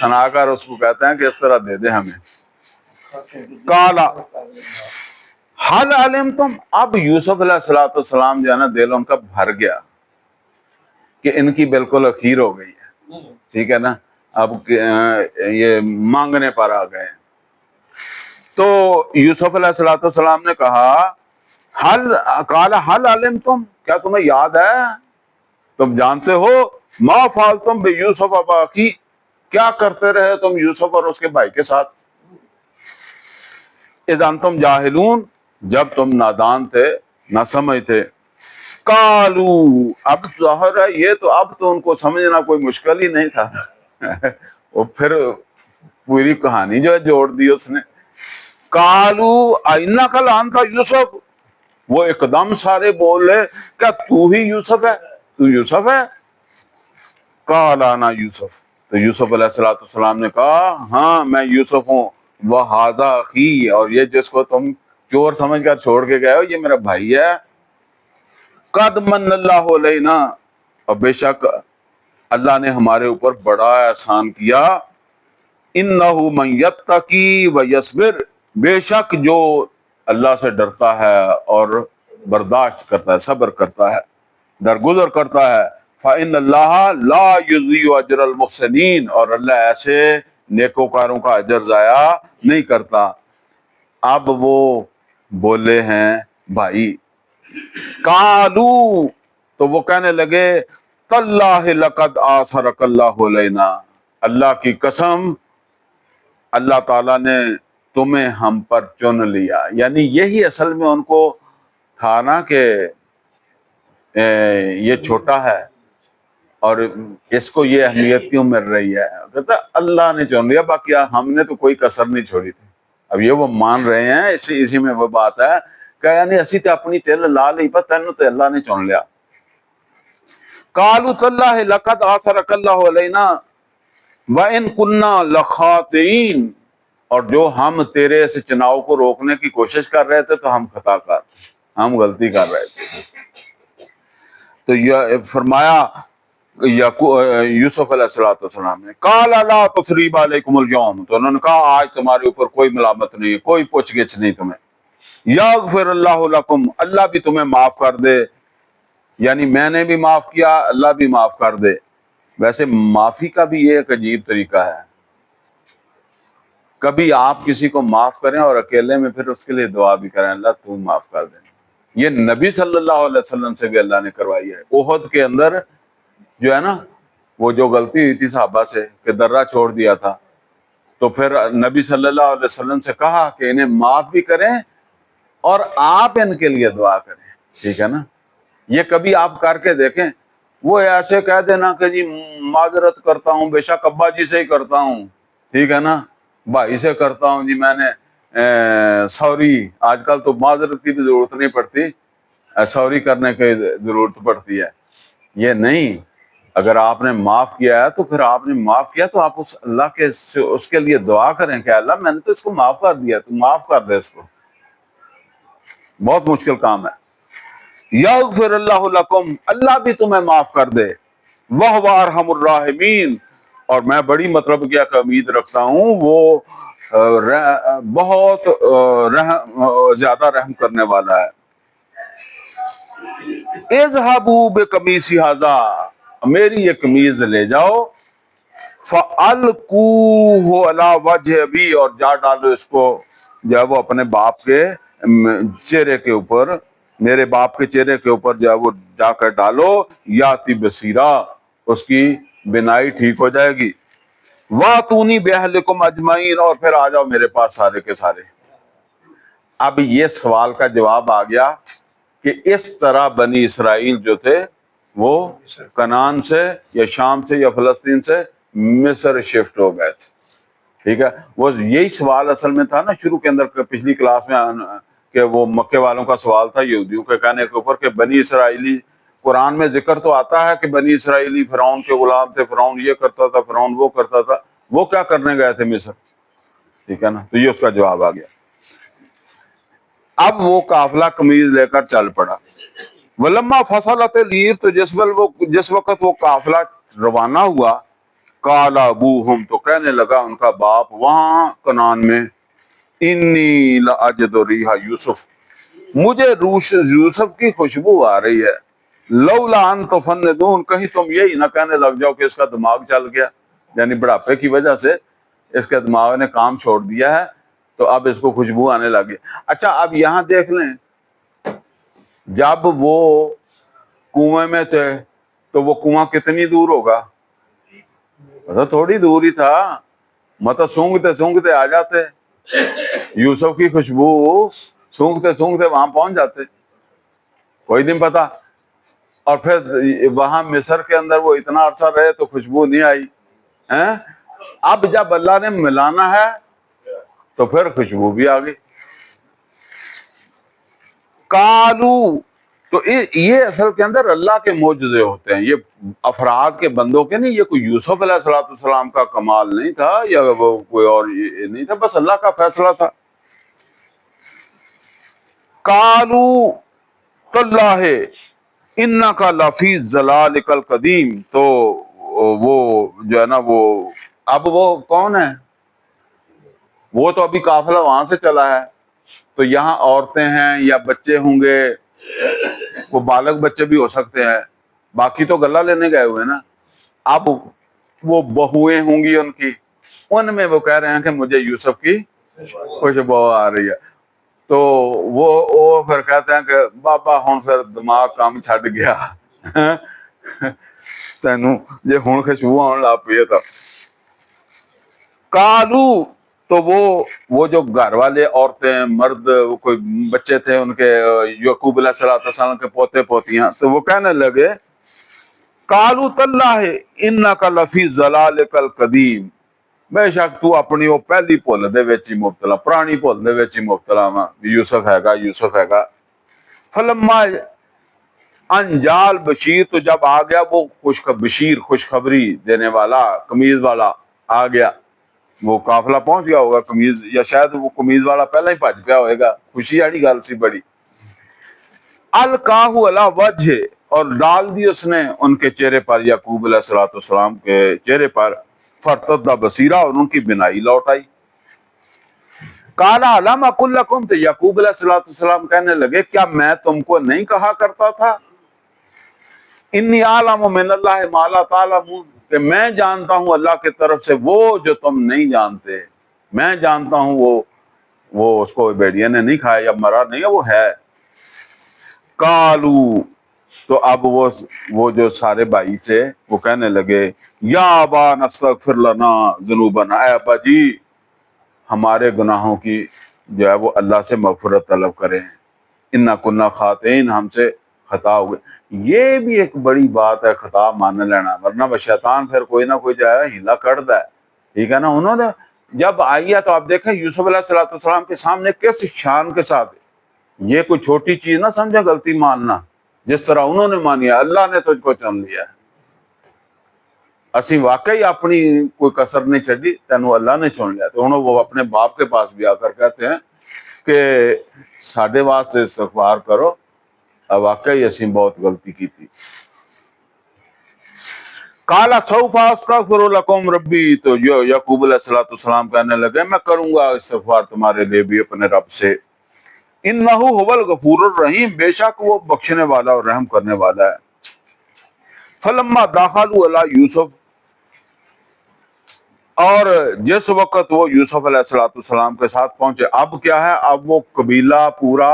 سنا کر اس کو کہتے ہیں کہ اس طرح دے دے ہمیں۔ کالا حل علمتم، اب یوسف علیہ السلام جو ہے نا دل ان کا بھر گیا کہ ان کی بالکل اخیر ہو گئی ہے، ٹھیک ہے نا، اب یہ مانگنے پر آ گئے۔ تو یوسف علیہ السلام نے کہا، قال حل علمتم، کیا تمہیں یاد ہے، تم جانتے ہو، ما فعلتم بیوسف اباکی، کیا کرتے رہے تم یوسف اور اس کے بھائی کے ساتھ، اذ انتم جاہلون، جب تم نادان تھے، نہ سمجھ تھے۔ قالو، اب ظاہر ہے یہ تو اب تو ان کو سمجھنا کوئی مشکل ہی نہیں تھا، وہ پھر پوری کہانی جو ہے جوڑ دی اس نے۔ قالو اینک لانت یوسف، وہ ایک دم سارے بولے، کیا تو ہی یوسف ہے، تو یوسف ہے۔ قال انا یوسف، تو یوسف علیہ السلام نے کہا، ہاں میں یوسف ہوں، وہذا اخی، اور یہ جس کو تم چور سمجھ کر چھوڑ کے گئے ہو یہ میرا بھائی ہے۔ قد من اللہ علینا، اور بے شک اللہ نے ہمارے اوپر بڑا احسان کیا۔ انہ من یتقی ویصبر، بے شک جو اللہ سے ڈرتا ہے اور برداشت کرتا ہے، صبر کرتا ہے، درگزر کرتا ہے، فإن اللہ لا یضیع اجر المحسنین، اور اللہ ایسے نیکوکاروں کا اجر ضائع نہیں کرتا۔ اب وہ بولے ہیں بھائی، قالو، تو وہ کہنے لگے، تاللہ لقد آثرک اللہ علینا، اللہ کی قسم اللہ تعالیٰ نے تمہیں ہم پر چن لیا، یعنی یہی اصل میں ان کو تھا نا کہ یہ چھوٹا ہے اور اس کو یہ اہمیت کیوں مل رہی ہے، کہتا اللہ نے چن لیا، باقی ہم نے تو کوئی کسر نہیں چھوڑی تھی۔ اب یہ وہ مان رہے ہیں، اسی میں وہ بات ہے کہ یعنی اسی تے اپنی تل لا لی، پر تینوں تے اللہ نے چن لیا۔ قالوا تاللہ لقد آثرک اللہ علینا وَإِن كُنَّا لَخَاطِئِينَ، اور جو ہم تیرے اس چناؤ کو روکنے کی کوشش کر رہے تھے تو ہم خطا کار، ہم غلطی کر رہے تھے. تو یہ فرمایا یوسف علیہ السلام نے، قال لا تثریب علیکم اليوم، تو انہوں نے کہا آج تمہارے اوپر کوئی ملامت نہیں، کوئی پوچھ گچھ نہیں تمہیں. یغفر اللہ لکم، اللہ بھی تمہیں معاف کر دے، یعنی میں نے بھی معاف کیا، اللہ بھی معاف کر دے. ویسے معافی کا بھی یہ ایک عجیب طریقہ ہے، کبھی آپ کسی کو معاف کریں اور اکیلے میں پھر اس کے لیے دعا بھی کریں اللہ تو معاف کر دیں. یہ نبی صلی اللہ علیہ وسلم سے بھی اللہ نے کروائی ہے. احد کے اندر جو ہے نا وہ جو غلطی ہوئی تھی صحابہ سے کہ درہ چھوڑ دیا تھا، تو پھر نبی صلی اللہ علیہ وسلم سے کہا کہ انہیں معاف بھی کریں اور آپ ان کے لیے دعا کریں. ٹھیک ہے نا، یہ کبھی آپ کر کے دیکھیں. وہ ایسے کہہ دینا کہ جی معذرت کرتا ہوں، بے شک ابا جی سے ہی کرتا ہوں، ٹھیک ہے نا، بھائی سے کرتا ہوں، جی میں نے سوری. آج کل تو معذرت کی بھی ضرورت نہیں پڑتی، سوری کرنے کی ضرورت پڑتی ہے. یہ نہیں، اگر آپ نے معاف کیا ہے تو پھر آپ نے معاف کیا تو آپ اس اللہ کے اس کے لیے دعا کریں کہ اللہ میں نے تو اس کو معاف کر دیا، تو معاف کر دے اس کو. بہت مشکل کام ہے. یغفر اللہ لکم، اللہ بھی تمہیں معاف کر دے. وہو ارحم الراحمین، اور میں بڑی مطلب کیا کہ امید رکھتا ہوں وہ بہت زیادہ رحم کرنے والا ہے. اذهبوا بقمیصی ھذا، میری یہ قمیض لے جاؤ، فَأَلْقُوهُ عَلَى وَجْهِ أَبِي، اور جا ڈالو اس کو جو ہے وہ اپنے باپ کے چہرے کے اوپر، میرے باپ کے چہرے کے اوپر جو ہے وہ جا کر ڈالو، یاتی بصیرا، اس کی بینائی ٹھیک ہو جائے گی. وَأْتُونِی بِأَہْلِکُمْ أَجْمَعِینَ، اور پھر آ جاؤ میرے پاس سارے کے سارے. اب یہ سوال کا جواب آ گیا کہ اس طرح بنی اسرائیل جو تھے وہ کنعان سے یا شام سے یا فلسطین سے مصر شفٹ ہو گئے تھے. ٹھیک ہے، وہ یہی سوال اصل میں تھا نا شروع کے اندر پچھلی کلاس میں، کہ وہ مکے والوں کا سوال تھا یہودیوں کے کہنے کے اوپر کہ بنی اسرائیلی، قرآن میں ذکر تو آتا ہے کہ بنی اسرائیلی فرعون کے غلام تھے، فرعون یہ کرتا تھا، فرعون وہ کرتا تھا، وہ کیا کرنے گئے تھے مصر. ٹھیک ہے نا، تو یہ اس کا جواب آ گیا. اب وہ قافلہ قمیض لے کر چل پڑا. ولما فصلت العیر، تو جس وقت وہ قافلہ روانہ ہوا، قال ابوہم، تو کہنے لگا ان کا باپ وہاں کنعان میں، انی لاجد ریح یوسف، مجھے یوسف کی خوشبو آ رہی ہے. لولا ان تفندون، کہیں تم یہی نہ کہنے لگ جاؤ کہ اس کا دماغ چل گیا، یعنی بڑھاپے کی وجہ سے اس کے دماغ نے کام چھوڑ دیا ہے تو اب اس کو خوشبو آنے لگی. اچھا اب یہاں دیکھ لیں، جب وہ کنویں میں تھے تو وہ کنواں کتنی دور ہوگا؟ تھوڑی دور ہی تھا، مطلب سونگتے سونگتے آ جاتے، یوسف کی خوشبو سونگتے سونگتے وہاں پہنچ جاتے، کوئی نہیں پتا. اور پھر وہاں مصر کے اندر وہ اتنا عرصہ رہے تو خوشبو نہیں آئی ہیں. اب جب اللہ نے ملانا ہے تو پھر خوشبو بھی آ گئی. کالو، تو یہ اصل کے اندر اللہ کے معجزے ہوتے ہیں، یہ افراد کے بندوں کے نہیں، یہ کوئی یوسف علیہ السلام کا کمال نہیں تھا یا وہ کوئی اور یہ نہیں تھا، بس اللہ کا فیصلہ تھا. کالو تاللہ انک لفی ضلالک القدیم، تو وہ جو ہے نا وہ اب وہ کون ہے؟ وہ تو ابھی قافلہ وہاں سے چلا ہے، تو یہاں عورتیں ہیں یا بچے ہوں گے، وہ بالغ بچے بھی ہو سکتے ہیں، باقی تو غلہ لینے گئے ہوئے نا. اب وہ بہویں ہوں گی ان کی، ان میں وہ کہہ رہے ہیں کہ مجھے یوسف کی خوشبو آ رہی ہے. تو وہ پھر کہتے ہیں کہ بابا ہن پھر دماغ کام چھڈ گیا تینوں جے ہن خوشبو آن لگ پئی ہے تو. کالو، تو وہ جو گھر والے عورتیں مرد وہ کوئی بچے تھے ان کے، یعقوب علیہ السلام کے پوتے پوتیاں، تو وہ کہنے لگے کالو تاللہ انک لفی ضلالک القدیم، بے شک تو اپنی وہ پہلی بھول دے وچ ہی مبتلا، پرانی بھول دے وچ ہی مبتلا وا، یوسف ہے گا. فلما انجال بشیر، تو جب آ گیا وہ بشیر خوشخبری دینے والا قمیض والا آ گیا، وہ قافلہ پہنچ گیا ہوگا قمیض، یا شاید وہ قمیض والا پہلے ہی بھج پیا ہوئے گا، خوشی والی گل سی بڑی۔ القاہ علی وجہ، اور ڈال دی اس نے ان کے چہرے پر، یعقوب علیہ السلام کے چہرے پر، فرتد بصیرہ، اور ان کی بینائی لوٹ آئی۔ کالا علم اقل لکم، تو یعقوب علیہ السلام کہنے لگے کیا میں تم کو نہیں کہا کرتا تھا انی اعلم من اللہ ما لا تعلمون، کہ میں جانتا ہوں اللہ کی طرف سے وہ جو تم نہیں جانتے، میں جانتا ہوں وہ اس کو بیڑیا نے نہیں کھایا یا مرا نہیں ہے، وہ ہے۔ کالو، تو اب وہ جو سارے بھائی تھے وہ کہنے لگے یا ابا نستغفر لنا ذنوبنا، اے ابا جی ہمارے گناہوں کی جو ہے وہ اللہ سے مغفرت طلب کریں، انا کنا خاطئین، ہم سے خطا ہوئے۔ یہ بھی ایک بڑی بات ہے خطا مان لینا، ورنہ وہ شیطان پھر کوئی نہ کوئی جو ہے ہیلا کرتا ہے، ٹھیک ہے نا۔ انہوں نے جب آئی ہے تو آپ دیکھیں یوسف علیہ السلام کے سامنے کس شان کے ساتھ، یہ کوئی چھوٹی چیز نہ سمجھا غلطی ماننا، جس طرح انہوں نے مانی ہے، اللہ نے تجھ کو چن لیا ہے، اسی واقعی اپنی کوئی کسر نہیں چڑھی، تینوں اللہ نے چن لیا۔ تو انہوں وہ اپنے باپ کے پاس بھی آ کر کہتے ہیں کہ ساڈے واسطے استغفار کرو، واقعی اسی بہت غلطی کی تھی۔ قال سوف استغفر لکم ربی، تو جو یعقوب علیہ السلام کہنے لگے میں کروں گا استغفار تمہارے لیے بھی اپنے رب سے، انہ هو الغفور الرحیم، بے شک وہ بخشنے والا اور رحم کرنے والا ہے۔ فلما دخلوا علی یوسف، اور جس وقت وہ یوسف علیہ السلام کے ساتھ پہنچے، اب کیا ہے، اب وہ قبیلہ پورا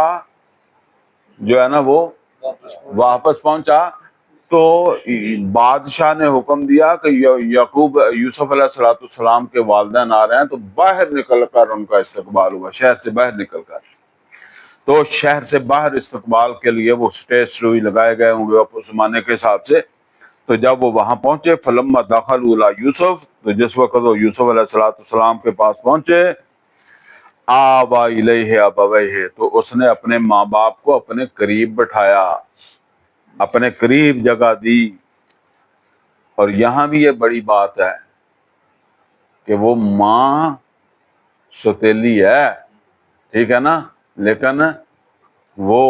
جو ہے نا وہ واپس پہنچا، تو بادشاہ نے حکم دیا کہ یعقوب یوسف علیہ السلام کے والدین آ رہے ہیں، تو باہر نکل کر ان کا استقبال ہوا، شہر سے باہر نکل کر۔ تو شہر سے باہر استقبال کے لیے وہ سٹیج روئی لگائے گئے ہوں گے اس زمانے کے حساب سے۔ تو جب وہ وہاں پہنچے، فلما دخلوا علی یوسف، تو جس وقت وہ یوسف علیہ السلام کے پاس پہنچے، آبا الیہ ابویہ، تو اس نے اپنے ماں باپ کو اپنے قریب بٹھایا، اپنے قریب جگہ دی۔ اور یہاں بھی یہ بڑی بات ہے کہ وہ ماں سوتیلی ہے، ٹھیک ہے نا، لیکن وہ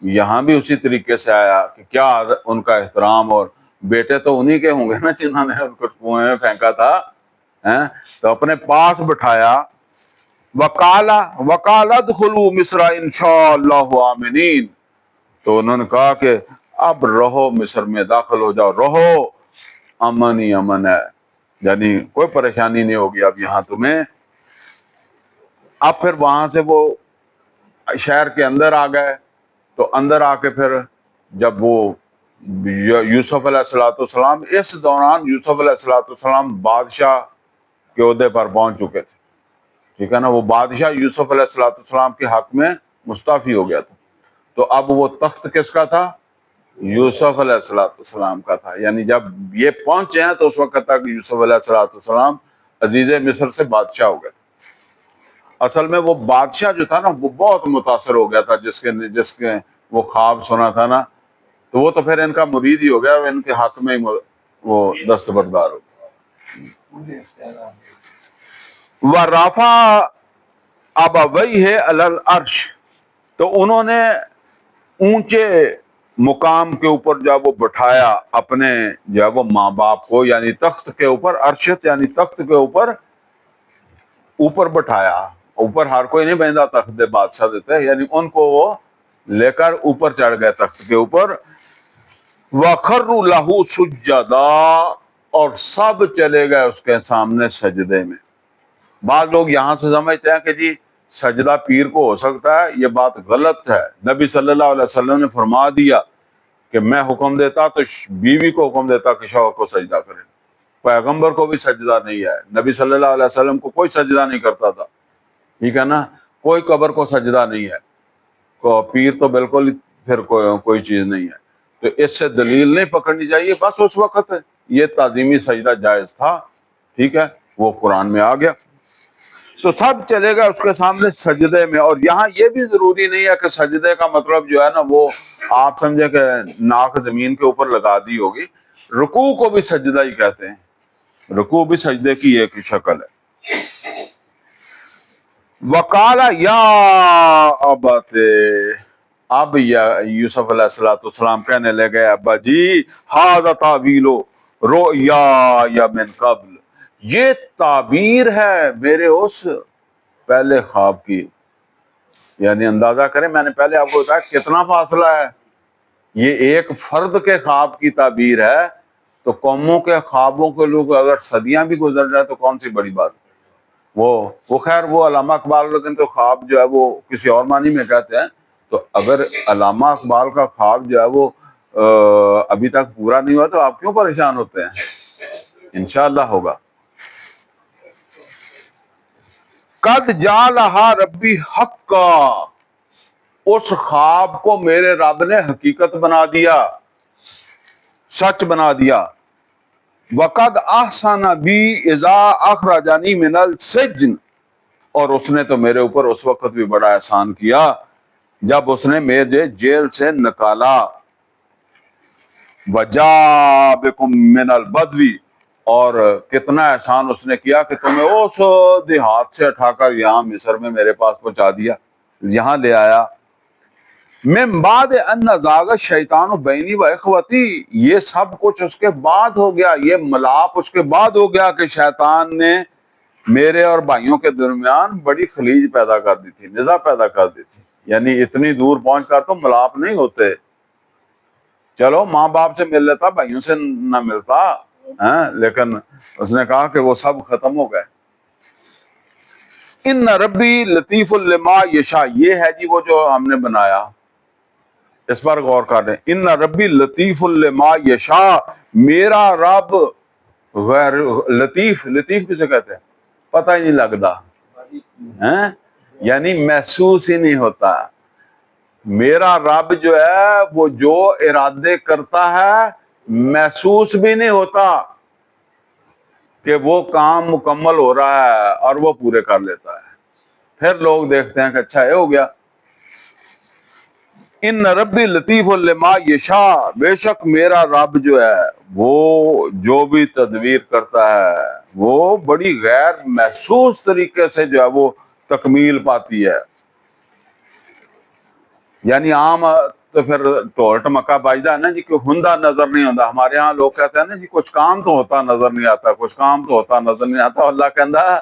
یہاں بھی اسی طریقے سے آیا کہ کیا ان کا احترام، اور بیٹے تو انہی کے ہوں گے نا جنہوں نے ان کو کنویں میں پھینکا تھا، تو اپنے پاس بٹھایا۔ وقال ادخلوا مصر ان شاء اللہ آمنین، تو انہوں نے کہا کہ اب رہو مصر میں، داخل ہو جاؤ، رہو، امن ہی امن ہے، یعنی کوئی پریشانی نہیں ہوگی اب یہاں تمہیں۔ اب پھر وہاں سے وہ شہر کے اندر آ گئے، تو اندر آ کے پھر جب وہ یوسف علیہ السلام، اس دوران یوسف علیہ السلام بادشاہ کے عہدے پر پہنچ چکے تھے، ٹھیک ہے نا، وہ بادشاہ یوسف علیہ السلام کے حق میں مستعفی ہو گیا تھا۔ تو اب وہ تخت کس کا تھا؟ یوسف علیہ السلام کا تھا، یعنی جب یہ پہنچے ہیں تو اس وقت تک یوسف علیہ السلام عزیز مصر سے بادشاہ ہو گئے تھے۔ اصل میں وہ بادشاہ جو تھا نا وہ بہت متاثر ہو گیا تھا، جس کے وہ خواب سنا تھا نا، تو وہ تو پھر ان کا مرید ہی ہو گیا، اور ان کے حق میں ہی وہ دستبردار ہو گیا۔ پورے اختیارات۔ وَرَفَعَ أَبَوَيْهِ عَلَى الْعَرْشِ، تو انہوں نے اونچے مقام کے اوپر جب وہ بٹھایا اپنے جو ہے وہ ماں باپ کو، یعنی تخت کے اوپر، عرشت یعنی تخت کے اوپر، اوپر بٹھایا۔ اوپر ہر کوئی نہیں بہندا تخت دے بادشاہ دیتے، یعنی ان کو وہ لے کر اوپر چڑھ گئے تخت کے اوپر۔ وَخَرُّوا لَهُ سُجَّدًا، اور سب چلے گئے اس کے سامنے سجدے میں۔ بعض لوگ یہاں سے سمجھتے ہیں کہ جی سجدہ پیر کو ہو سکتا ہے، یہ بات غلط ہے۔ نبی صلی اللہ علیہ وسلم نے فرما دیا کہ میں حکم دیتا تو بیوی کو حکم دیتا کہ شوہر کو سجدہ کرے، پیغمبر کو بھی سجدہ نہیں ہے، نبی صلی اللہ علیہ وسلم کو کوئی سجدہ نہیں کرتا تھا، ٹھیک ہے نا، کوئی قبر کو سجدہ نہیں ہے، پیر تو بالکل پھر کوئی چیز نہیں ہے۔ تو اس سے دلیل نہیں پکڑنی چاہیے، بس اس وقت یہ تعظیمی سجدہ جائز تھا، ٹھیک ہے، وہ قرآن میں آ گیا۔ تو سب چلے گئے اس کے سامنے سجدے میں۔ اور یہاں یہ بھی ضروری نہیں ہے کہ سجدے کا مطلب جو ہے نا وہ آپ سمجھے کہ ناک زمین کے اوپر لگا دی ہوگی، رکوع کو بھی سجدہ ہی کہتے ہیں، رکوع بھی سجدے کی ایک شکل ہے۔ وقالا یا ابت، اب یا یوسف علیہ السلام کہنے لگے ابا جی ھذا تعویل رؤیا یا من قبل، یہ تعبیر ہے میرے اس پہلے خواب کی. یعنی اندازہ کریں، میں نے پہلے آپ کو بتایا کتنا فاصلہ ہے. یہ ایک فرد کے خواب کی تعبیر ہے، تو قوموں کے خوابوں کے لوگ اگر صدیاں بھی گزر جائے تو کون سی بڑی بات. وہ خیر وہ علامہ اقبال لیکن تو خواب جو ہے وہ کسی اور معنی میں کہتے ہیں. تو اگر علامہ اقبال کا خواب جو ہے وہ ابھی تک پورا نہیں ہوا تو آپ کیوں پریشان ہوتے ہیں؟ انشاءاللہ ہوگا. قد جعلھا ربی حقا، اس خواب کو میرے رب نے حقیقت بنا دیا، سچ بنا دیا. وقد احسن بی اذا اخرجنی من السجن، اور اس نے تو میرے اوپر اس وقت بھی بڑا احسان کیا جب اس نے مجھے جیل سے نکالا. وجاء بکم من البدو، اور کتنا احسان اس نے کیا کہ تمہیں اس دیہات سے اٹھا کر یہاں مصر میں میرے پاس پہنچا دیا، یہاں لے آیا. من بعد ان زاغ الشیطان بینی و اخوتی، یہ سب کچھ اس کے بعد ہو گیا، یہ ملاپ اس کے بعد ہو گیا کہ شیطان نے میرے اور بھائیوں کے درمیان بڑی خلیج پیدا کر دی تھی، نزاع پیدا کر دی تھی. یعنی اتنی دور پہنچ کر تو ملاپ نہیں ہوتے. چلو ماں باپ سے مل لیتا، بھائیوں سے نہ ملتا، لیکن اس نے کہا کہ وہ سب ختم ہو گئے. ان ربی لطیف لما یشاء، یہ ہے جی وہ جو ہم نے بنایا، اس پر غور کر رہے ہیں. ان ربی لطیف لما یشاء، میرا رب غیر لطیف، لطیف کسے کہتے ہیں؟ پتہ ہی نہیں لگتا، یعنی محسوس ہی نہیں ہوتا. میرا رب جو ہے وہ جو ارادے کرتا ہے محسوس بھی نہیں ہوتا کہ وہ کام مکمل ہو رہا ہے، اور وہ پورے کر لیتا ہے. پھر لوگ دیکھتے ہیں کہ اچھا یہ ہو گیا. ان ربی لطیف لما یشاء، بے شک میرا رب جو ہے وہ جو بھی تدبیر کرتا ہے وہ بڑی غیر محسوس طریقے سے جو ہے وہ تکمیل پاتی ہے. یعنی عام تو پھر ٹول ٹمکا باجدہ ہے نا جی کہ ہندہ نظر نہیں ہوتا. ہمارے ہاں لوگ کہتے ہیں نا جی کچھ کام تو ہوتا نظر نہیں آتا، کچھ کام تو ہوتا نظر نہیں آتا. اللہ کہندا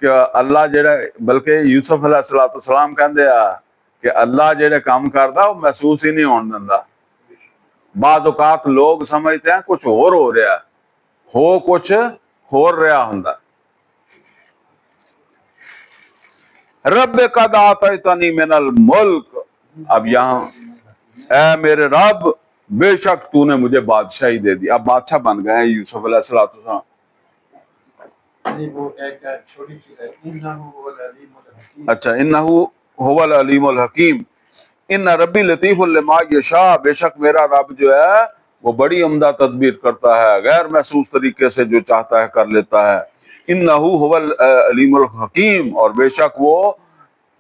کہ اللہ جڑا، بلکہ یوسف علیہ السلام کہندے کہ اللہ جڑے کام کردا وہ محسوس ہی نہیں ہون دیندا. بعض اوقات لوگ سمجھتے ہیں کچھ اور ہو رہا ہے، ہو کچھ ہور رہا ہوندا. رب قد آتیتنی من الملک، اب یہاں اے میرے رب بے شک تو نے مجھے بادشاہی دے دی. اب بادشاہ بن گئے ہیں یوسف علیہ السلام. وہ ایک چھوٹی سی ہے، انہو هو العلیم الحکیم. اچھا، انہو هو العلیم الحکیم. ان ربی لطیف لما یشاء، بے شک میرا رب جو ہے وہ بڑی عمدہ تدبیر کرتا ہے، غیر محسوس طریقے سے جو چاہتا ہے کر لیتا ہے. انہو هو العلیم الحکیم، اور بے شک وہ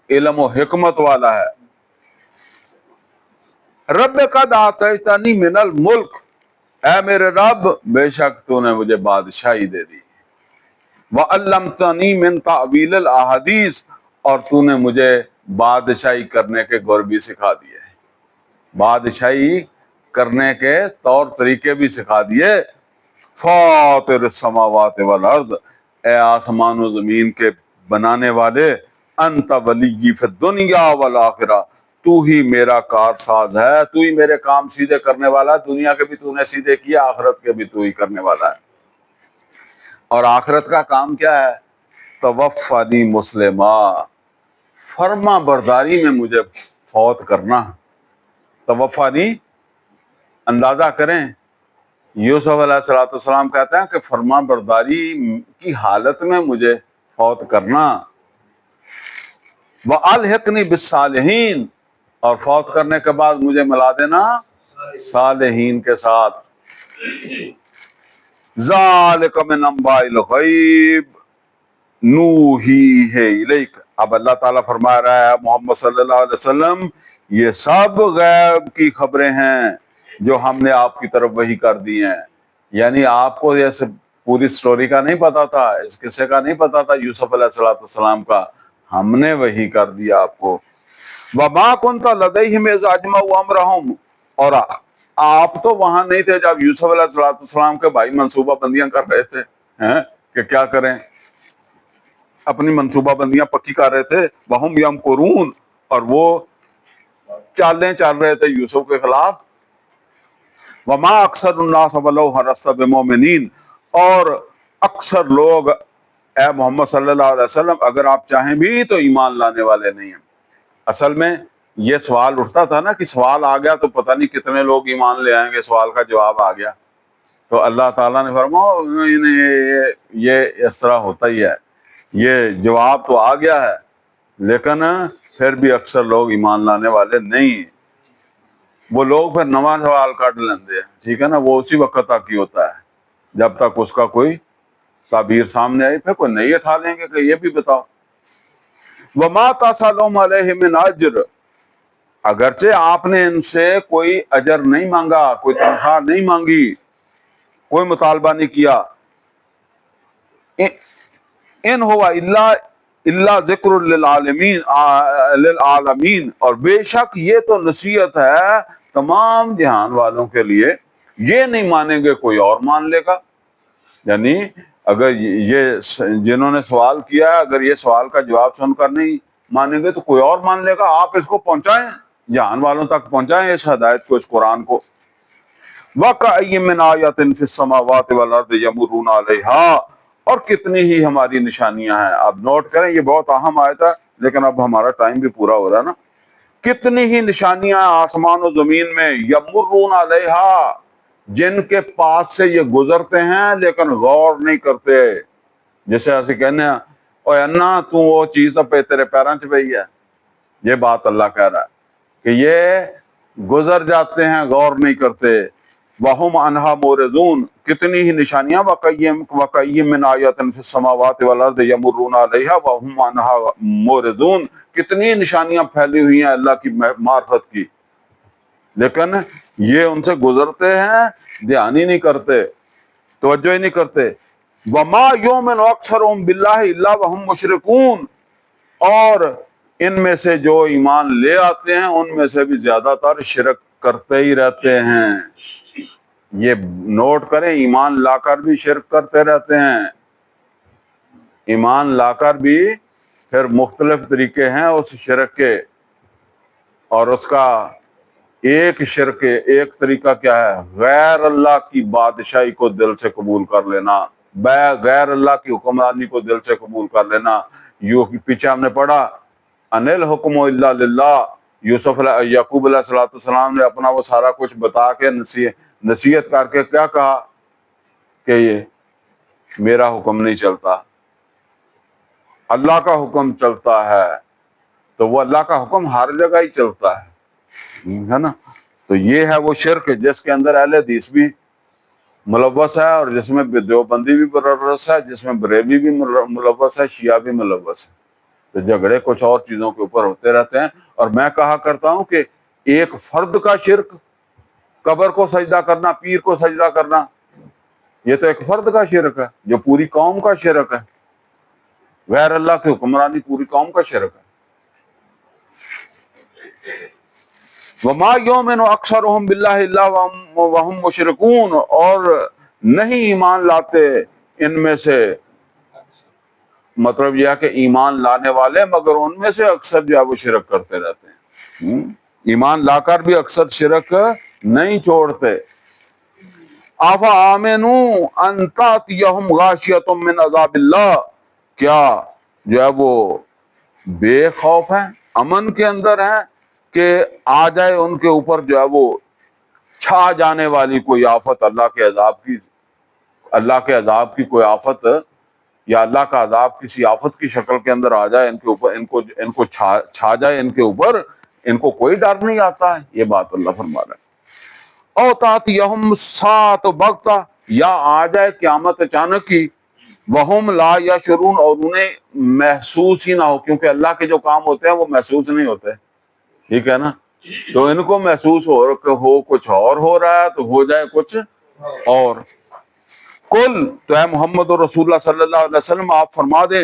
علم و حکمت والا ہے. رب قد آتیتنی من الملک، اے میرے رب بے شک تو نے مجھے بادشاہی دے دی. وعلمتنی من تعویل الاحادیث، اور تو نے مجھے بادشاہی کرنے کے گر بھی سکھا دیے، بادشاہی کرنے کے طور طریقے بھی سکھا دیے. فاطر السماوات والارض، اے آسمان و زمین کے بنانے والے. انت ولی فی الدنیا والآخرہ، تو ہی میرا کار ساز ہے، تو ہی میرے کام سیدھے کرنے والا. دنیا کے بھی تو نے سیدھے کیا، آخرت کے بھی تو ہی کرنے والا ہے. اور آخرت کا کام کیا ہے؟ توفنی مسلمہ، فرما برداری میں مجھے فوت کرنا. توفنی، اندازہ کریں یوسف علیہ السلام کہتے ہیں کہ فرما برداری کی حالت میں مجھے فوت کرنا. وَأَلْحِقْنِي بِالصَّالِحِينَ، اور فوت کرنے کے بعد مجھے ملا دینا صالحین کے ساتھ. ذَلِكَ مِنْ أَنْبَاءِ الْغَيْبِ نُوحِيهِ إِلَيْكَ، اب اللہ تعالیٰ فرما رہا ہے محمد صلی اللہ علیہ وسلم یہ سب غیب کی خبریں ہیں جو ہم نے آپ کی طرف وحی کر دی ہیں. یعنی آپ کو یہ پوری سٹوری کا نہیں پتا تھا، اس قصے کا نہیں پتا تھا یوسف علیہ السلام کا. ہم نے وہی کر دیا آپ کو. وما كنت لديهم اذ اجمعوا امرهم, اور آپ تو وہاں نہیں تھے جب یوسف علیہ السلام کے بھائی منصوبہ بندیاں کر رہے تھے کہ کیا کریں, اپنی منصوبہ بندیاں پکی کر رہے تھے. وہم یمکرون, اور وہ چالیں چل رہے تھے یوسف کے خلاف. وما اکثر الناس ولو حرصت بمؤمنین, اور اکثر لوگ اے محمد صلی اللہ علیہ وسلم اگر آپ چاہیں بھی تو ایمان لانے والے نہیں ہیں. اصل میں یہ سوال اٹھتا تھا نا کہ سوال آ گیا تو پتہ نہیں کتنے لوگ ایمان لے آئیں گے, سوال کا جواب آ گیا. تو اللہ تعالیٰ نے فرمایا یہ اس طرح ہوتا ہی ہے, یہ جواب تو آ گیا ہے لیکن پھر بھی اکثر لوگ ایمان لانے والے نہیں. وہ لوگ پھر نواں سوال کاٹ لیندے ہیں, ٹھیک ہے نا, وہ اسی وقت تک ہی ہوتا ہے جب تک اس کا کوئی تعبیر سامنے آئی, پھر کوئی نہیں اٹھا لیں گے کہ یہ بھی بتاؤ. وما تسألهم علیہ من اجر, اگرچہ آپ نے ان سے کوئی اجر نہیں مانگا, کوئی تنخواہ نہیں مانگی, کوئی مطالبہ نہیں کیا. ان ہوا الا ذکر للعالمین, اور بے شک یہ تو نصیحت ہے تمام جہان والوں کے لیے. یہ نہیں مانیں گے کوئی اور مان لے گا. یعنی اگر یہ جنہوں نے سوال کیا ہے اگر یہ سوال کا جواب سن کر نہیں مانیں گے تو کوئی اور مان لے گا. آپ اس کو پہنچائیں, جہان والوں تک پہنچائیں اس ہدایت کو, اس قرآن کو. وَكَأَيٍّ مِّنْ آیَةٍ فِي السَّمَاوَاتِ وَالْأَرْضِ يَمُرُّونَ عَلَيْهَا, اور کتنی ہی ہماری نشانیاں ہیں. اب نوٹ کریں, یہ بہت اہم آیت ہے لیکن اب ہمارا ٹائم بھی پورا ہو رہا ہے نا. کتنی ہی نشانیاں آسمان و زمین میں, یمرون علیہا, جن کے پاس سے یہ گزرتے ہیں لیکن غور نہیں کرتے. جیسے ایسے کہنے ہیں اوے انا تو وہ چیز تو تیرے پیروں چ پئی ہے, یہ بات اللہ کہہ رہا ہے کہ یہ گزر جاتے ہیں, غور نہیں کرتے. وَهُمْ عَنْهَا مُعْرِضُونَ, کتنی ہی نشانیاں. وَكَأَيٍّ مِّنْ آیَةٍ فِي السَّمَاوَاتِ وَالْأَرْضِ يَمُرُّونَ عَلَيْهَا وَهُمْ عَنْهَا مُعْرِضُونَ, کتنی نشانیاں پھیلی ہوئی ہیں اللہ کی معرفت کی, لیکن یہ ان سے گزرتے ہیں, دھیان ہی نہیں کرتے, توجہ ہی نہیں کرتے. وَمَا يُؤْمِنُ أَكْثَرُهُم بِاللَّهِ إِلَّا وَهُمْ مُشْرِكُونَ, اور ان میں سے جو ایمان لے آتے ہیں ان میں سے بھی زیادہ تر شرک کرتے ہی رہتے ہیں. یہ نوٹ کریں, ایمان لا کر بھی شرک کرتے رہتے ہیں. ایمان لا کر بھی پھر مختلف طریقے ہیں اس شرک کے, اور اس کا ایک شرک, ایک طریقہ کیا ہے, غیر اللہ کی بادشاہی کو دل سے قبول کر لینا, غیر اللہ کی حکمرانی کو دل سے قبول کر لینا. پیچھے ہم نے پڑھا انل حکم الا للہ, یعقوب علیہ السلام نے اپنا وہ سارا کچھ بتا کے نصیحت کر کے کیا کہا کہ یہ میرا حکم نہیں چلتا, اللہ کا حکم چلتا ہے. تو وہ اللہ کا حکم ہر جگہ ہی چلتا ہے نا. تو یہ ہے وہ شرک جس کے اندر اہل حدیث بھی ملوث ہے, اور جس میں دیوبندی بھی ملوث ہے, جس میں بریلوی بھی ملوث ہے, شیعہ بھی ملوث ہے. تو جھگڑے کچھ اور چیزوں کے اوپر ہوتے رہتے ہیں. اور میں کہا کرتا ہوں کہ ایک فرد کا شرک, قبر کو سجدہ کرنا, پیر کو سجدہ کرنا, یہ تو ایک فرد کا شرک ہے جو پوری قوم کا شرک ہے. غیر اللہ کی حکمرانی پوری قوم کا شرک ہے. وما یؤمن اکثرهم باللہ الا وهم مشرکون, اور نہیں ایمان لاتے ان میں سے, مطلب یہ ہے کہ ایمان لانے والے مگر ان میں سے اکثر جو ہے وہ شرک کرتے رہتے ہیں. ایمان لا کر بھی اکثر شرک نہیں چھوڑتے. آفا آمنوا ان تأتیہم غاشیۃ من عذاب اللہ, کیا جو ہے وہ بے خوف ہیں, امن کے اندر ہیں کہ آ جائے ان کے اوپر جو ہے وہ چھا جانے والی کوئی آفت, اللہ کے عذاب کی کوئی آفت, یا اللہ کا عذاب کسی آفت کی شکل کے اندر آ جائے ان کے اوپر, ان کو چھا جائے ان کے اوپر, ان کو کوئی ڈر نہیں آتا ہے. یہ بات اللہ فرما رہا ہے. او تأتیہم الساعۃ بغتہ, یا آ جائے قیامت اچانک ہی, وہم لا یشعرون, اور انہیں محسوس ہی نہ ہو, کیونکہ اللہ کے جو کام ہوتے ہیں وہ محسوس نہیں ہوتے, ٹھیک ہے نا. تو ان کو محسوس ہو کچھ اور ہو رہا ہے تو ہو جائے کچھ اور. کل, تو اے محمد رسول اللہ صلی اللہ علیہ وسلم آپ فرما دیں,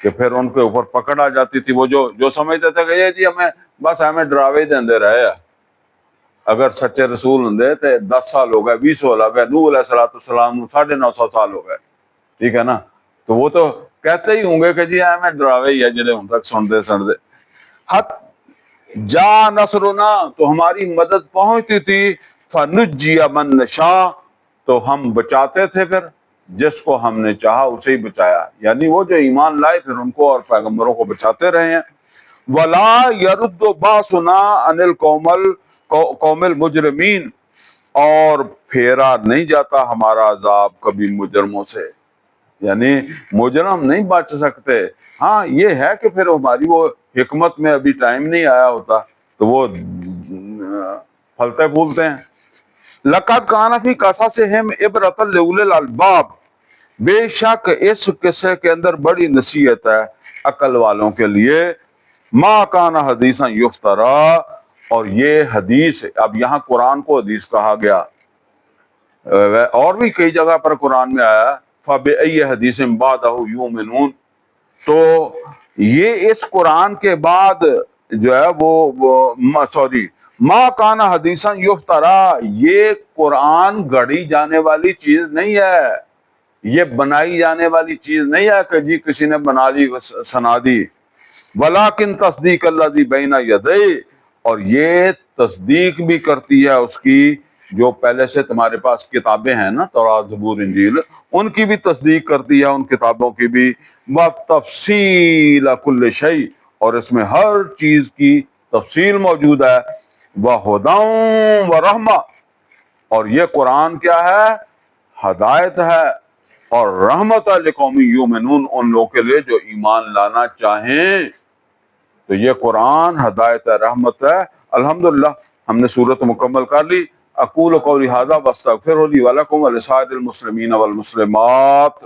کہ پھر ان کے اوپر پکڑ آ جاتی تھی. وہ جو سمجھتے تھے کہ یہ جی ہمیں ڈراوے دے رہے ہیں. اگر سچے رسول ہوں تو 10 سال ہو گئے, 20 ہو گئے, نوح علیہ السلام 950 سال ہو گئے, ٹھیک ہے نا. تو وہ تو کہتے ہی ہوں گے کہ جی ہمیں ڈراوے ہی ہے جڑے ہوں تک سنتے. حت جا نصرنا, تو ہماری مدد پہنچتی تھی. فنجی من نشاء, تو ہم بچاتے تھے پھر جس کو ہم نے چاہا اسے ہی بچایا. یعنی وہ جو ایمان لائے پھر ان کو اور پیغمبروں کو بچاتے رہے ہیں. ولا يرد باسنا عن القوم المجرمین, اور پھیرا نہیں جاتا ہمارا عذاب کبھی مجرموں سے. یعنی مجرم نہیں بچ سکتے. ہاں یہ ہے کہ پھر ہماری وہ حکمت میں ابھی ٹائم نہیں آیا ہوتا تو وہ پھلتے پھولتے ہیں. لقد کان فی قصصہم عبرۃ لأولی الالباب, بے شک اس قصے کے اندر بڑی نصیحت ہے عقل والوں کے لیے. ما کان حدیثا یفترا, اور یہ حدیث, اب یہاں قرآن کو حدیث کہا گیا, اور بھی کئی جگہ پر قرآن میں آیا فَبِأَيِّ حَدِيثٍ بَعْدَهُ يُؤْمِنُونَ. تو یہ اس قرآن کے بعد جو ہے وہ سوری ما کان حدیثا یفترا, یہ قرآن گھڑی جانے والی چیز نہیں ہے, یہ بنائی جانے والی چیز نہیں ہے کہ جی کسی نے بنا لی سنا دی. ولیکن تصدیق الذی بین یدیہ, اور یہ تصدیق بھی کرتی ہے اس کی جو پہلے سے تمہارے پاس کتابیں ہیں نا, تورات زبور انجیل, ان کی بھی تصدیق کرتی ہے, ان کتابوں کی بھی. وتفصیل کل شیء, اور اس میں ہر چیز کی تفصیل موجود ہے. وہدی ورحمہ, اور یہ قرآن کیا ہے, ہدایت ہے اور رحمت ہے. لقوم یؤمنون, ان لوگوں کے لیے جو ایمان لانا چاہیں. تو یہ قرآن ہدایت ہے, رحمت ہے. الحمدللہ ہم نے سورت مکمل کر لی. اقول قولی ھذا واستغفر لی ولکم ولسائر المسلمین والمسلمات.